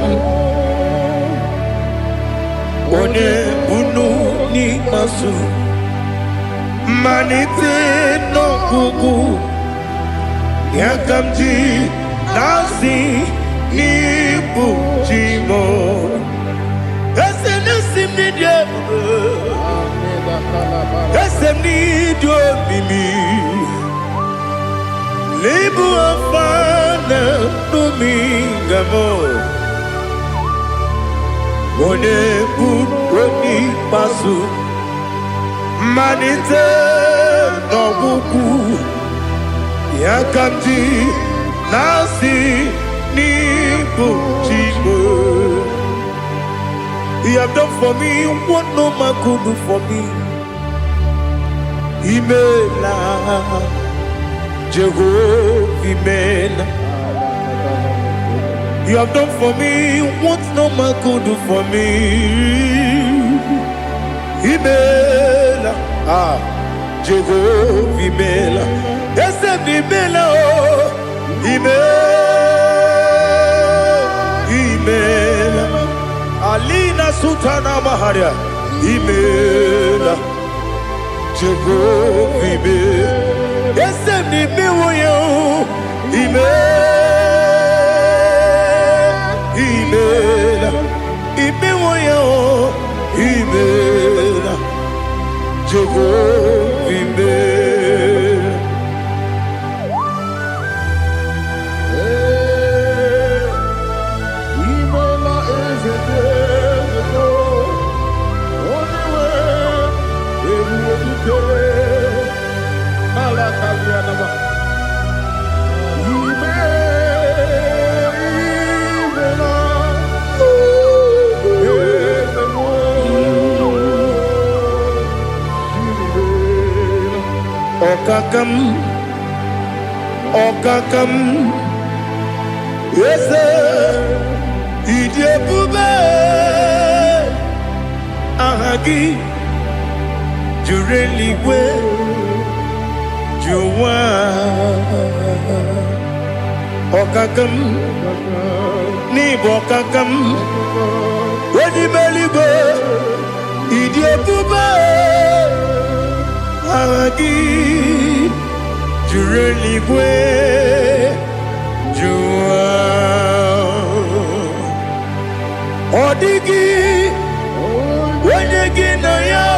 one bunu ni masu. Manite no kuku yakamji nasi nibu chimo esem nasim nidio esem nidio mimi libu afana numingamo one bunoni pasu. Manite no kuku yakamji nasi nibu chimo. You have done for me what no man could do for me. Imela Jehovah Imela. You have done for me what no man could do for me. Imela, Jehovah Imela. Yes, Imela, oh, Imela, Alina Sutana Maharia, Imela, Jehovah Imela. Yes, Imela, Imela, Imela, Imela, Jehovah Imela. Okakam, yes, Idiabube, Ahagi, Jureligwe, Juwa, Okakam, Nibokakam, Wedimelibe, Idiabube, Ahagi. Jureligwe, Jua, Odigi, Wanyegi na yo,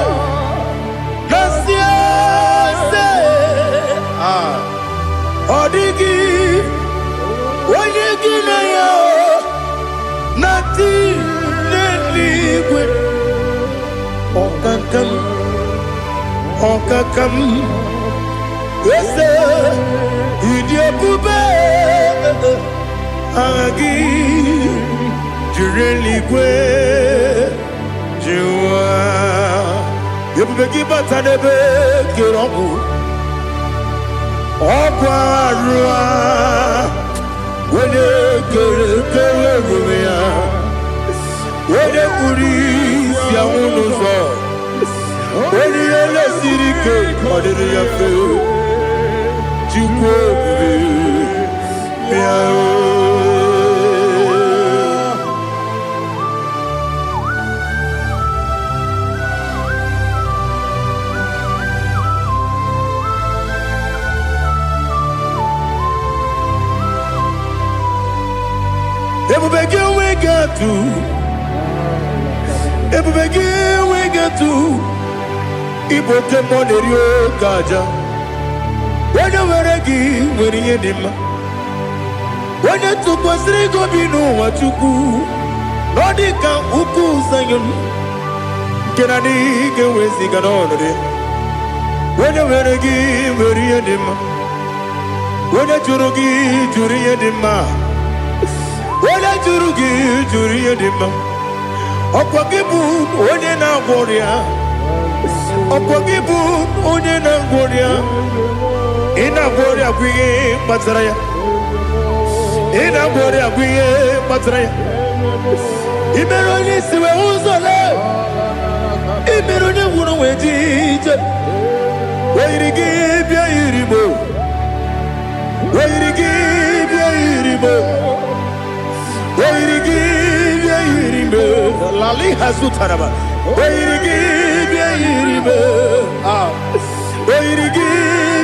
Nasia se, Odigi, Wanyegi na yo, Nati neligwe, Okakam, Okakam. Yes, Idiabube, Agi, Jureligwe, Jua, Yabubeki Batanebe, Kiroku, Okwarua, when you get Rumia, when you put his Yamunuzo, when you let City Cake, what did you feel? Everybody we get to Igbo Temonerio Kaja. When you were a gay, when you did, when you took was Rico Bino, what you do, Nordica, Uku, Sayon, Kennedy, get with Ziganone. When you were a gay, when you did, when you Jurugi, Juria Dima, when you Jurugi, Juria Dima, Opagibu, Odena Warrior, Opagibu, Odena Warrior. Ina bori agwiye matraya. Ina bori agwiye matraya. Imeroni siwe uzole. Imeroni wuno wejije. Wairigi bia iribo. Wairigi bia iribo. Wairigi bia iribo. Lali hasutaraba. Wairigi bia iribo. Wairigi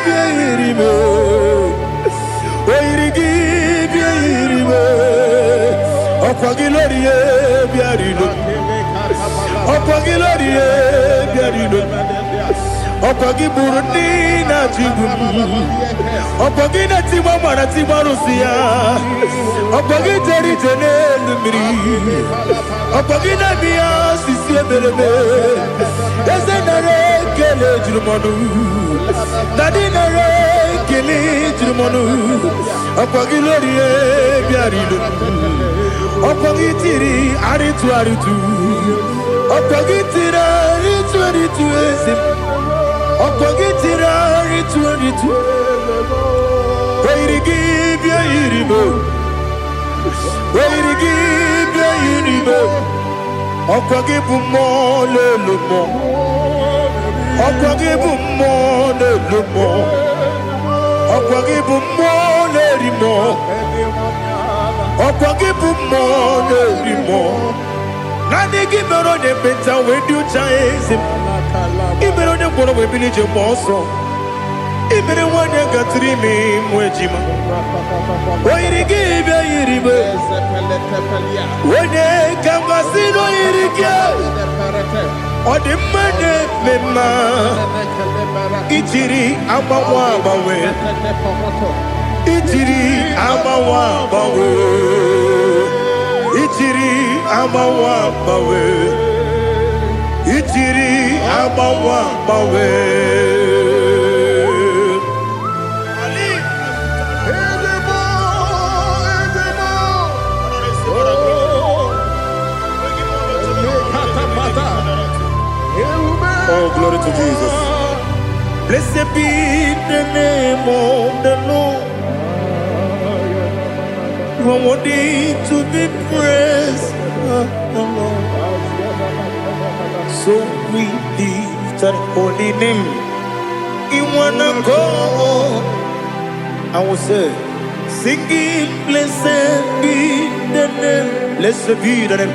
bia iribo. Wairigi bia iribo. Okwagilorie bia iribo. Okwagilorie bia iribo. Okwagiburundi na jibum. Okwagina timama na timarusia. Okwagiteri jene lumiri. Okwagina biya sisi eberebe. Ezenare kele jurumonu. Nadinare kele jurumonu. Okwagilorie bia iribo. Okwagitiri aritu aritu. Okwagitira aritu aritu esim. Okwagitira aritu aritu. Wairigi bia iribo. Wairigi bia iribo. Okwagibu mo lelumo. Okwagibu mo lelumo. Okwagibu mo lerimo. Okwagibu mo lerimo. Nani gimero de beta wedu chaizim. Imero de kono we bilije moso. Imere wanya gatrimi mwejima. Wairigi bia iribo. Wene kamasino irigia. Odimane mema. Ichiri amawa bawe. Ichiri amawa bawe. Ichiri amawa bawe. Ichiri amawa bawe. glory to Jesus. Blessed be the name of the Lord. You are worthy to be praised, the Lord. So we lift that holy name. You wanna go? I will say, singing, blessed be the name, blessed be the name,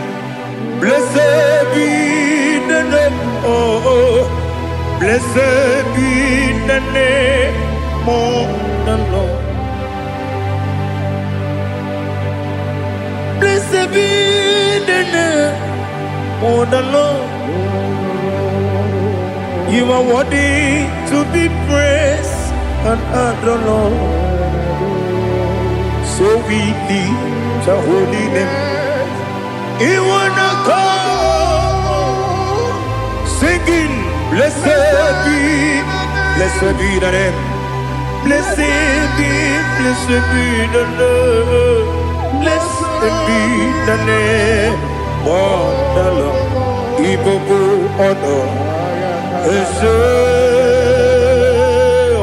blessed be the name, oh, blessed be the name of the Lord. Blessed be the name of the Lord. You are worthy to be praised and adored, Lord. So we lift the holy name. You wanna come singing, blessed be the name, blessed be the Lord, blessed be the name of the Lord. Igbo honor, Ese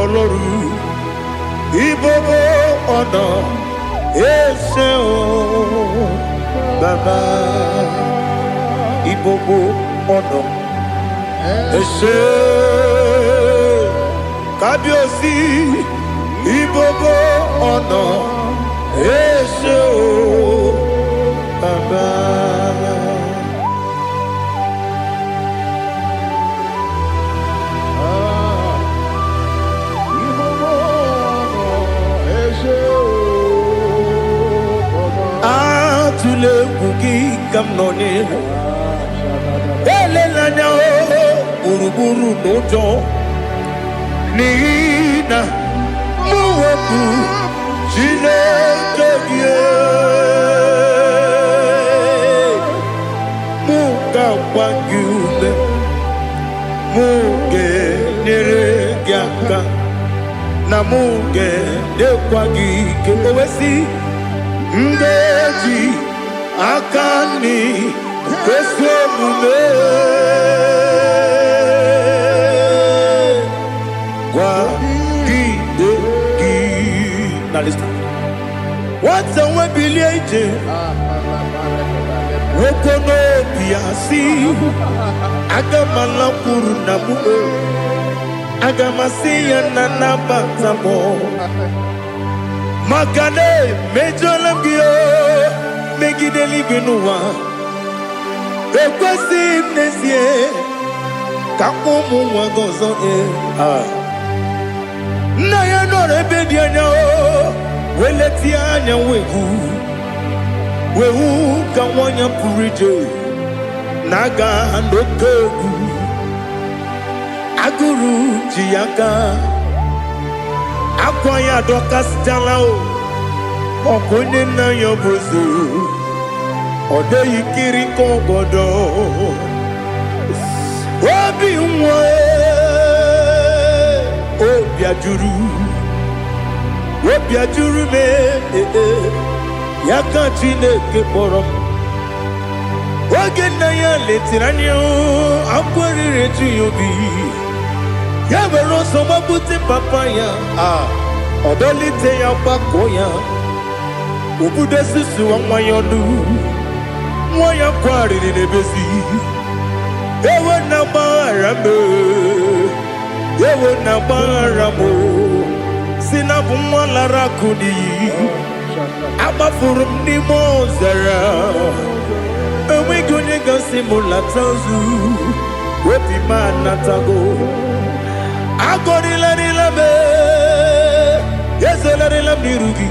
Oloru, Igbo honor. Ese o Baba Ibobo ono Ese Kabiosi Ibobo ono Ese o Baba. Tule kuki kamnone ele lanya uruburu nojo nina muweku chile kebie muka wangyule muge nere gyaka na muge dekwagi kewesi ngeji akani kesemume kwa gidegi. Now listen. What's the way biliaje? Wokono biasi agamala kuruna muo agamasiya nanabatamo Makane mejolamgio megideli benua ekwesi nesie kakomu wagozo na ya no rebedi anya weleti anya wehu kawanya purije naga ndokogu aguru jiyaka akwanya dokas jalao okonye na yobozo ode yikiri kogodo obi nwe obi ajuru me yaka Chineke kpọrọ oge na ya letiranya akwarire Chiyobi ya were ọsọ gbapute papa ya ọdọlite ya gbakọ ya obodo susu nwa ya ọnụ nwa ya kwariri n'ebezi ewe na gbaghara m si na bụ nwa lara akụ n'iyi agbafuru m n'ime ọzara enweghị onye gasị m lata ozu obi m anatago agọrịlarịla m ezelarịla m n'iru gị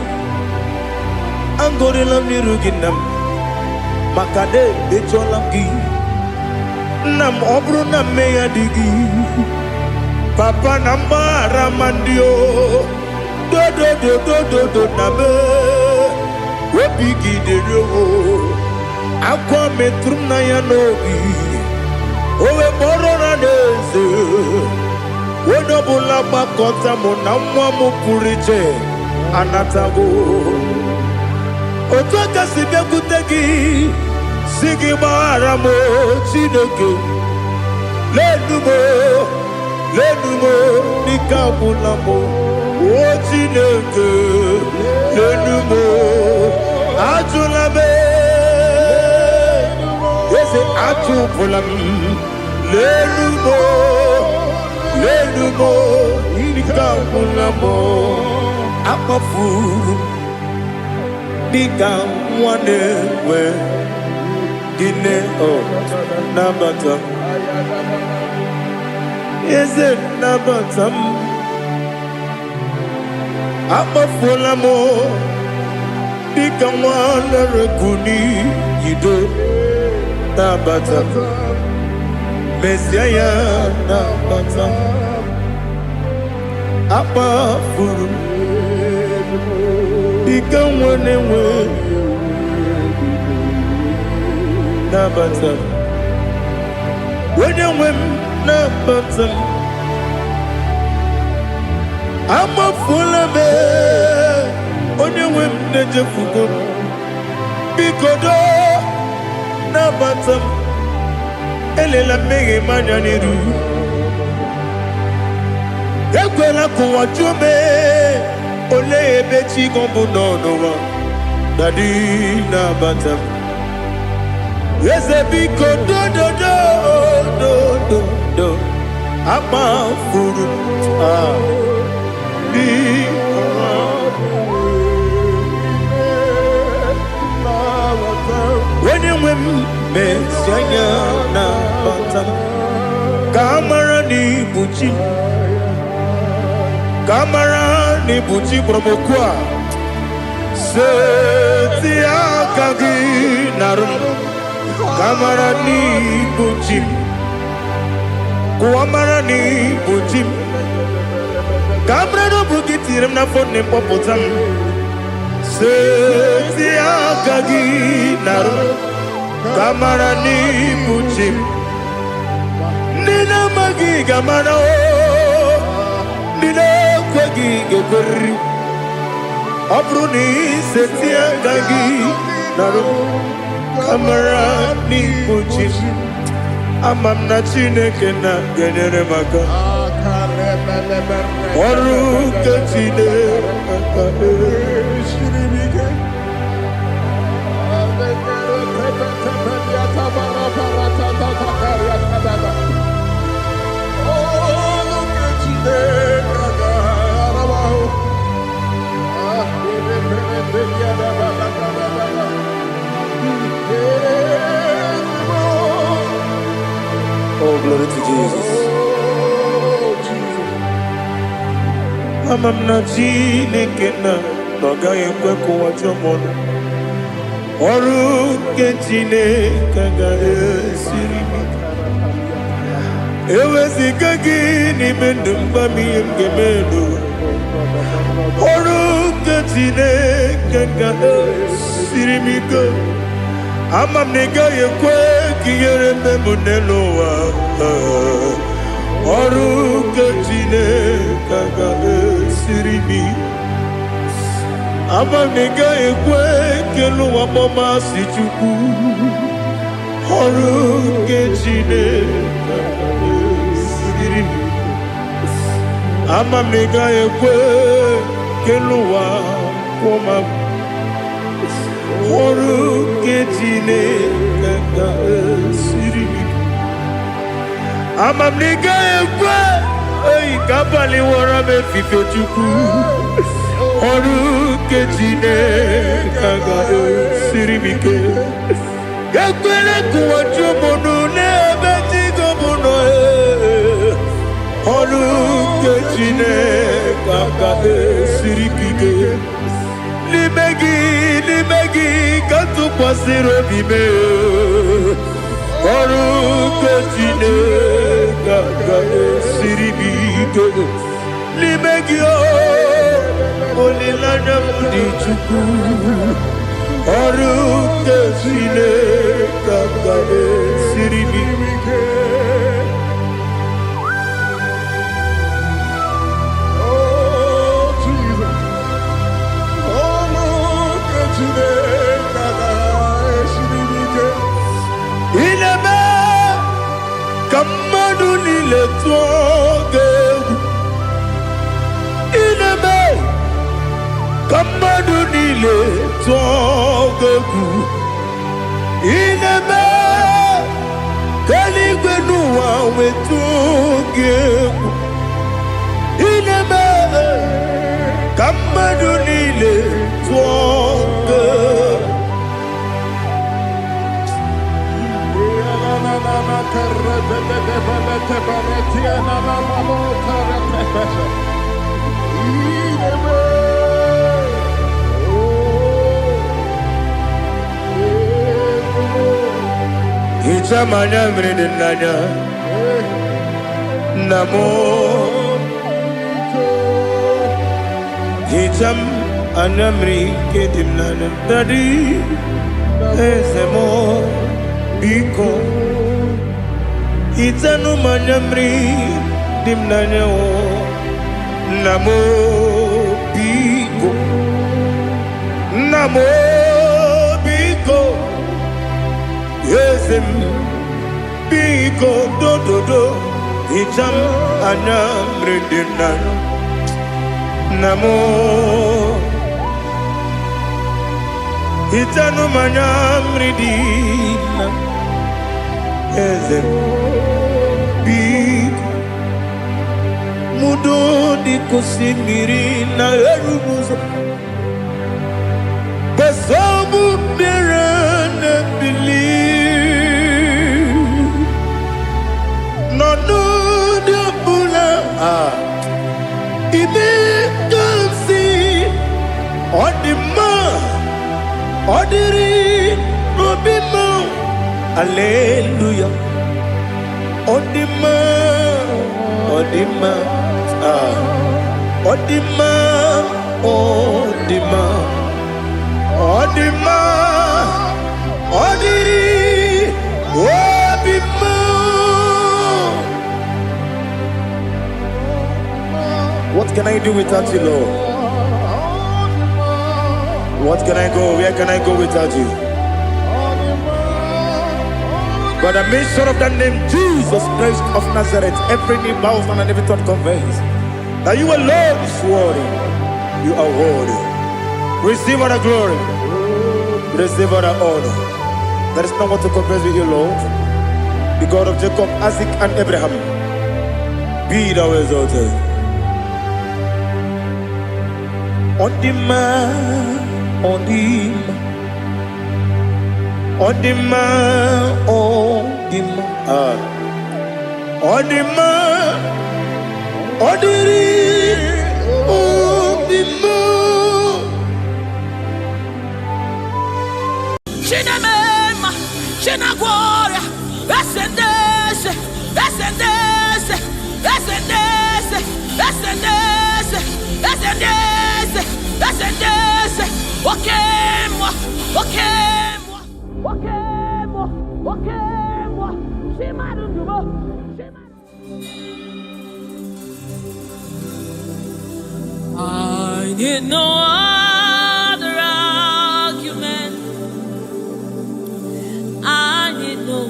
agọrịla m n'iru gị nna m maka na emejọla m gị nna m ọ bụrụ na mmehie ya dị gị papa na mgbaghara ma ndị o dodododododo na me obi gị dịrị o akwa metụrụ m na ya n'obi owe kpọrọ na n'eze onye ọbụla gbakọta mụ na nwa m pụrụ iche anatago otu aka si bịakwute gị si gị gbaghara m Chineke lenumo, lenumo, nikabulamo, otineke, lenumo, atulame, ese atupulam, lenumo, lenumo, nikabulamo, akafu, nikamwanewe. Dine oh nabata is it nabatam Amafola mo Dikamwana rekuni Yido nabata Messiah nabata Amafuru Dikamwanewe Nabatam. When you win Nabatam, I'm a full of it. When you win the Jefugo, Bikodo Nabatam, Elela Mege Mananiru, Equela Kuachume, Ole Bechi Gombuno, Daddy Nabatam. Yes, a big do. I'm a fool. When you win, Messiah, Kamara ni Buchi Promokwa. Setia Kagi Narum. Kamarani Bujim Kuamarani Bujim Kamrano Bukitiram na phone popotam Setia Kagi Naru Kamarani Bujim Nina Magi Gamano Nina Kwagi Geberi Abruni Setia Kagi Naru Kamarani Bujim Amamna Chineke na genere maka Oru Kachine Shiribike Oh, glory to Jesus. I'm not Jinekena, Nogay Kweko Wajamon. Oru Ketine Kagae Sirimi. Ewezi Kagini Mendumbami Gemelu. Oru Ketine Kagae Sirimi. Amam nega ye kwe kiyere me muneloa Oru ketine kaga sirimi Amam nega ye kwe keluwa mama si chuku Oru ketine kaga sirimi Amam nega ye kwe keluwa mama Oru ketine kaka sirimi Amam nega ekwe Ei kabali wara me fife chuku Oru ketine kaka sirimi ke Yakwele kuwa chumono Nebe tigo mono Oru ketine kaka sirimi ke Limegi, kantu pasiro bime. Oru ketine, kaka siribike. Limegi olilanya mudi chuku. Oru ketine, kaka siribike. Ineme kamadu Kamadunile Togaku Inebe Kaligwenua Wetugeku Inebe Kamadunile Togaku Itamanya mridinanya Namo Itam anamri kedimnana Dadi Ezemo Biko Itanu manyamri dimnanya Namo Biko Namo Biko Yesem Biko do do do Itam anamri dimnanya Namo Itanu manyamri dimnanya Yesem Biko Mudo di kusimiri na erubuzo Besobu mirane believe No no de bula Ibe dansi Odima Odiri Obima Alleluia Odima Odima Odima Odima Odima Odiri Obima What can I do without you, Lord? What can I go? Where can I go without you? By the mention of that name, Jesus Christ of Nazareth, every knee bows down and every tongue confesses that you alone is worthy. You are worthy. Receive all the glory. Receive all the honor. There is no one to confess with you, Lord. The God of Jacob, Isaac, and Abraham. Be thou exalted. Odima, Odima. Odima, Odima, Odima, Odiri, Odima. Chinamema, Chinaguara, Ascendese, Ascendese, Ascendese, Ascendese, Ascendese, Ascendese, okay, moi, okay. I need no other argument. I need no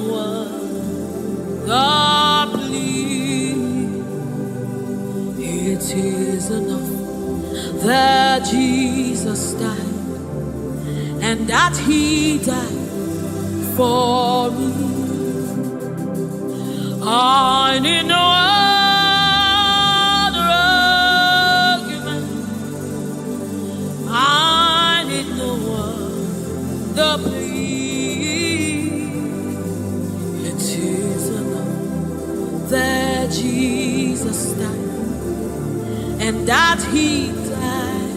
other plea. It is enough that Jesus died and that He died for me. I need no other argument. I need no other plea. It is enough that Jesus died and that He died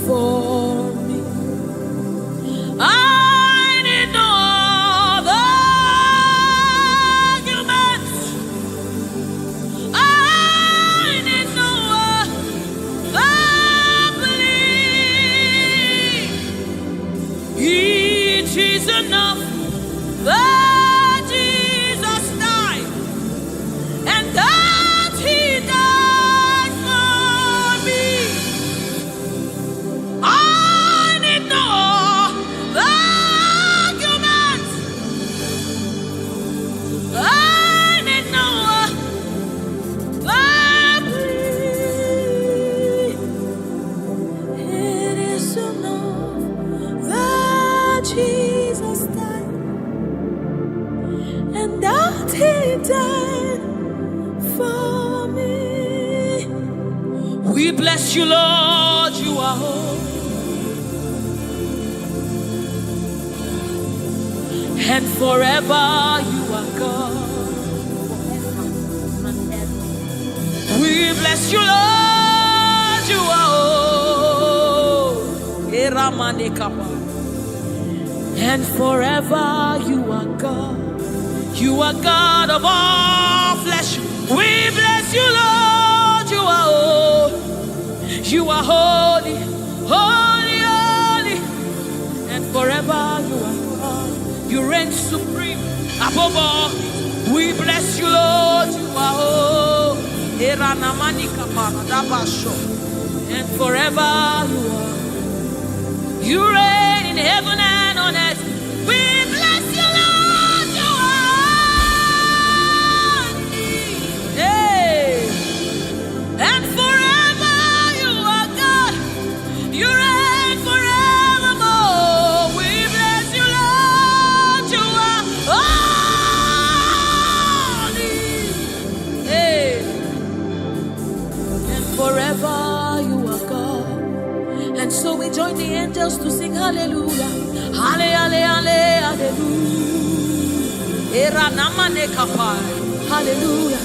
for me. I need no other argument. I need no other plea. It is enough that Jesus died and that He died for me. I We bless you, Lord, you are holy. And forever you are God. We bless you, Lord, you are holy. And forever you are God. You are God of all flesh. We bless you, Lord, you are holy. You are holy, holy, holy. And forever you are God. You reign supreme above all. We bless you, Lord, you are holy. And forever you are. You reign in heaven and on earth. We bless you, Lord, you are. Hey. And forever you are God. You reign forevermore. We bless you, Lord, you are holy. Hey. And forever you are God. And so we join the angels to sing hallelujah. Hallelujah, hallelujah. Hallelujah.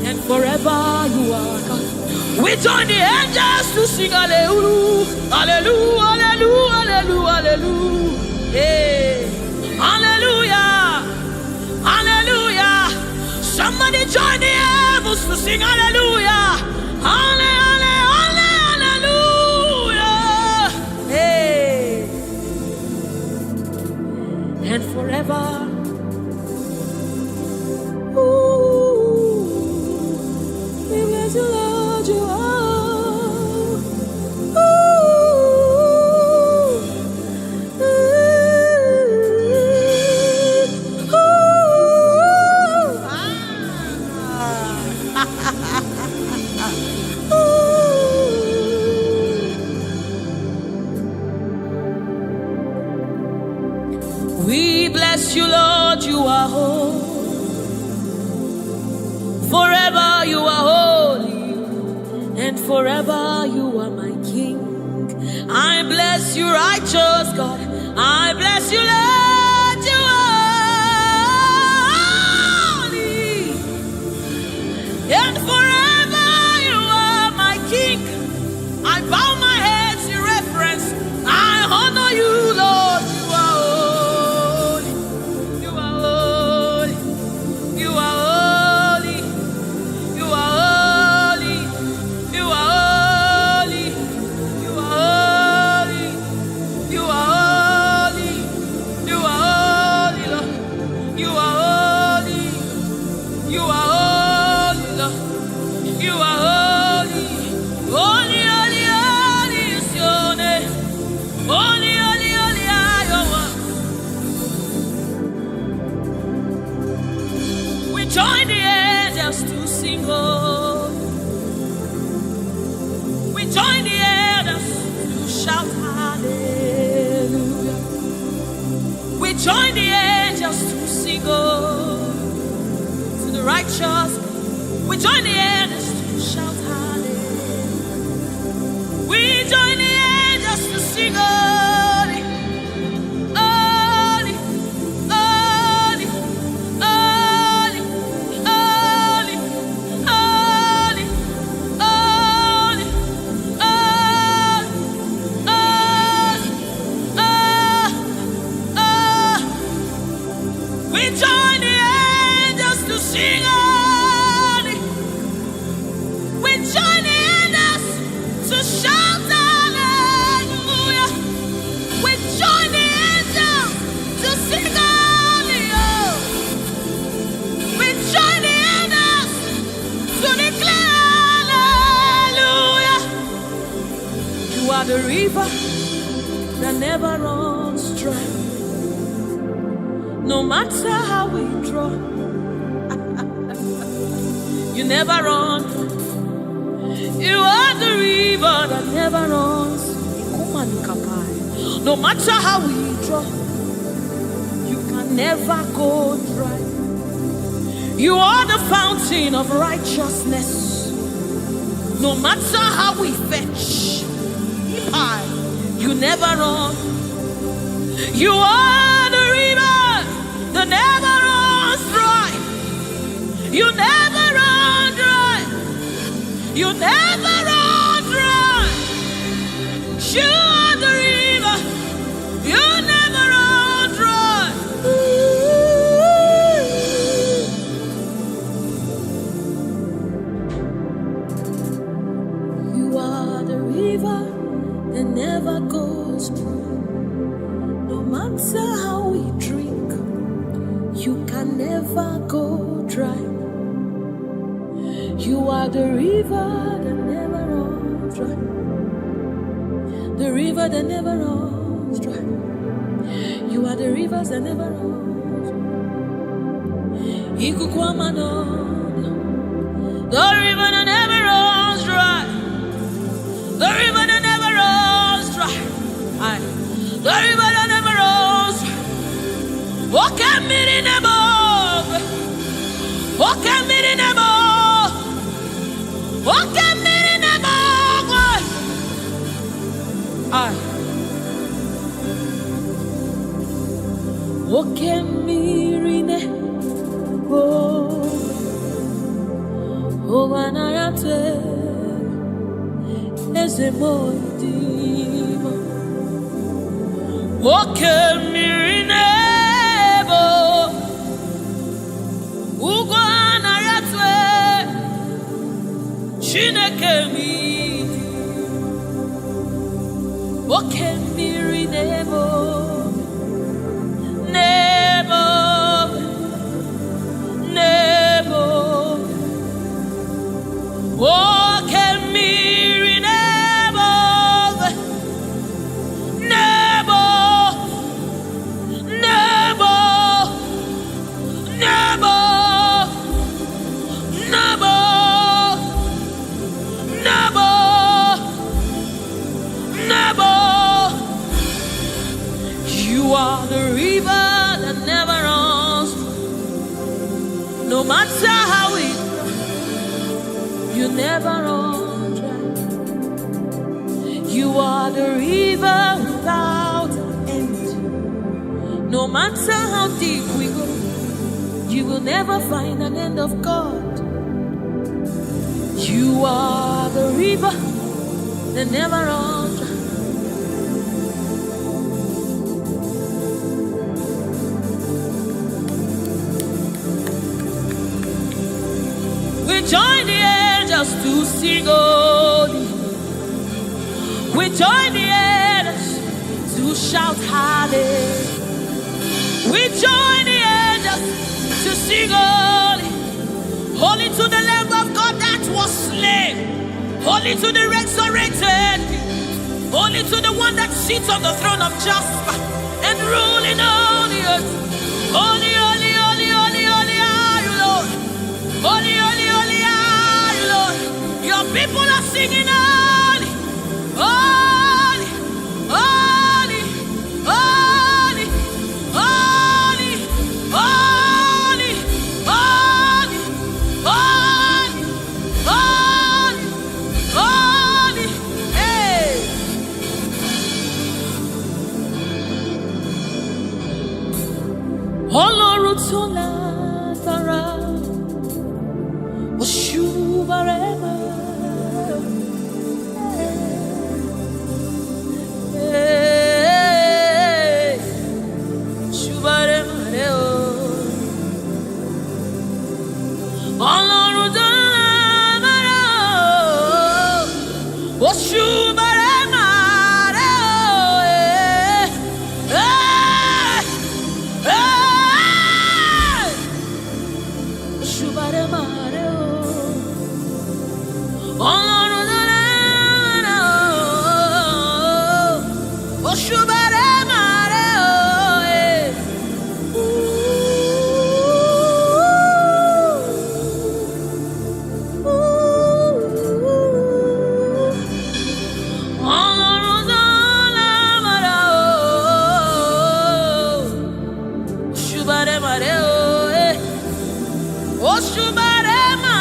And forever you are God. We join the angels to sing hallelujah. Hallelujah, hallelujah, hallelujah, hallelujah. Hey. Hallelujah. Hallelujah. Somebody join the heavens to sing hallelujah. Hallelujah. And forever, ooh, we bless you, Lord, you are. Ooh, ooh, We bless you, Lord, you are holy. Forever you are holy, and forever you are my King. I bless you, righteous God. I bless you, Lord, you are holy. And forever you are my King. I bow my head in reverence. I honor you, Lord. Join the angels to sing holy. We join the angels to shout hallelujah. We join the angels to sing holy. To the righteous, we join the angels to shout hallelujah. We join the angels to sing holy. The river that never runs dry. No matter how we draw, you never run. You are the river that never runs. No matter how we draw, you can never go dry. You are the fountain of righteousness. No matter how we fetch, you never run. You are the river that never runs dry. You never run dry. You never run dry. You are the river. You never run dry. You are the river that never goes dry. No matter how we drink, you can never go dry. You are the river that never runs dry. The river that never runs dry. You are the rivers that never runs dry. The river that never runs dry. The river that never runs dry. The river that never runs dry. Walk at me in the above. Walk at me in the above. Walk at me in the above. Walk at me in the above. Oh, when I am as a boy, walk at me in the above. Ugwana yatwe Chineke mi walk at me in the above. Nebo Nebo walk at me in the above. Nebo Nebo Nebo Nebo Nebo Nebo. You are the river that never runs. No matter how it, you never run dry. You are the river without end. No matter how deep we go, you will never find an end of God. You are the river that never runs dry. We join the angels to sing holy. We join the angels to shout hallelujah. We join the angels to sing holy. Holy to the Lamb of God that was slain. Holy to the resurrected. Holy to the one that sits on the throne of Jasper and ruling all the earth. Holy, holy, holy, holy, holy are you, Lord. Holy, holy, holy are you, Lord. Your people are singing holy, holy, holy, holy, holy, holy, holy, holy, holy, holy, hey. Ọlọ́run tó lágbára, Oshubarema, Shubarema, Ọlọ́run tó lágbára, Oshubarema, Shubarema.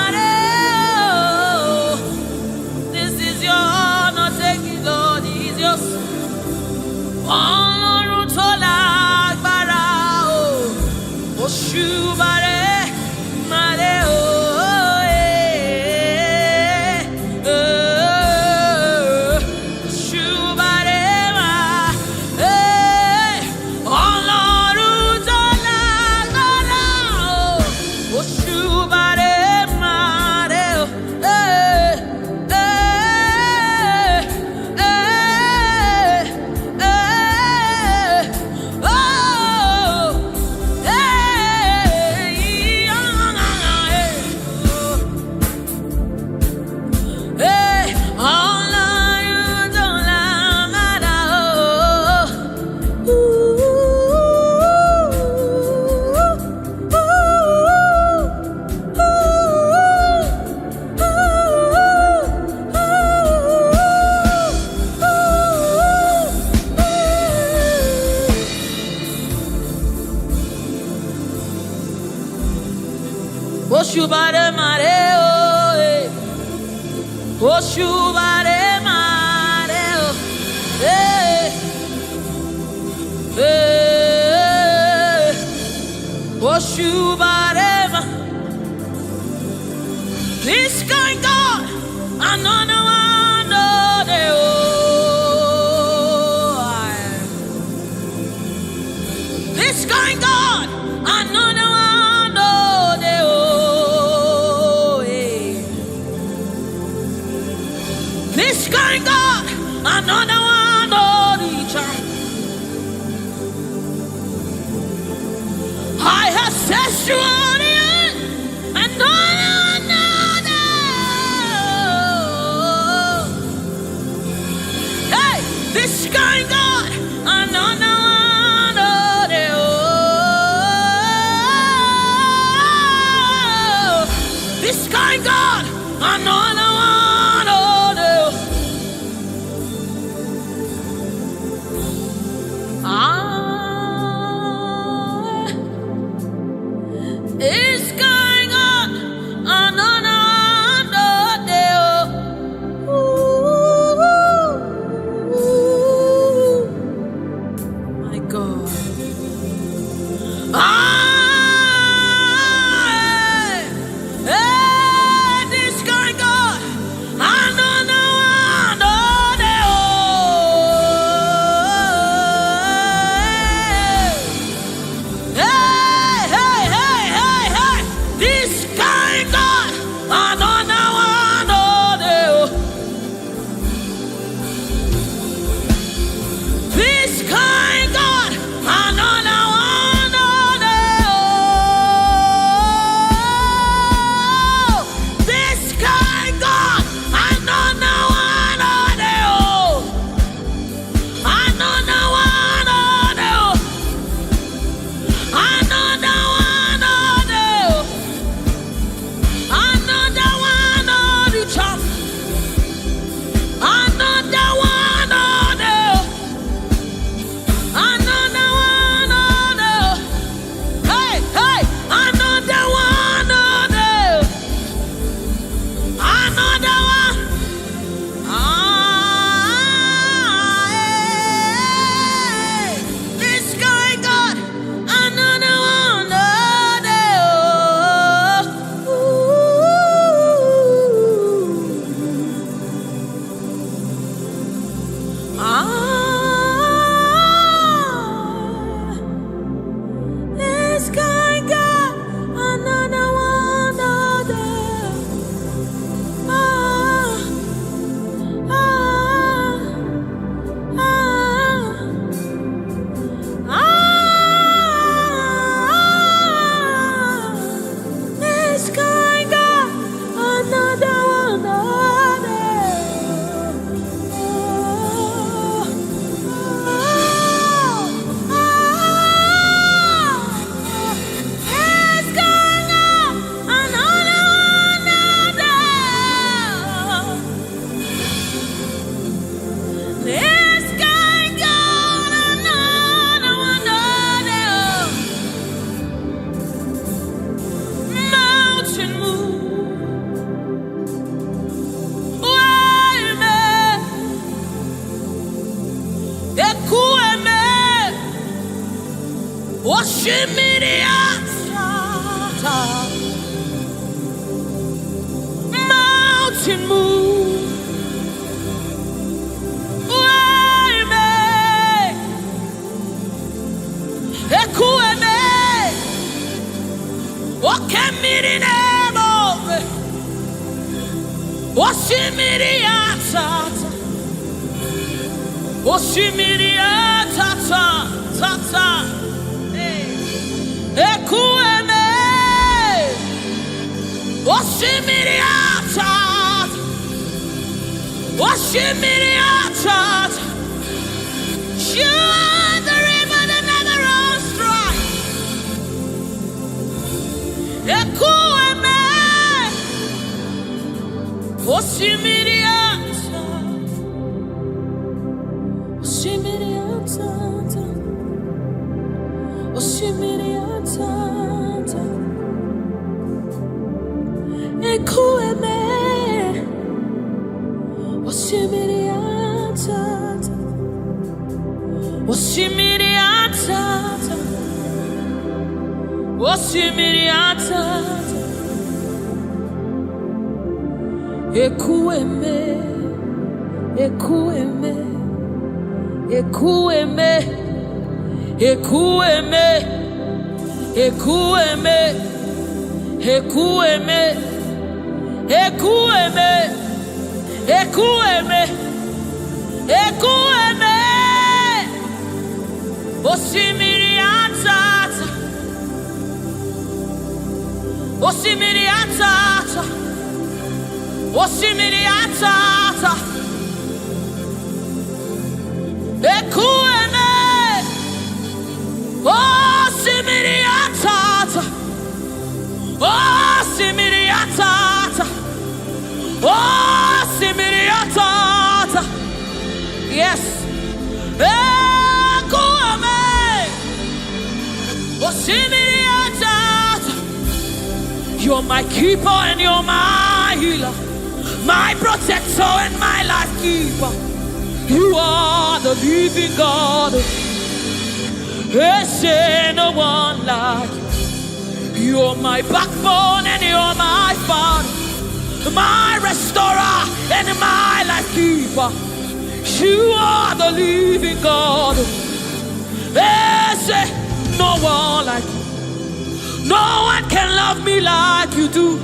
Oshubare mareo. Hey. Hey. Oshubare ma. This kind God, I know no one know the this kind God, I know no one know the this kind God, I know no one know the I have set you on the end, and no one this kind God, I know no one know the this kind God, I know no one know the this kind God, I know no one know the my God. This kind God, I know no one know the this kind God, I know no one know the this kind God, I know no one know the this kind God, I know no one know the I know no one know the I know no one know the I know no one know the chop I know no one know the I know no one know the hey hey I know no one know the I know no one this guy God I know no one know the this guy God I know no one know the this guy God I know no one know this guy God I know no one know this guy God I know no one know mountain move Waime Ekueme Oshimiriata mountain move Waime Ekueme Okemirine Oshimiriata Oshimiriata tata Ekueme Oshimiriata Oshimiriata you are the river that never runs dry Ekueme Oshimiriata Oshimiriata Oshimiriata Ekueme Osimiri atata, osimiri atata, osimiri atata. Ekueme, ekueme, ekueme, ekueme, ekueme, ekueme, ekueme, ekueme, ekueme. Osimiri atata, osimiri atata, osimiri atata. Ekueme, osimiri atata, osimiri atata, osimiri atata. Yes. Ekueme, osimiri atata. You're my keeper and you're my healer, my protector and my life keeper. You are the living God. There's no one like you. You're my backbone and you're my father, my restorer and my life keeper. You are the living God. There's no one like you. No one can love me like you do.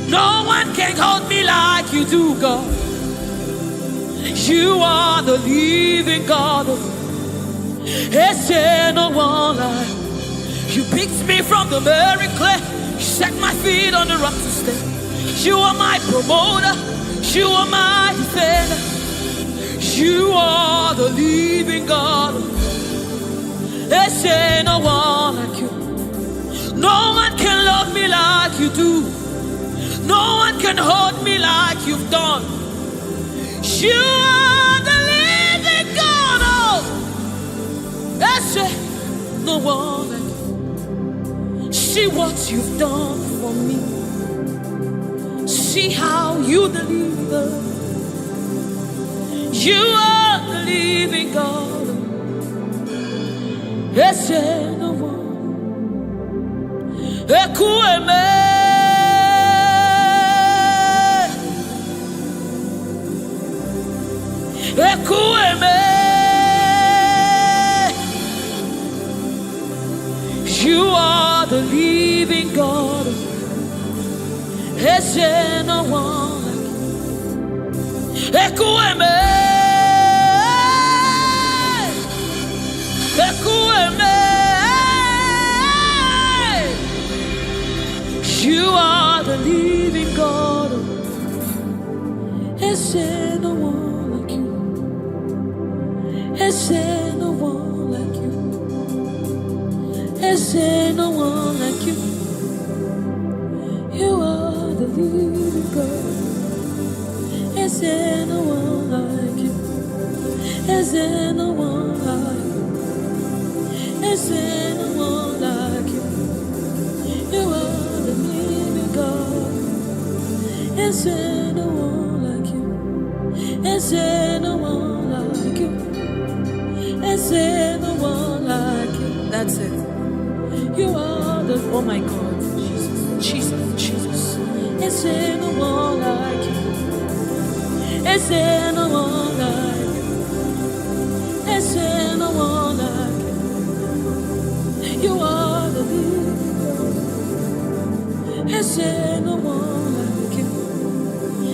No one can hold me like you do, God. You are the living God. There's no one like you. You picked me from the very clay. You set my feet on the rock to stay. You are my promoter. You are my defender. You are the living God. There's no one like you. No one can love me like you do. No one can hold me like you've done. You are the living God. Oh, that's it. No one like you. See what you've done for me. See how you deliver. You are the living God. That's it. No one. Ekueme. Ekueme. You are the living God. There's no one like you. Ekueme. Ekueme. You are the living God. There's no one like you. There's no one like you. There's no one like you. You are the living God. There's no one like you. There's no one like you. There's no one like you. You are the living God. There's no one like you. There's no one like you. There's no one like you. That's it. You are the, oh my God, Jesus, Jesus, Jesus. There's no one like you. There's no one like you. There's no one like you. You are the living God. There's no one like you.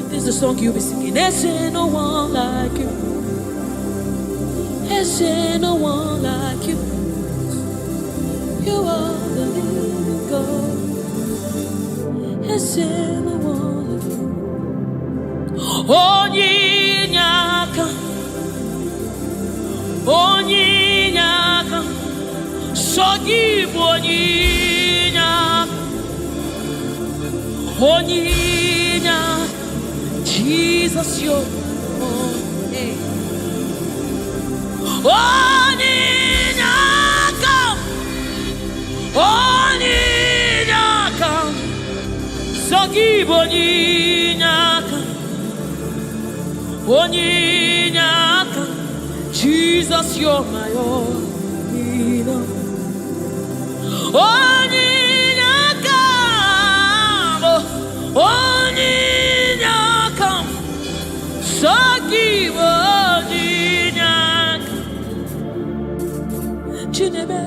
This is the song you'll be singing. There's no one like you. There's no one like you. You are the living God. There's no one like you. Onyinyaka, onyinyaka, sogibu onyinyaka, onyinyaka, Jesus yo, hey. Onyinyaka, onyinyaka, sogibu onyinyaka. Onyinaka, Jesus, you're my all. Onyinaka, Onyinaka, so give Onyinaka. Chinebe,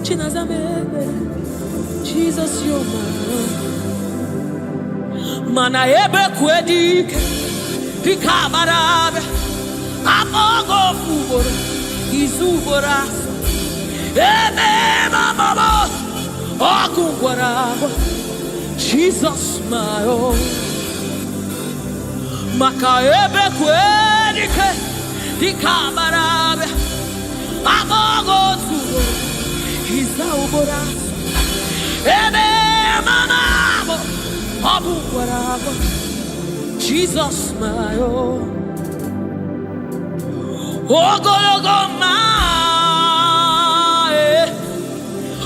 Chinazamebe, Jesus, you're my all. Mana ebe kwedike, pikabarabe, amogo fubora, izubora, ebe mama, akungwarabo, Jesus my own. Maka ebe kwedike, pikabarabe, amogo fubora, izubora, ebe mama. Jesus my own. Ogologoma,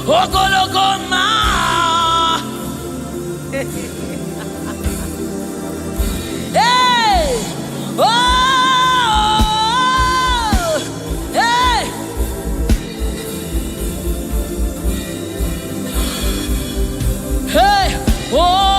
Ogologoma. Hey, oh, hey. Hey, oh.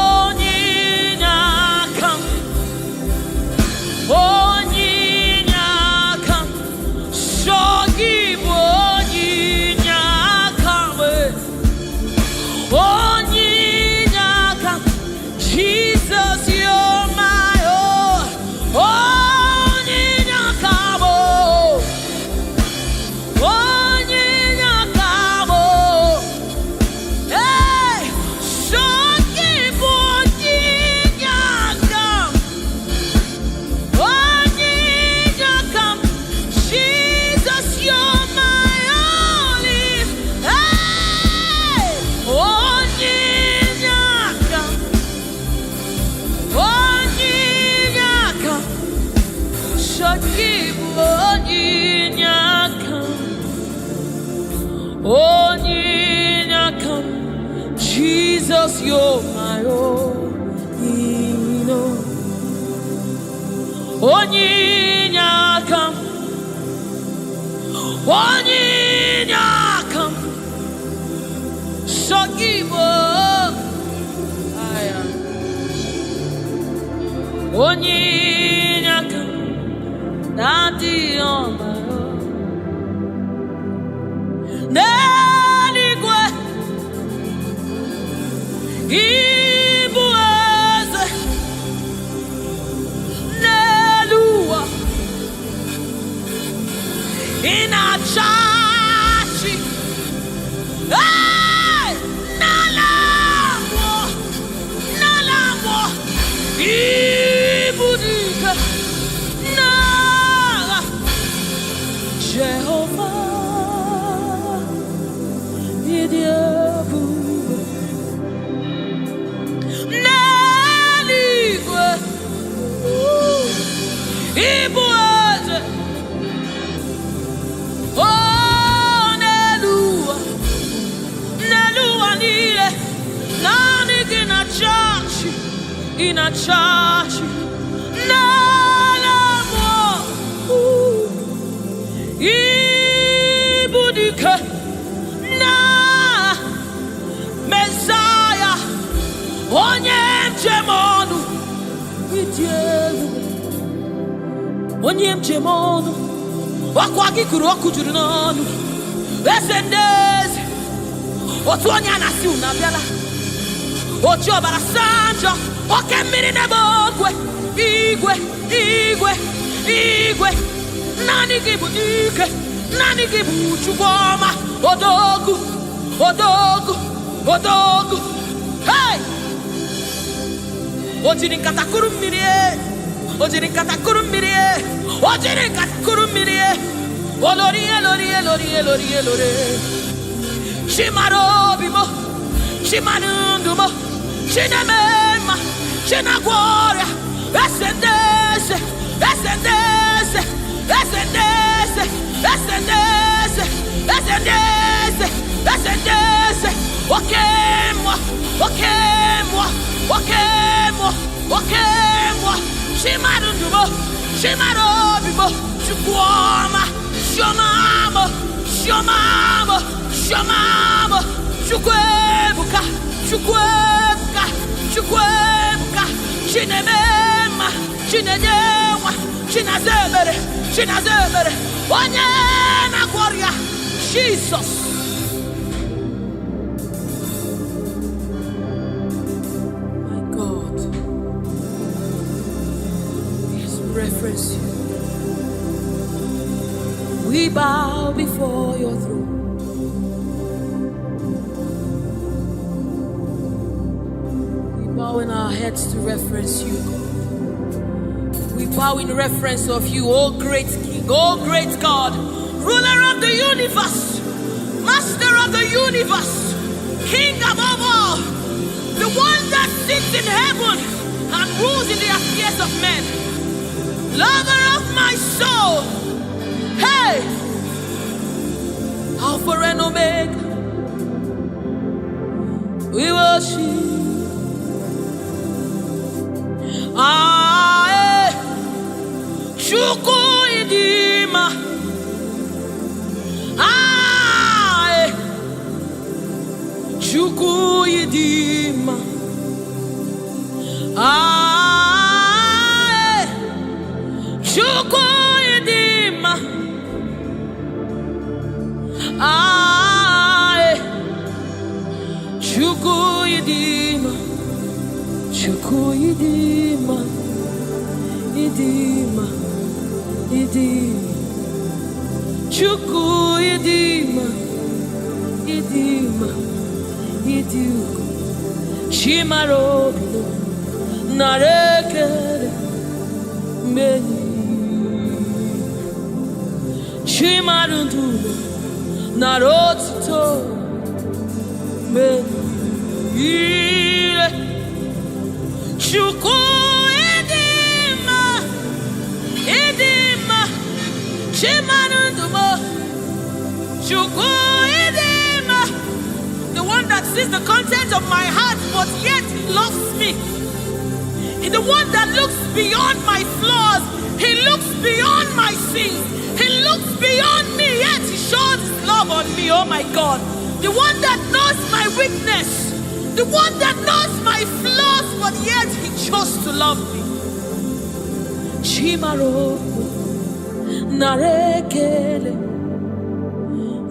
Jesus, you're my own. Onyinakam, Onyinakam, Shogibo, Onyinakam, Daddy on my own. Neligwe, Igbo eze, Nelua, Inachachi, hey, Nalamo, Nalamo, Ibudike, Nala, Jehovah, Idiebu. Igbo eze, oh Nelua, Nelua niile, naanị gị na chọọchị, gị na chọọchị, n'alamu, Ibu dike, na Mesaya, onye njem ọnụ, ịdị egwu. Onye njem ọnụ, ọkwa gị kụrụ ọkụ juru n'ọnụ. Eze ndị eze, otu onye a na-asị unu abịala. Oji ọbara saa njọ, oke mmiri n'ebe ogwe. Igwe, igwe, igwe. Naanị gị bụ ike, naanị gị bụ Chukwu ọma. Odogwu, odogwu, odogwu. Hey! O jiri nkata kụrụ mmiri. Ojiri nkata kụrụ mmiri, ojiri nkata kụrụ mmiri, olorie, lorie, lorie, lorie, lorie. Chimara obi mo, chimara ndụ mo, chineme mma, chinagwọ ọrịa. Eze ndị eze, eze ndị eze, eze ndị eze, eze ndị eze, eze ndị eze, eze ndị eze. Oke mmụọ, oke mmụọ, oke mmụọ, oke mmụọ. Chimarundumo, Chimarobibo, Chukwama, Shomamo, Shomamo, Shomamo, Chukwebuka, Chukwebuka, Chukwebuka, Chinemema, Chinedewa, Chinazemere, Chinazemere, Wanyana Gloria, Jesus. My God, yes, we reference you. We bow before your throne. We bow in our heads to reference you, God. We bow in reference of you, O great King, O great God, ruler of the universe, master of the universe, King above all, the one that sits in heaven and rules in the affairs of men, lover of my soul. Hey, Alpha and Omega, we worship. Chuku idima, Chuku idima, Chuku idima, Chuku idima, Chuku idima, idima, idima, Chuku idima, idima, idima, Chimarobi, narekere, meni, Chimarundu, narotito, meni, Chuku idima, idima, Chimarundu, Chuku idima, the one that sees the content of my heart, but yet he loves me. He's the one that looks beyond my flaws. He looks beyond my sins. He looks beyond me, yet he shows his love on me. Oh my God. The one that knows my weakness. The one that knows my flaws, but yet he chose to love me. Chimaro narekele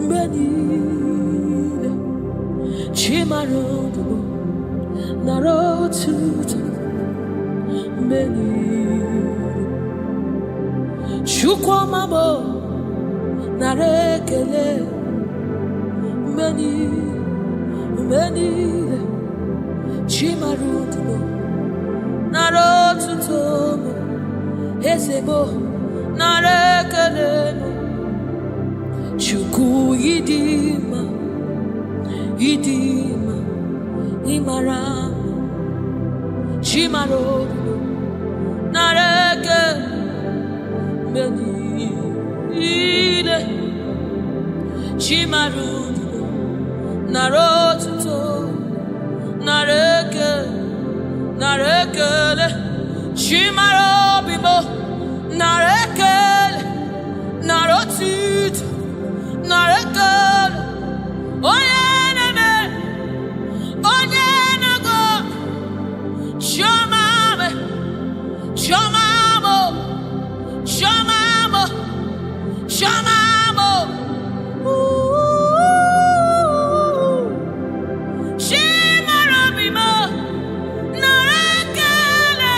benile Chimaro narotuta benile Chukwamabo narekele benile Chimaro narotuta Esebo narekele Chuku idima, idima, imara Chimaro nareke menile Chimaro narotuto nareke narekele Chimaro bibo narekele narotit narekele oyeneme onyenego shomame shomamo shomamo shomamo shimarabimo narekele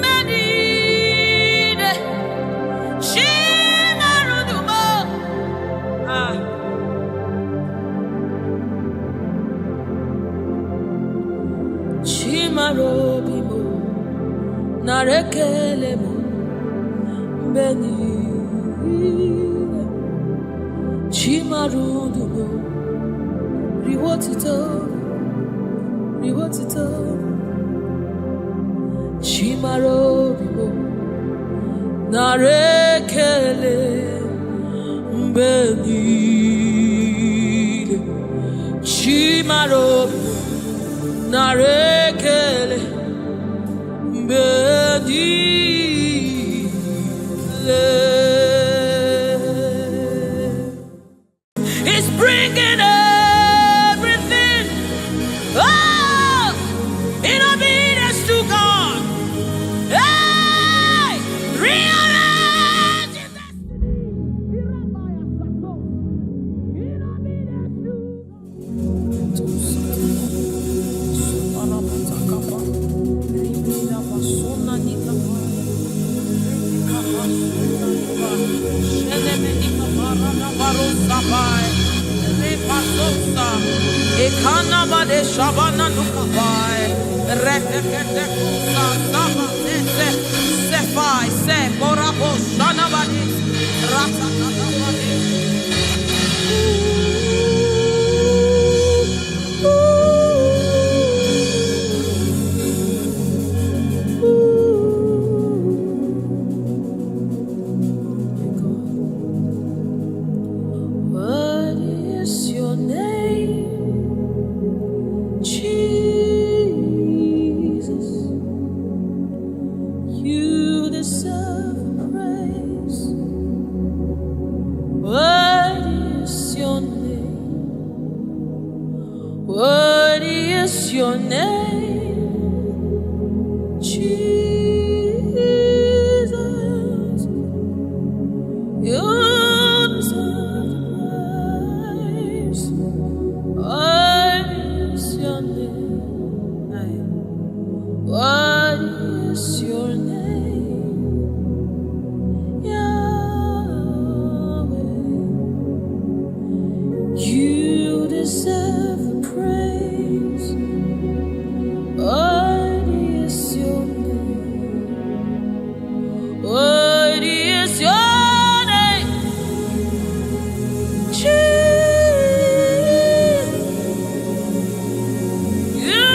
menide shimarudumo shimarobimo narekele mo menide shimarudumo riwotito shimarobimo narekele menide shimarobimo narekele menide It's bringing everything in obedience to God. Hey, rearrange it. Ekanabade shabana nukabai rekete kusa saba sefai se korabo shanabade ratakabade. What is your name? Jesus, you deserve praise. What is your name? What is your name? Jesus, you deserve praise. What is your name? What is your name? Yahweh. You deserve the praise. What is your name? What is your name? Jesus. You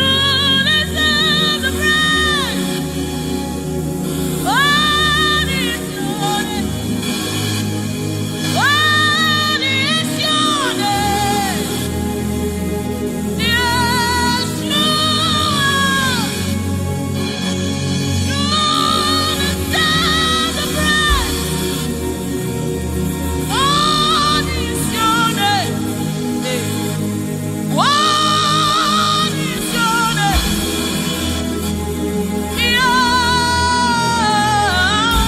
deserve the praise. What is your name? What is your name? Yeshua. You deserve the praise. What is your name? What is your name?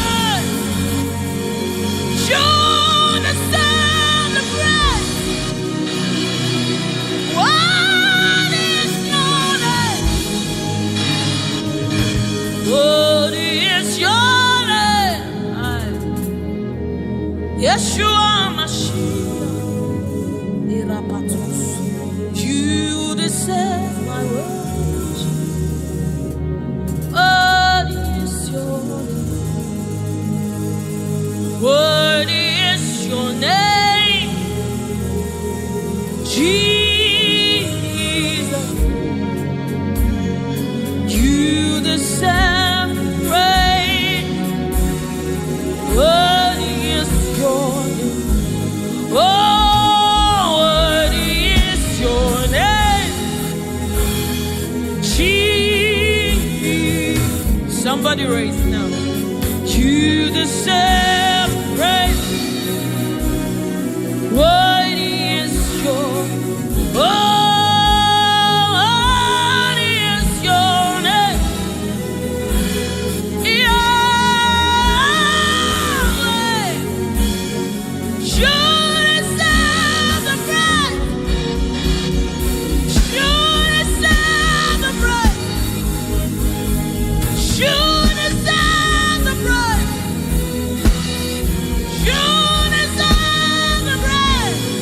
Yahweh. You deserve the praise. What is your name? What is your name? Yeshua Mashiach, Irapatos. You deserve my worship. What is your name? What is your name? Jesus. You deserve praise. What is your name? Oh, what is your name? Jesus. Somebody raise it now. You deserve praise. What is your oh, what is your name? Yahweh. You deserve the praise. You deserve the praise. You deserve the praise. You deserve the praise.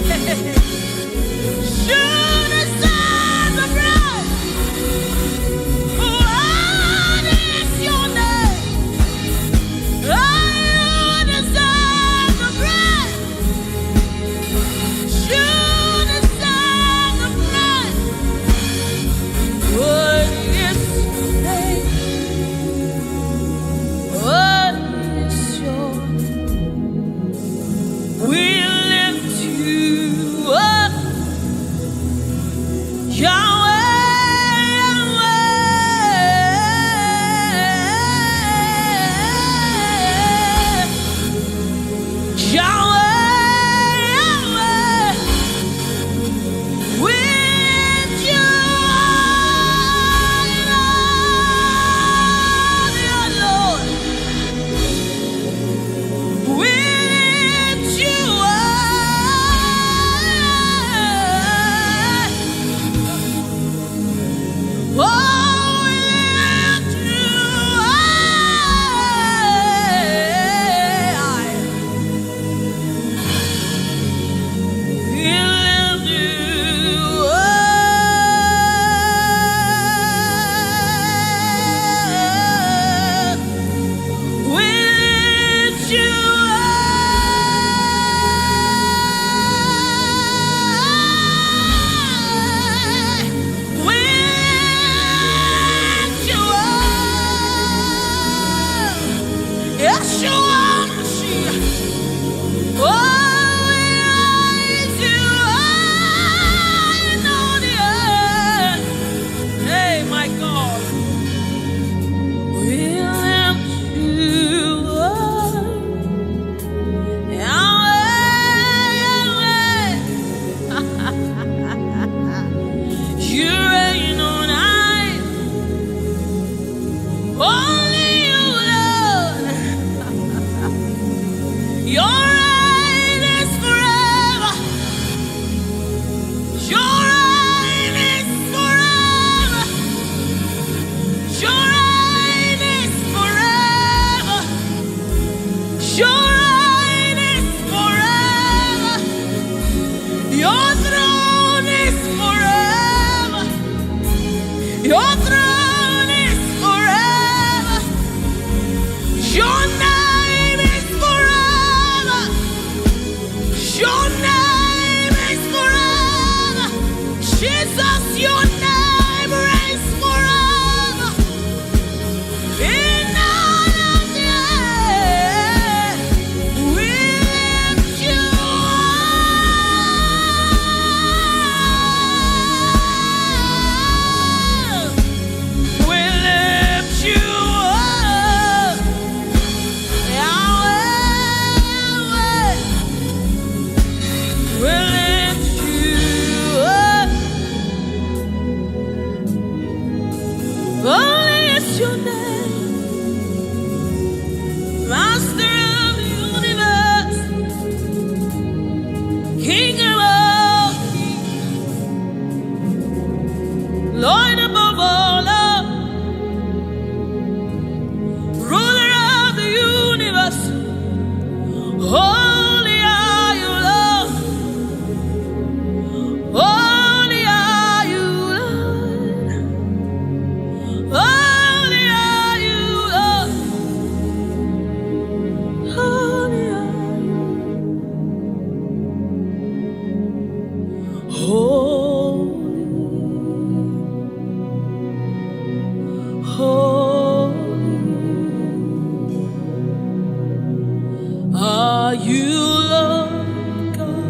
Are you Lord God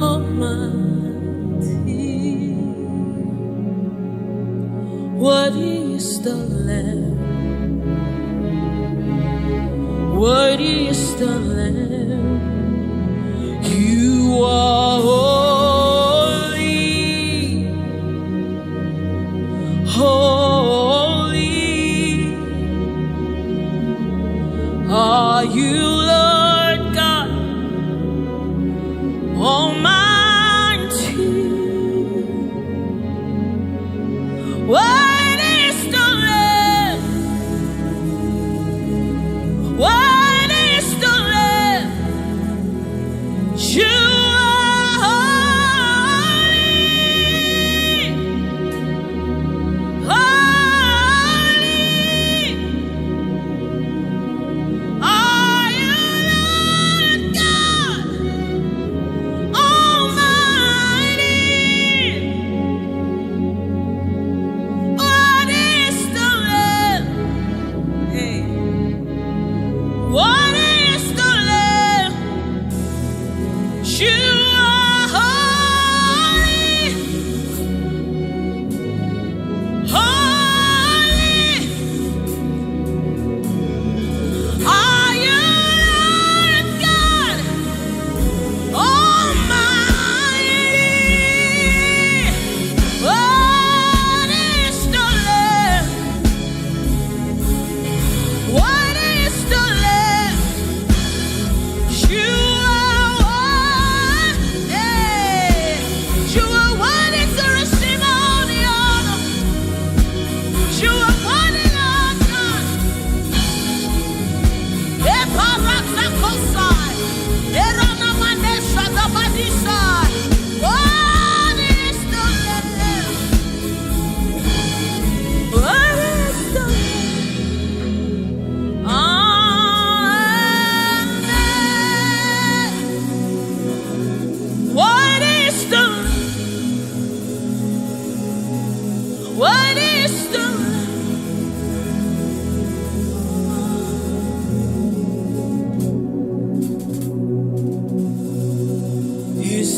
Almighty? Worthy is the Lamb, worthy is the Lamb. You are holy, holy. Are you Lord God Almighty? What is the Lamb? What is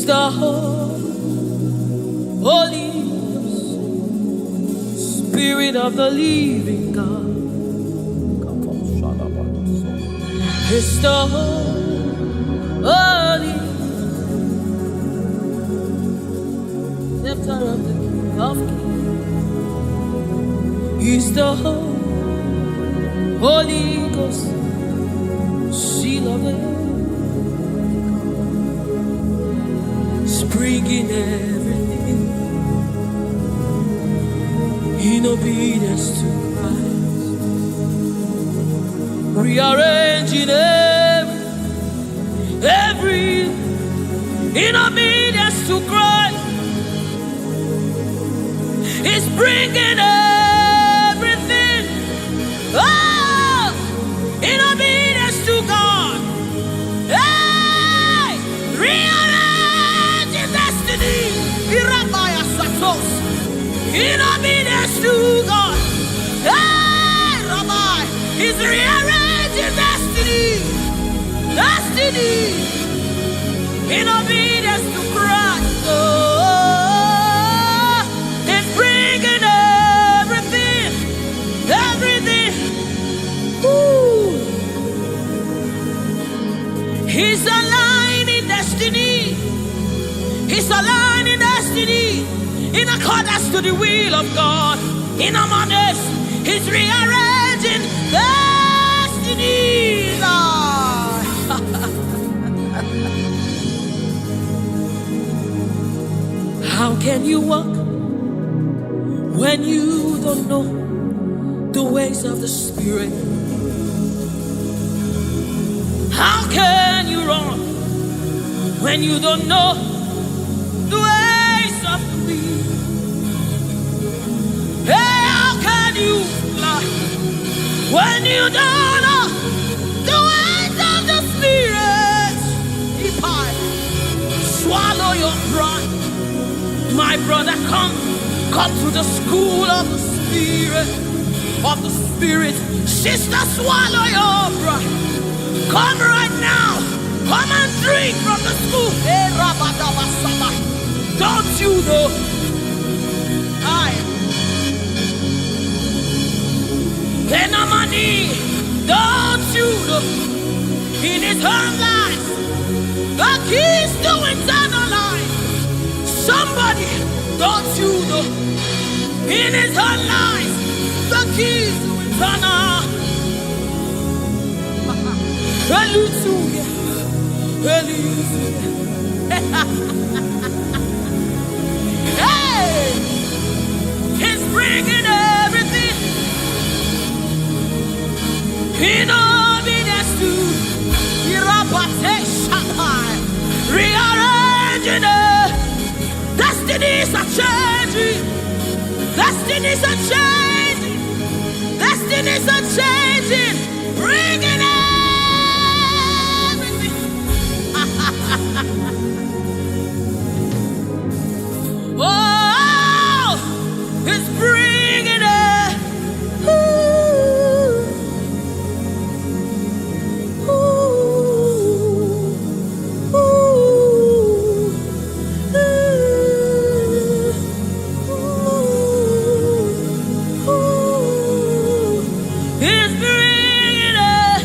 the Holy Spirit of the living God. It's the Holy Scepter of the King of Kings. He's the Holy Ghost, seal of the bringing everything in obedience to Christ, rearranging every in obedience to Christ. It's bringing everything in obedience to God. Hey, rearranging destiny. In obedience to God. Hey, Rabbi, He's rearranging destiny. Destiny. In obedience to Christ. Oh, it's bringing everything. Everything. Ooh. He's aligning destiny. He's aligning destiny in accordance to the will of God. In Amadeus, He's rearranging destinies. How can you walk when you don't know the ways of the Spirit? How can you run when you don't know the ways of the wind? Hey, how can you fly when you don't know the ways of the Spirit? If I swallow your pride, my brother, come to the school of the Spirit, Sister, swallow your pride. Come right now. Come and drink from the school. Hey, don't you know? Don't you know? In his own life, the keys to eternal life. Somebody, don't you know? In his own life, the keys to eternal. Hallelujah. Hey, He's bringing everything in obedience to rearranging destinies are changing. Destinies are changing. Destinies are changing. Bringing everything. Oh, He's bringing it. He's bringing it.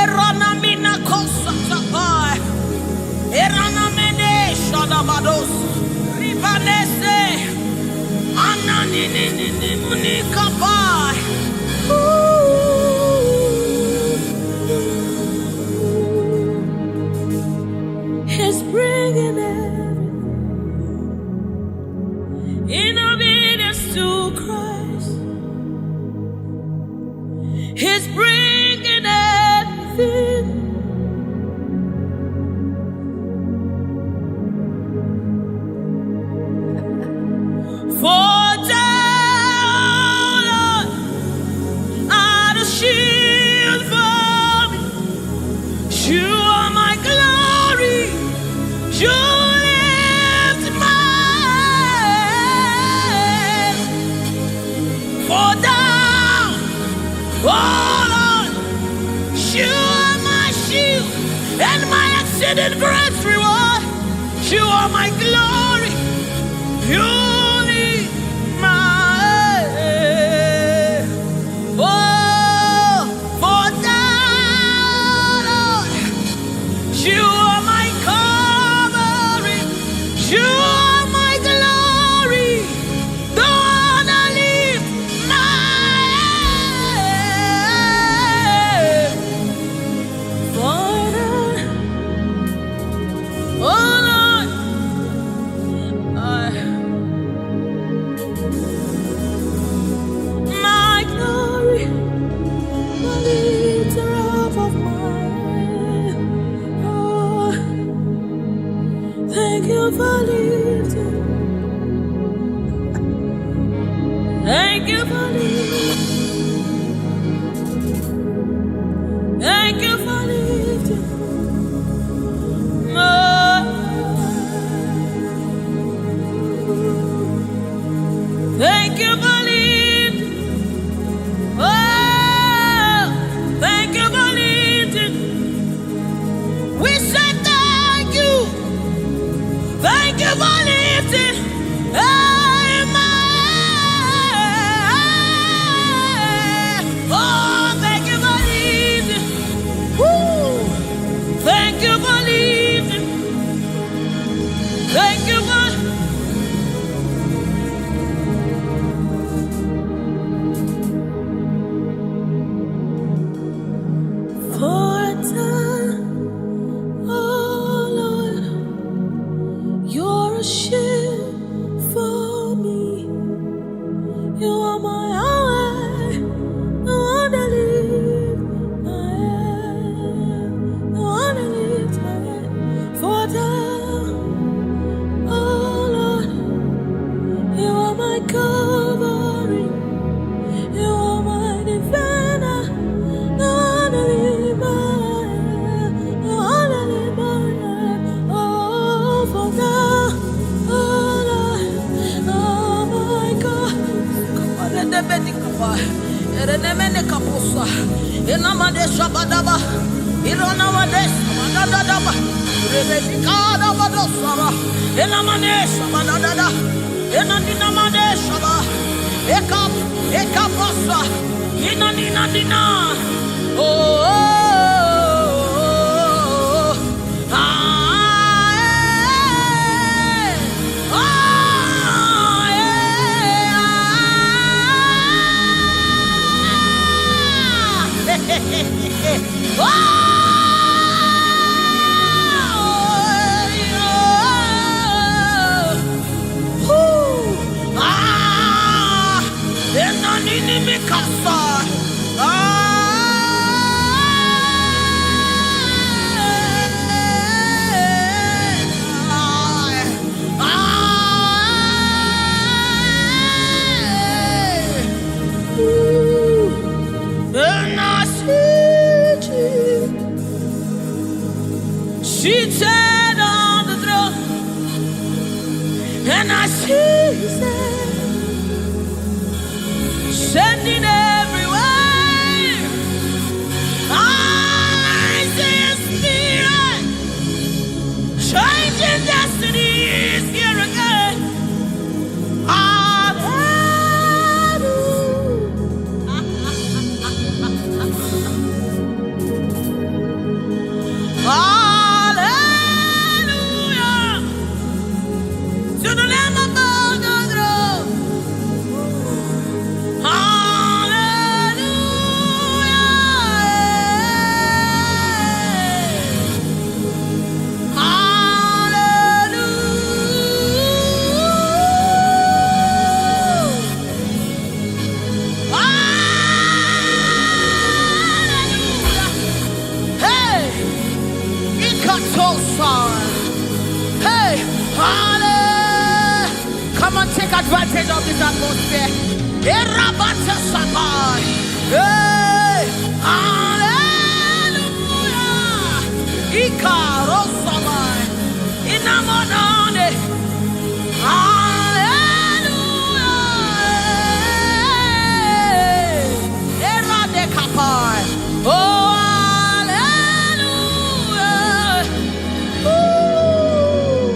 Eranamina kosatapai. Eranamene shadabados. Ribanese. Ananini munikapai. He's bringing it in obedience to Christ. He's bringing everything. For thou art a shield for me. You are my glory. You lift my head. For thou, oh Lord, You lead my way. Oh, for thou, Lord, you are my covering. You are my glory. The one I lift my head. Father, oh Lord, my glory, the lifter up of my head. Oh, thank you for lifting. Thank you for lifting. Thank you for lifting. Thank you for lifting. Oh, thank you for lifting. We say thank you. Thank you for lifting. Amen. Oh, thank you for lifting. Woo. Thank you for lifting. Thank you for for a time, oh Lord, you're a shield for me. You are my highway, the one that lifts my head, the one that lifts my head. For a time, oh Lord, you are my covering, you are my defender, the one that lifts my head, the one that lifts my head. Oh, for now, oh Lord, oh my God. Kaparedebedikapa, erenemenekaposa, enamadeshabadaba, ironamadeshabadadadaba, rebedikadabadosaba, enamaneshabadadada, enadinamadeshaba, ekapasa, inadinadina. Oh, oh, oh, ah, eh, ah, eh, ah, oh, ah, enanini mikasa, and I see you seated on the throne, and I see his hand sending everywhere. I see his spirit changing destinies here again. Hallelujah to the Lamb of God, the throne. Hallelujah. Hallelujah. Hey, Ikatosan. Hey, hallelujah. Come on, take advantage of this atmosphere. Erabata Sabai. Hey, hallelujah. Ikarosabai. Inamonane. Hallelujah. Eradekapai. Oh, hallelujah. Ooh.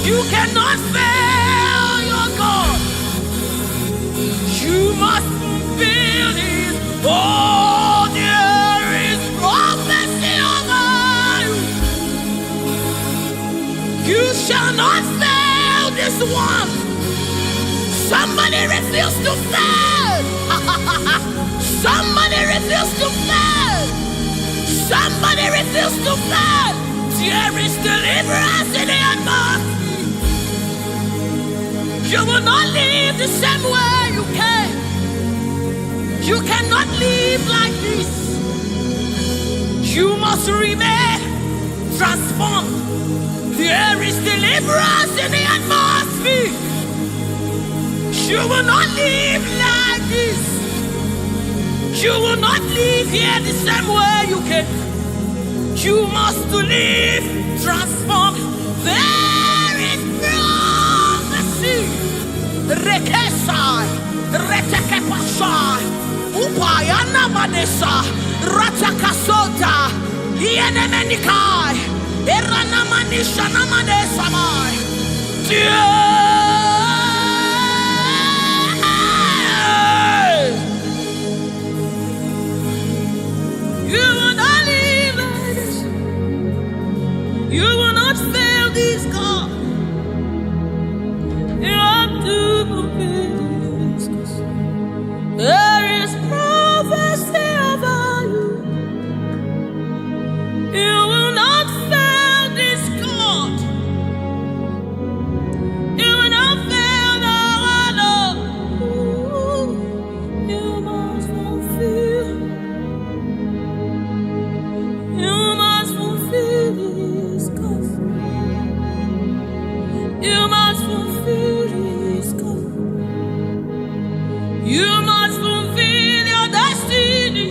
You cannot fail your God. You must fulfill His. Oh, there is prophecy over you. You shall not fail this one. Somebody refuse to fail. Somebody refuse to fail. Somebody refuse to fail. There is deliverance in the atmosphere. You will not live the same way you came. You cannot live like this. You must remain transformed. There is deliverance in the atmosphere. You will not live like this. You will not live here the same way you came. You must live transformed. There is prophecy. Rekesai, retekepasai, upayana manesa, ratakasota, ienemenikai, eranamanisha namanesamai. You will not live like this. You will not fail this God. You have to fulfill this. There is prophecy over you. You will not fail this God. You will not fail the Lord. You must fulfill. You must fulfill His cause. You must fulfill His cause. You must fulfill your destiny.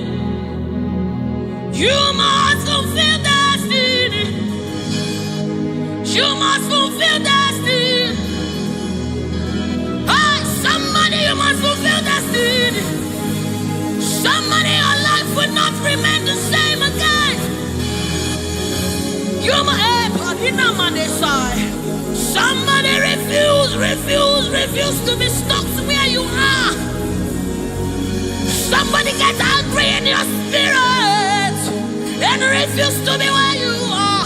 You must fulfill destiny. You must fulfill destiny. Hey, somebody, you must fulfill destiny. Somebody, your life will not remain the same again. You must, somebody refuse to be stuck where you are. Somebody get angry in your spirit and refuse to be where you are.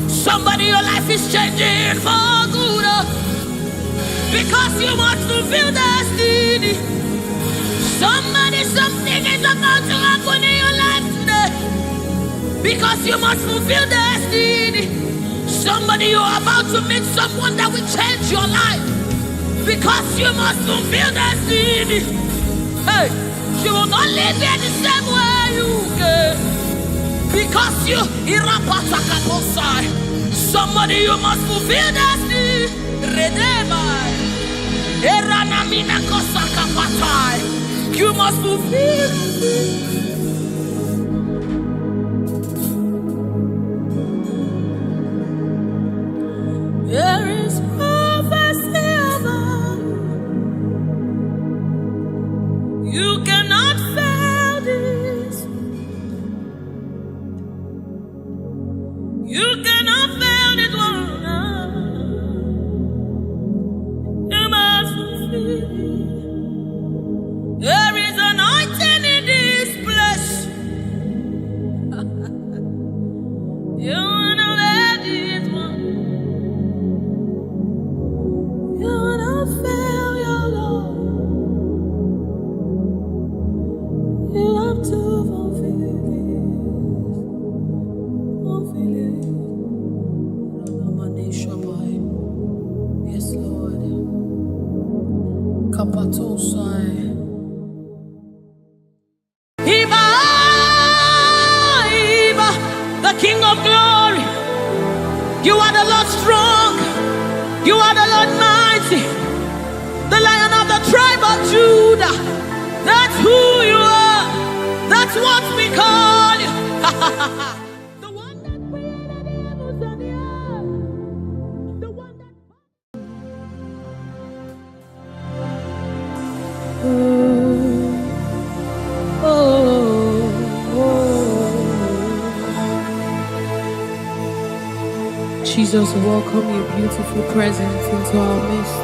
Somebody, your life is changing for good because you must fulfill destiny. Somebody, something is about to happen in your life today because you must fulfill destiny. Somebody, you are about to meet someone that will change your life because you must fulfill destiny. Hey, you will not live here the same way you came because you somebody, you must fulfill destiny. You must fulfill. There is prophecy about you. You cannot fail this. You cannot fail this one. You must fulfill. There is anointing in this place. You wanna let this one. You wanna fail your Lord. You have to fulfill it. Fulfill it. Yes, Lord. Kapatosai. King of glory, you are the Lord strong, you are the Lord mighty, the Lion of the tribe of Judah. That's who you are, that's what we call you. The one that created the heavens and the earth, the one that... Jesus, welcome your beautiful presence into our midst.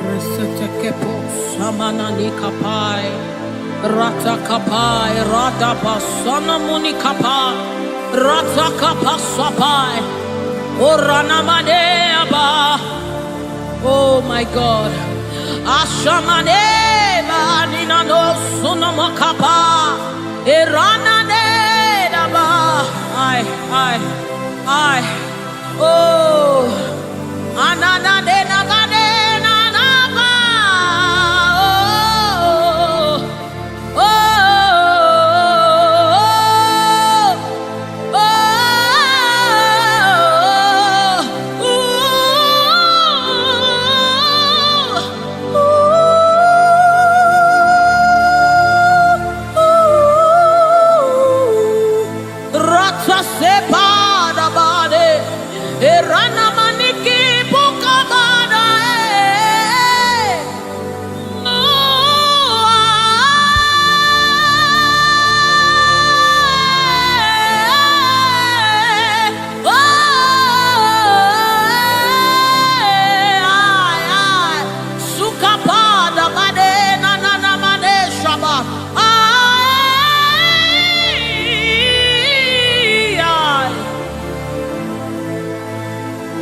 Resetekepo samanani kapai, rata kapai, rada basana muni kapai, rata kapasapai, orana maneaba. Oh my God, ashamane banina no sunamakapa, erana nedaba. I, oh, anana de nagade nanaba, oh, oh, oh, sepa da bade, erana maniki buka bada, suka pada bade na na na mane shaba.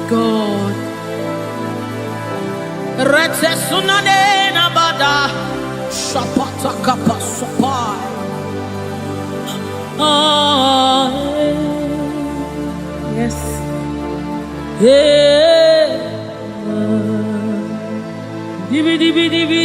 God, rete sunane na bada, shapata kapa sopai. Yes, yeah, dibi dibi dibi,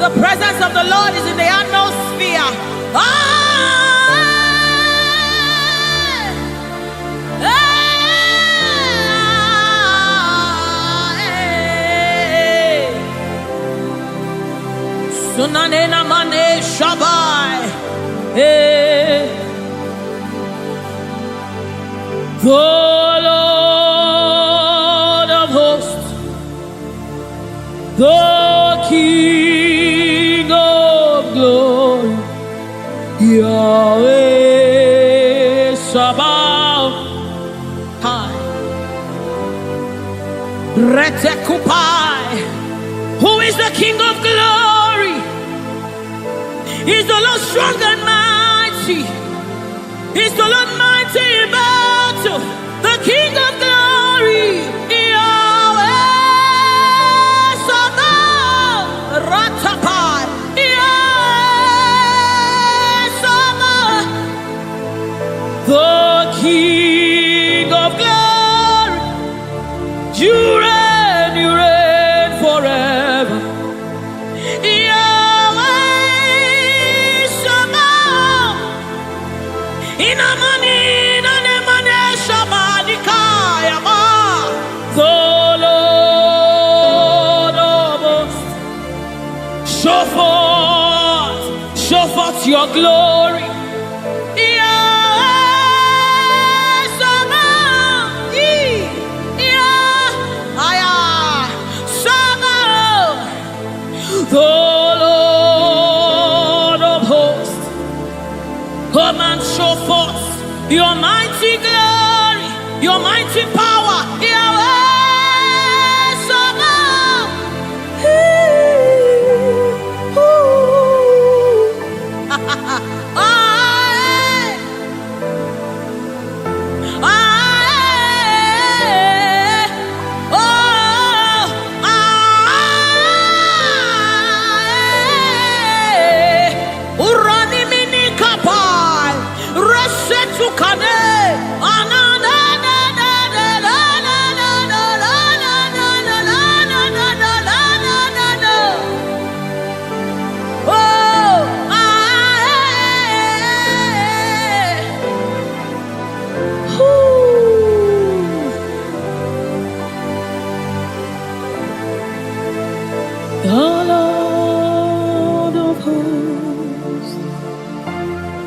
the presence of the Lord is in the atmosphere. Sunanena mane shabai. The Lord of hosts, the King of glory, Yahweh Sabaoth, Retekupai. Who is the King of glory? He's the Lord strong and mighty. He's the Lord mighty in battle. The King of glory, Yahweh Sabaoth, Ratapai, Yahweh Sabaoth, the King of glory. You reign forever. Yahweh Sabaoth, Inamani, Nanemane Shabadikaya, the Lord of hosts. Show forth your glory. The Lord of hosts, come and show forth your mighty glory, your mighty power, Yahweh Sabaoth.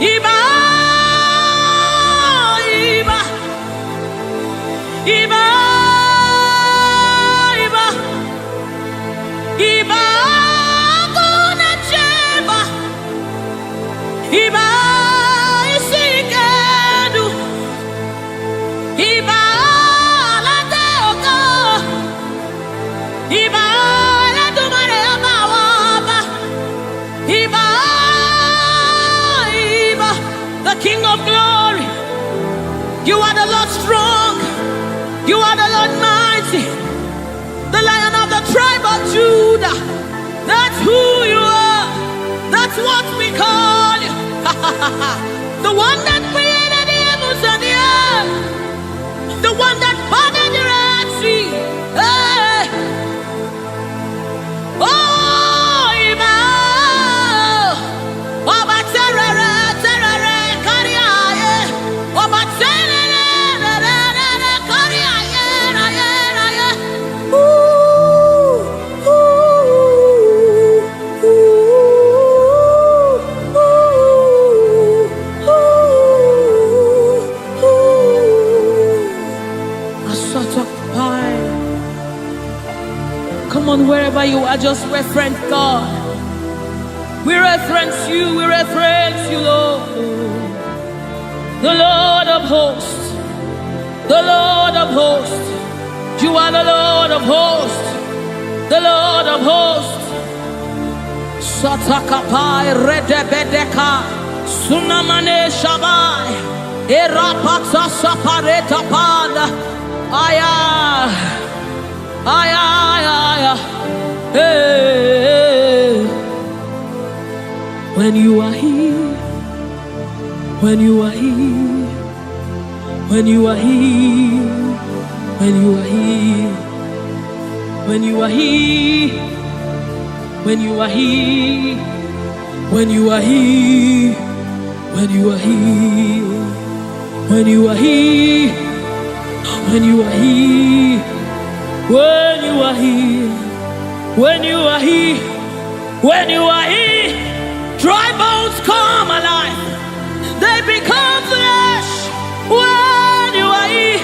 Iba, Iba, Iba, Iba, Iba, Guna Cheba, Iba, Isikadu, Iba, Lateoka, Iba, Latumare Amawaba, Iba, Iba, the King of Glory. You are the Lord strong. You are the Lord mighty, the Lion of the tribe of Judah. That's who you are. That's what we call you. The one that created the heavens and the earth. The one that parted the Red Sea. Hey. Oh, Emmanuel. Oba terere, terere, kariaye. Oba terere, terere, kariaye, raye, raye. Ooh, ooh, ooh, ooh. A sort of pie. Come on, wherever you are, just reference God. We reference you, Lord. The Lord of hosts, the Lord of hosts. You are the Lord of hosts, the Lord of hosts. Satakapai redebedeka, sunamane shabai, erapata sapareta pada, aya, aya, aya, hey. When you are here, when you are here, when you are here, when you are here, when you are here, when you are here, when you are here, when you are here, when you are here, when you are here, when you are here, when you are here, when you are here, dry bones come alive. They become flesh. When you are here,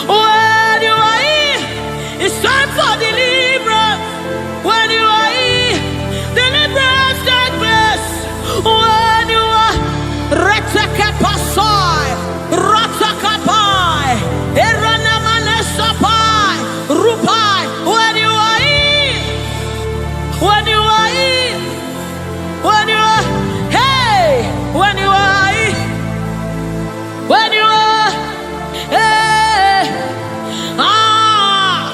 when you are here, it's time for deliverance. When you are here, deliverance takes place. When you are retekepasai, ratakapai, eranamanesapai, rupai. When you are here, when you are here, when you are, hey, when you are here, when you are, hey, ah,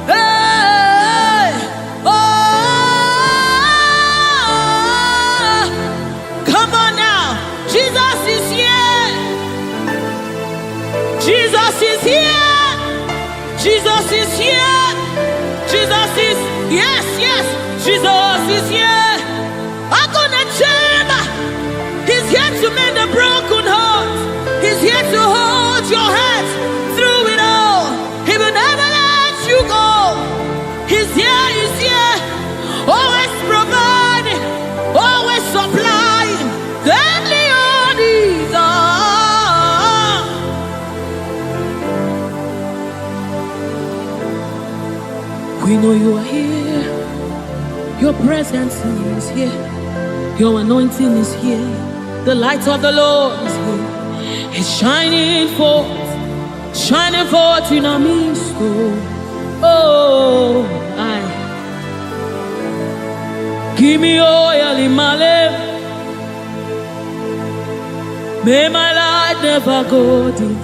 hey, oh, come on now, Jesus is here, Jesus is here, Jesus is here, Jesus is, yes, yes, Jesus is here. I'm gonna chamber. He's here to mend the broken heart. He's here to hold your hand through it all. He will never let you go. He's here, he's here. Always providing, always supplying. Gladly on his arm. We know you are here. Your presence is here. Your anointing is here. The light of the Lord is here. It's shining forth in our midst. Oh, I give me oil in my lamp. May my light never go dim.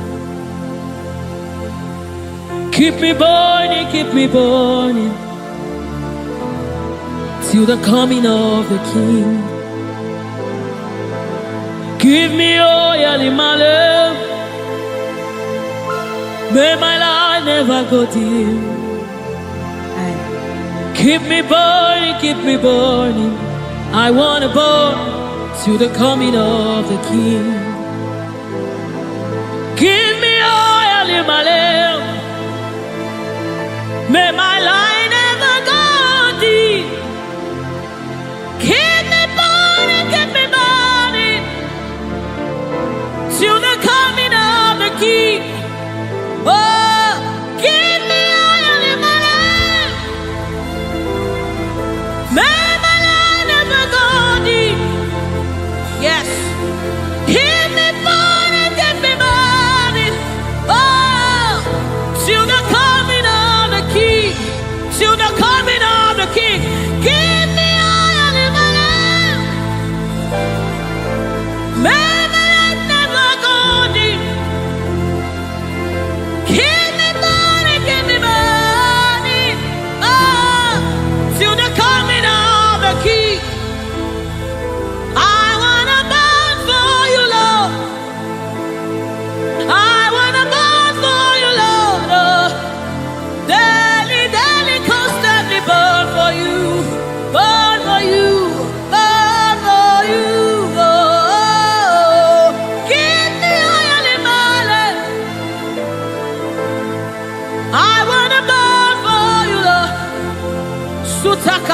Keep me burning till the coming of the King. Give me oil in my lamp. May my light never go dim. Keep me burning. I want to burn till the coming of the King. Give me oil in my lamp. May my light never go dim. Keep me burning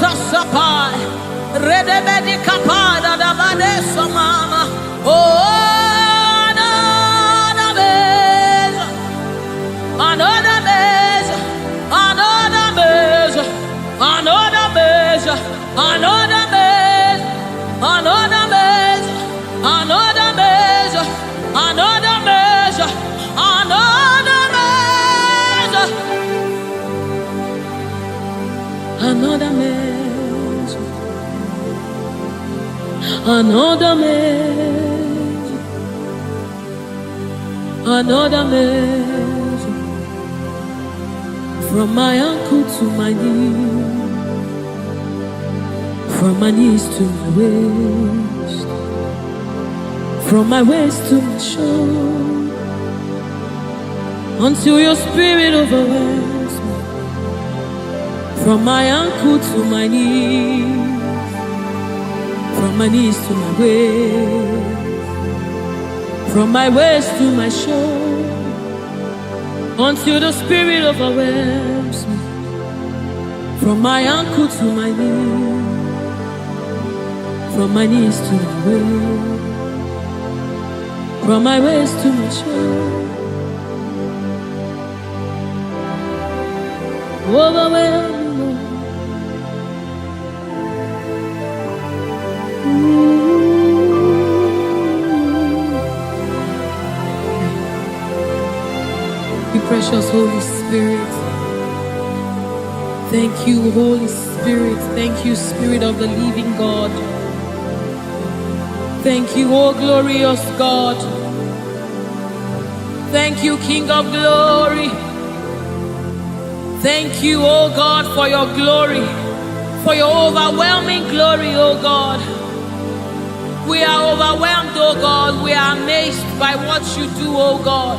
Rata Sapai, Redebedi Kapada da Vanessa Mama. Oh, another measure, another measure, another measure, another measure, another measure, another measure, another measure, another measure, another measure, another measure, another measure, another measure, from my ankle to my knee, from my knees to my waist, from my waist to my shoulder, until your spirit overwhelms me. From my ankle to my knees, from my knees to my waist, from my waist to my shoulder, until the spirit overwhelms me. From my ankle to my knees, from my knees to my waist, from my waist to my shoulder, overwhelm me, Lord. You precious Holy Spirit. Thank you, Holy Spirit. Thank you, Spirit of the living God. Thank you, oh glorious God. Thank you, King of glory. Thank you, oh God, for your glory, for your overwhelming glory, oh God. We are overwhelmed, oh God. We are amazed by what you do, oh God.